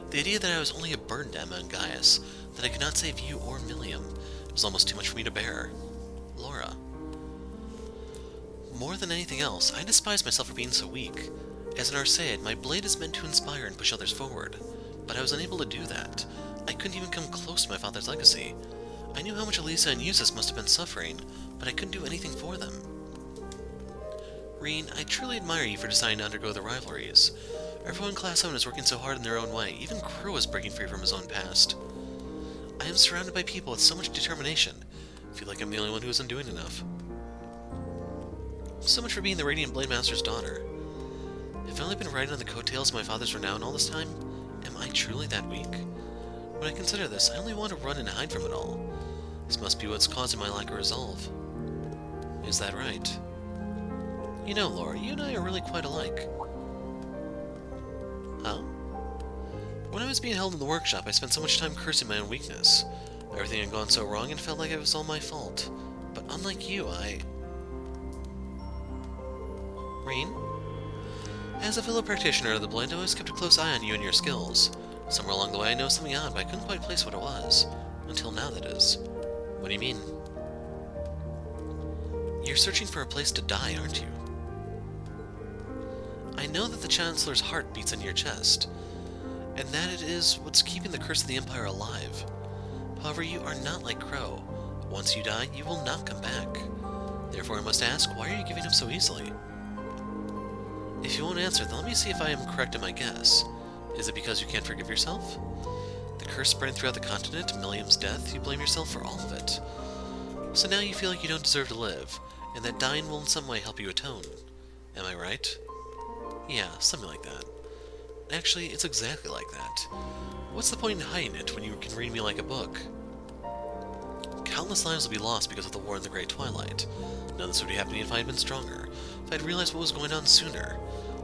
The idea that I was only a burden to Emma and Gaius, that I could not save you or Milliam, was almost too much for me to bear. Laura. More than anything else, I despise myself for being so weak. As an Arseid, my blade is meant to inspire and push others forward. But I was unable to do that. I couldn't even come close to my father's legacy. I knew how much Elisa and Eustace must have been suffering, but I couldn't do anything for them. Rean, I truly admire you for deciding to undergo the rivalries. Everyone in Class 7 is working so hard in their own way, even Crow is breaking free from his own past. I am surrounded by people with so much determination. I feel like I'm the only one who isn't doing enough. So much for being the Radiant Blade Master's daughter. Have I only been riding on the coattails of my father's renown all this time? Am I truly that weak? When I consider this, I only want to run and hide from it all. This must be what's causing my lack of resolve. Is that right? You know, Laura, you and I are really quite alike. Huh? When I was being held in the workshop, I spent so much time cursing my own weakness. Everything had gone so wrong and felt like it was all my fault. But unlike you, Rean? As a fellow practitioner of the blade, I always kept a close eye on you and your skills. Somewhere along the way I noticed something odd, but I couldn't quite place what it was. Until now, that is. What do you mean? You're searching for a place to die, aren't you? I know that the Chancellor's heart beats in your chest, and that it is what's keeping the curse of the Empire alive. However, you are not like Crow. Once you die, you will not come back. Therefore, I must ask, why are you giving up so easily? If you won't answer, then let me see if I am correct in my guess. Is it because you can't forgive yourself? The curse spreading throughout the continent, Milliam's death, you blame yourself for all of it. So now you feel like you don't deserve to live, and that dying will in some way help you atone. Am I right? Yeah, something like that. Actually, it's exactly like that. What's the point in hiding it when you can read me like a book? Countless lives will be lost because of the war in the Great Twilight. None of this would be happening if I had been stronger, if I'd realized what was going on sooner.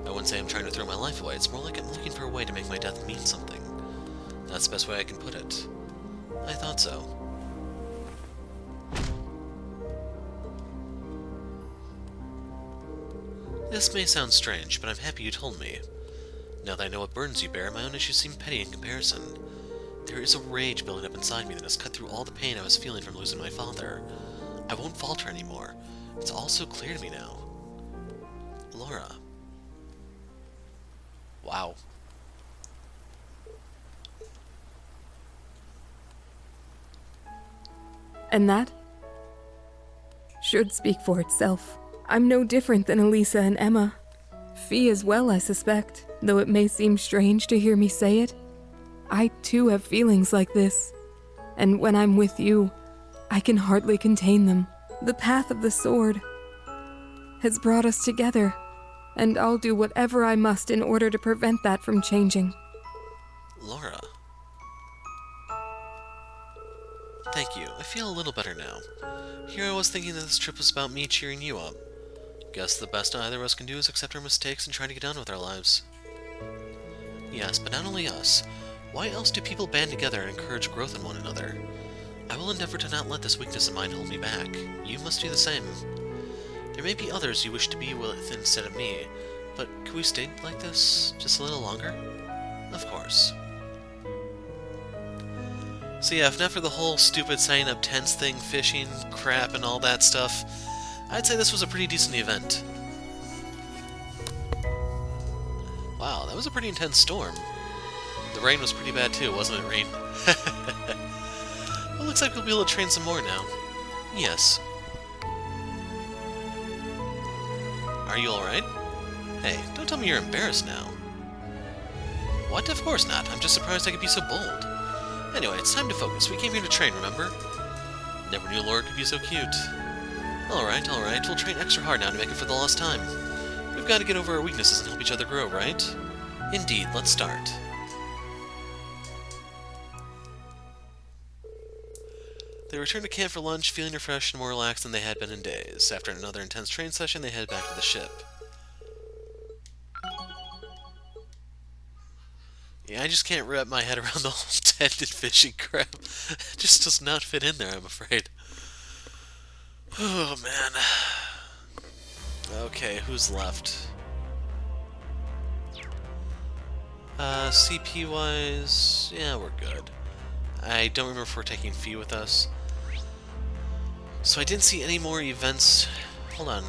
I wouldn't say I'm trying to throw my life away, it's more like I'm looking for a way to make my death mean something. That's the best way I can put it. I thought so. This may sound strange, but I'm happy you told me. Now that I know what burdens you bear, my own issues seem petty in comparison. There is a rage building up inside me that has cut through all the pain I was feeling from losing my father. I won't falter anymore. It's all so clear to me now. Laura. Wow. And that should speak for itself. I'm no different than Elisa and Emma. Fee as well, I suspect, though it may seem strange to hear me say it. I too have feelings like this, and when I'm with you, I can hardly contain them. The path of the sword has brought us together, and I'll do whatever I must in order to prevent that from changing. Laura. Thank you. I feel a little better now. Here I was thinking that this trip was about me cheering you up. Guess the best either of us can do is accept our mistakes and try to get on with our lives. Yes, but not only us. Why else do people band together and encourage growth in one another? I will endeavor to not let this weakness of mine hold me back. You must do the same. There may be others you wish to be with instead of me, but could we stay like this just a little longer? Of course. So yeah, if not for the whole stupid signing up tents thing, fishing, crap, and all that stuff, I'd say this was a pretty decent event. Wow, that was a pretty intense storm. The rain was pretty bad too, wasn't it, Rean? Well, looks like we'll be able to train some more now. Yes. Are you alright? Hey, don't tell me you're embarrassed now. What? Of course not. I'm just surprised I could be so bold. Anyway, it's time to focus. We came here to train, remember? Never knew Laura could be so cute. Alright. We'll train extra hard now to make it for the lost time. We've got to get over our weaknesses and help each other grow, right? Indeed, let's start. They returned to camp for lunch, feeling refreshed and more relaxed than they had been in days. After another intense train session, they headed back to the ship. Yeah, I just can't wrap my head around the whole tented fishing crap. It just does not fit in there, I'm afraid. Oh, man. Okay, who's left? CP-wise, yeah, we're good. I don't remember if we're taking Fee with us. So I didn't see any more events. Hold on.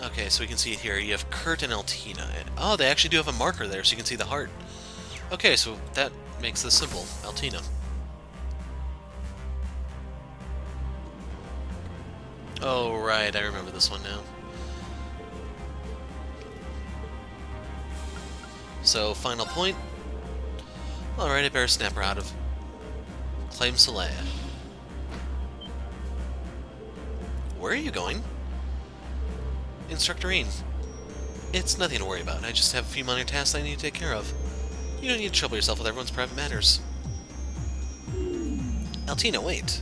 Okay, so we can see it here. You have Kurt and Altina. Oh, they actually do have a marker there, so you can see the heart. Okay, so that makes this simple. Altina. Oh, right, I remember this one now. So, final point. Alright, I better snap her out of. Claim Soleil. Where are you going? Instructor Rean. It's nothing to worry about. I just have a few minor tasks I need to take care of. You don't need to trouble yourself with everyone's private matters. Altina, wait.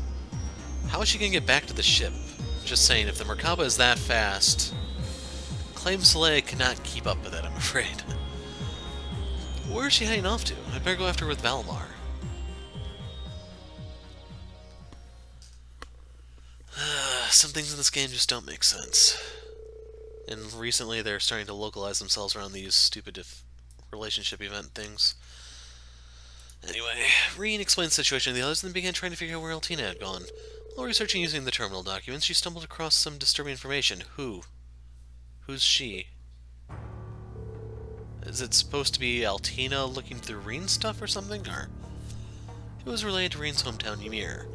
How is she gonna get back to the ship? Just saying, if the Merkaba is that fast, Claim Soleil cannot keep up with it, I'm afraid. Where is she heading off to? I'd better go after her with Valimar. Some things in this game just don't make sense. And recently they're starting to localize themselves around these stupid relationship event things. Anyway, Rean explained the situation to the others and then began trying to figure out where Altina had gone. While researching using the terminal documents, she stumbled across some disturbing information. Who? Who's she? Is it supposed to be Altina looking through Rean's stuff or something? Or it was related to Rean's hometown, Ymir.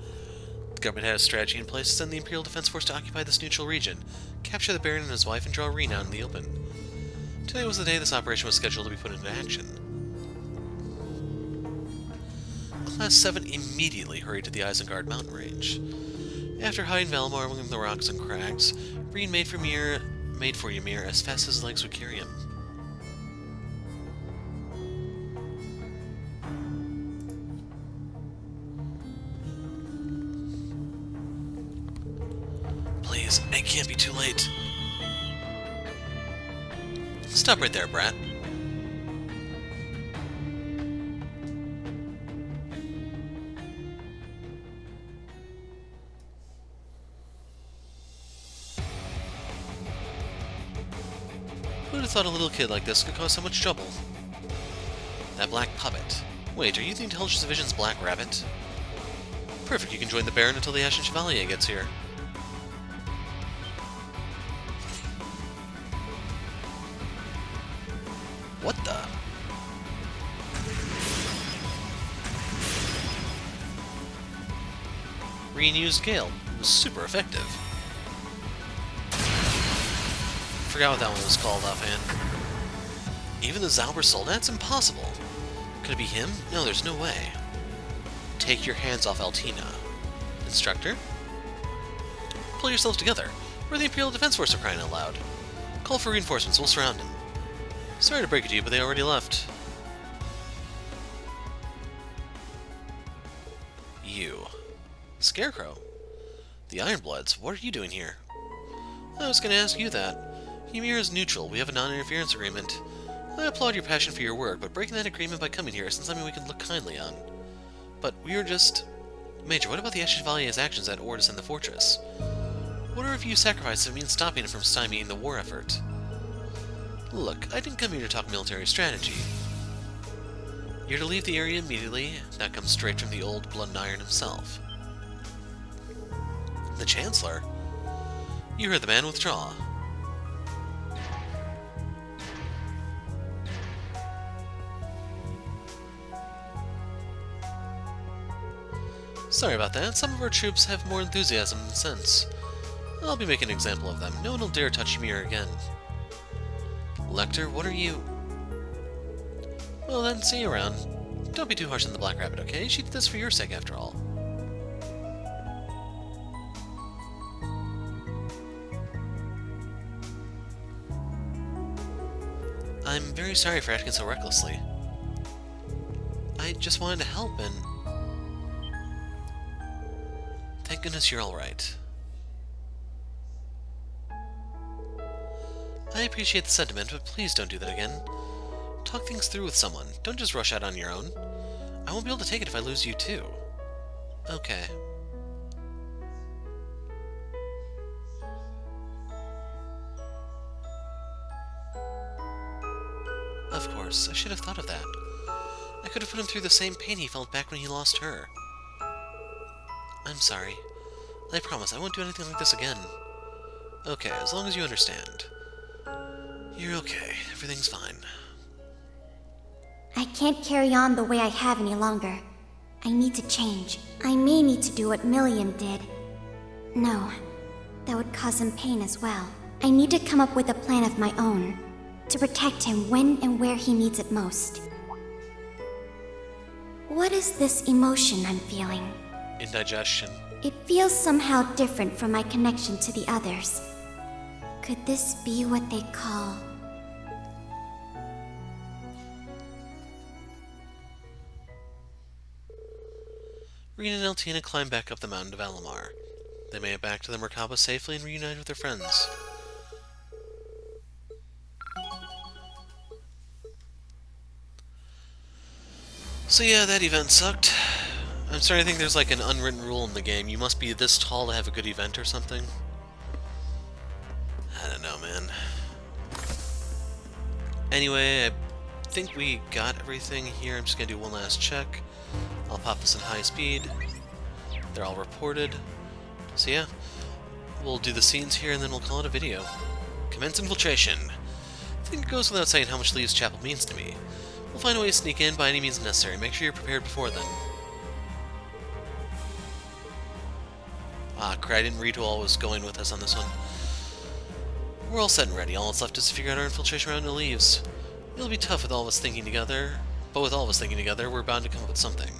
The government had a strategy in place to send the Imperial Defense Force to occupy this neutral region, capture the Baron and his wife, and draw Rean out in the open. Today was the day this operation was scheduled to be put into action. Class 7 immediately hurried to the Isengard mountain range. After hiding Valimar among the rocks and crags, Rean made for Ymir as fast as his legs would carry him. Please, it can't be too late. Stop right there, brat. have thought a little kid like this could cause so much trouble? That black puppet. Wait, are you the Intelligence Division's Black Rabbit? Perfect, you can join the Baron until the Ashen Chevalier gets here. What the? Rean used Gale. It was super effective. Forgot what that one was called offhand. Even the Zauber sold? That's impossible. Could it be him? No, there's no way. Take your hands off Altina. Instructor? Pull yourself together. We're the Imperial Defense Force, are crying out loud. Call for reinforcements, we'll surround him. Sorry to break it to you, but they already left. You. Scarecrow. The Ironbloods, what are you doing here? I was going to ask you that. Ymir is neutral. We have a non-interference agreement. I applaud your passion for your work, but breaking that agreement by coming here isn't something we can look kindly on. But we are just... Major, what about the Ashen Chevalier's actions at Ordis and the Fortress? What are a few sacrifices that mean stopping him from stymieing the war effort? Look, I didn't come here to talk military strategy. You're to leave the area immediately. That comes straight from the old Blood and Iron himself. The Chancellor? You heard the man, withdraw. Sorry about that. Some of our troops have more enthusiasm than sense. I'll be making an example of them. No one will dare touch Ymir again. Lecter, what are you... Well then, see you around. Don't be too harsh on the Black Rabbit, okay? She did this for your sake, after all. I'm very sorry for acting so recklessly. I just wanted to help, and... Thank goodness you're alright. I appreciate the sentiment, but please don't do that again. Talk things through with someone. Don't just rush out on your own. I won't be able to take it if I lose you too. Okay. Of course, I should have thought of that. I could have put him through the same pain he felt back when he lost her. I'm sorry. I promise I won't do anything like this again. Okay, as long as you understand. You're okay. Everything's fine. I can't carry on the way I have any longer. I need to change. I may need to do what Milliam did. No, that would cause him pain as well. I need to come up with a plan of my own, to protect him when and where he needs it most. What is this emotion I'm feeling? Indigestion. It feels somehow different from my connection to the others. Could this be what they call... Rean and Altina climb back up the mountain of Alamar. They made it back to the Merkaba safely and reunited with their friends. So yeah, that event sucked. I'm starting to think there's like an unwritten rule in the game. You must be this tall to have a good event or something. I don't know, man. Anyway, I think we got everything here. I'm just gonna do one last check. I'll pop this in high speed. They're all reported. So yeah, we'll do the scenes here and then we'll call it a video. Commence infiltration. I think it goes without saying how much Leaves Chapel means to me. We'll find a way to sneak in by any means necessary. Make sure you're prepared before then. Ah, crap, I didn't read who all was going with us on this one. We're all set and ready. All that's left is to figure out our infiltration around the Leaves. It'll be tough with all of us thinking together, but with all of us thinking together, we're bound to come up with something.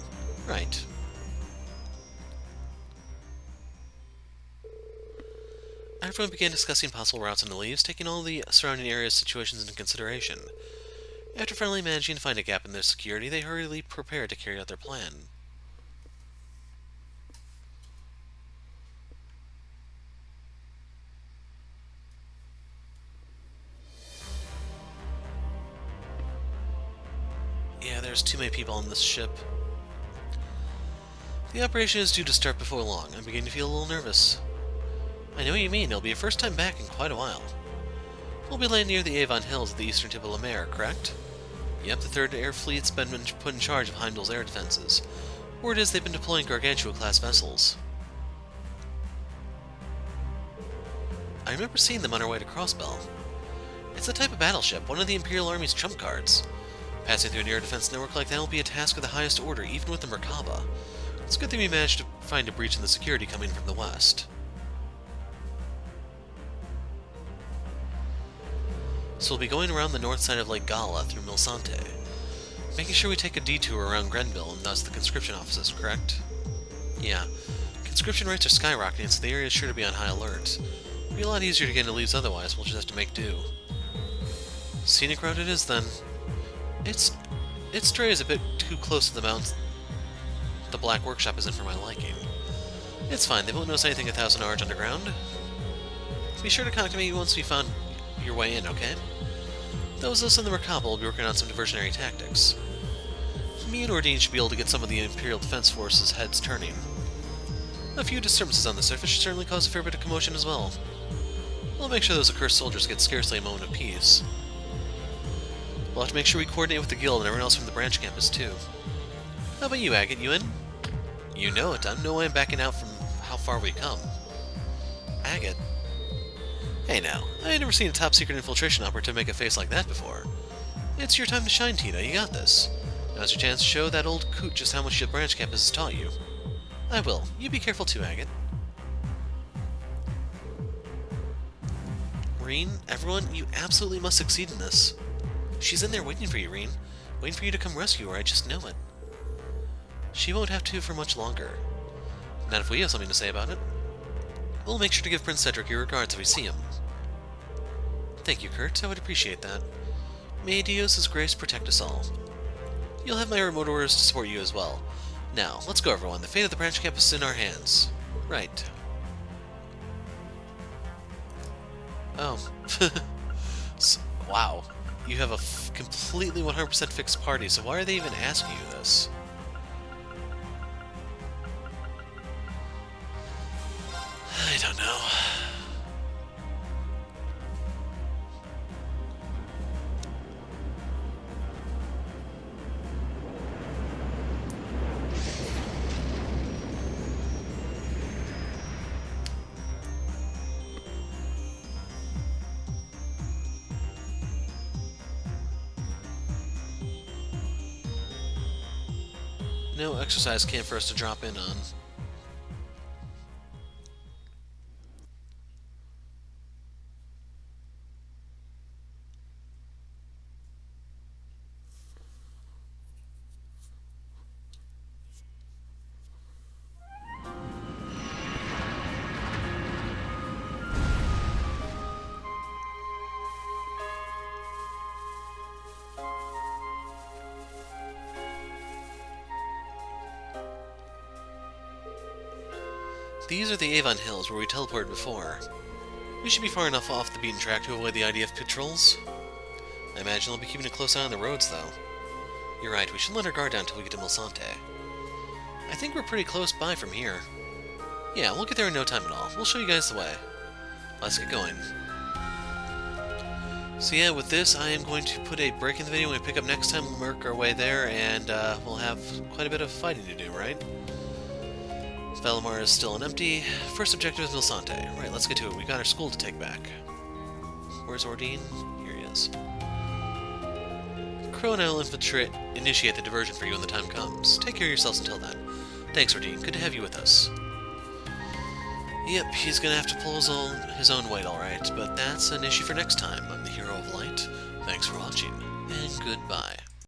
Right. Everyone began discussing possible routes in the Leaves, taking all the surrounding area's situations into consideration. After finally managing to find a gap in their security, they hurriedly prepared to carry out their plan. Yeah, there's too many people on this ship. The operation is due to start before long. I'm beginning to feel a little nervous. I know what you mean. It'll be a first time back in quite a while. We'll be laying near the Avon Hills at the eastern tip of La Mer, correct? Yep, the 3rd Air Fleet's been put in charge of Heimdall's air defenses. Word is they've been deploying Gargantua-class vessels. I remember seeing them on our way to Crossbell. It's the type of battleship, one of the Imperial Army's trump cards. Passing through an air defense network like that will be a task of the highest order, even with the Merkaba. It's a good thing we managed to find a breach in the security coming from the west. So we'll be going around the north side of Lake Gala through Milsante, making sure we take a detour around Grenville and thus the conscription offices, correct? Yeah. Conscription rates are skyrocketing, so the area is sure to be on high alert. It'll be a lot easier to get into leads otherwise, we'll just have to make do. Scenic route it is, then. Its stray is a bit too close to the mountains. The Black Workshop isn't for my liking. It's fine, they won't notice anything 1,000 arge underground. Be sure to contact me once we found your way in, okay? Those of us in the Merkaba will be working on some diversionary tactics. Me and Ordine should be able to get some of the Imperial Defense Force's heads turning. A few disturbances on the surface should certainly cause a fair bit of commotion as well. We'll make sure those accursed soldiers get scarcely a moment of peace. We'll have to make sure we coordinate with the guild and everyone else from the branch campus, too. How about you, Agate? You in? You know it. I'm no way backing out from how far we come. Agate? Hey now, I ain't never seen a top-secret infiltration operative make a face like that before. It's your time to shine, Tina. You got this. Now's your chance to show that old coot just how much the branch campus has taught you. I will. You be careful too, Agate. Rean, everyone, you absolutely must succeed in this. She's in there waiting for you, Rean. Waiting for you to come rescue her, I just know it. She won't have to for much longer. Not if we have something to say about it. We'll make sure to give Prince Cedric your regards if we see him. Thank you, Kurt. I would appreciate that. May Dios' grace protect us all. You'll have my remote orders to support you as well. Now, let's go, everyone. The fate of the branch campus is in our hands. Right. Oh. Wow. You have a completely 100% fixed party, so why are they even asking you this? I don't know. No exercise camp for us to drop in on. These are the Avon Hills where we teleported before. We should be far enough off the beaten track to avoid the IDF patrols. I imagine they'll be keeping a close eye on the roads, though. You're right, we should let our guard down until we get to Milsante. I think we're pretty close by from here. Yeah, we'll get there in no time at all. We'll show you guys the way. Let's get going. So yeah, with this, I am going to put a break in the video. When we pick up next time, we'll work our way there, and we'll have quite a bit of fighting to do, right? Valimar is still unempty. First objective is Milsante. Right, let's get to it. We got our school to take back. Where's Ordine? Here he is. Crow and I will initiate the diversion for you when the time comes. Take care of yourselves until then. Thanks, Ordine. Good to have you with us. Yep, he's gonna have to pull his own weight, alright, but that's an issue for next time. I'm the Hero of Light. Thanks for watching, and goodbye.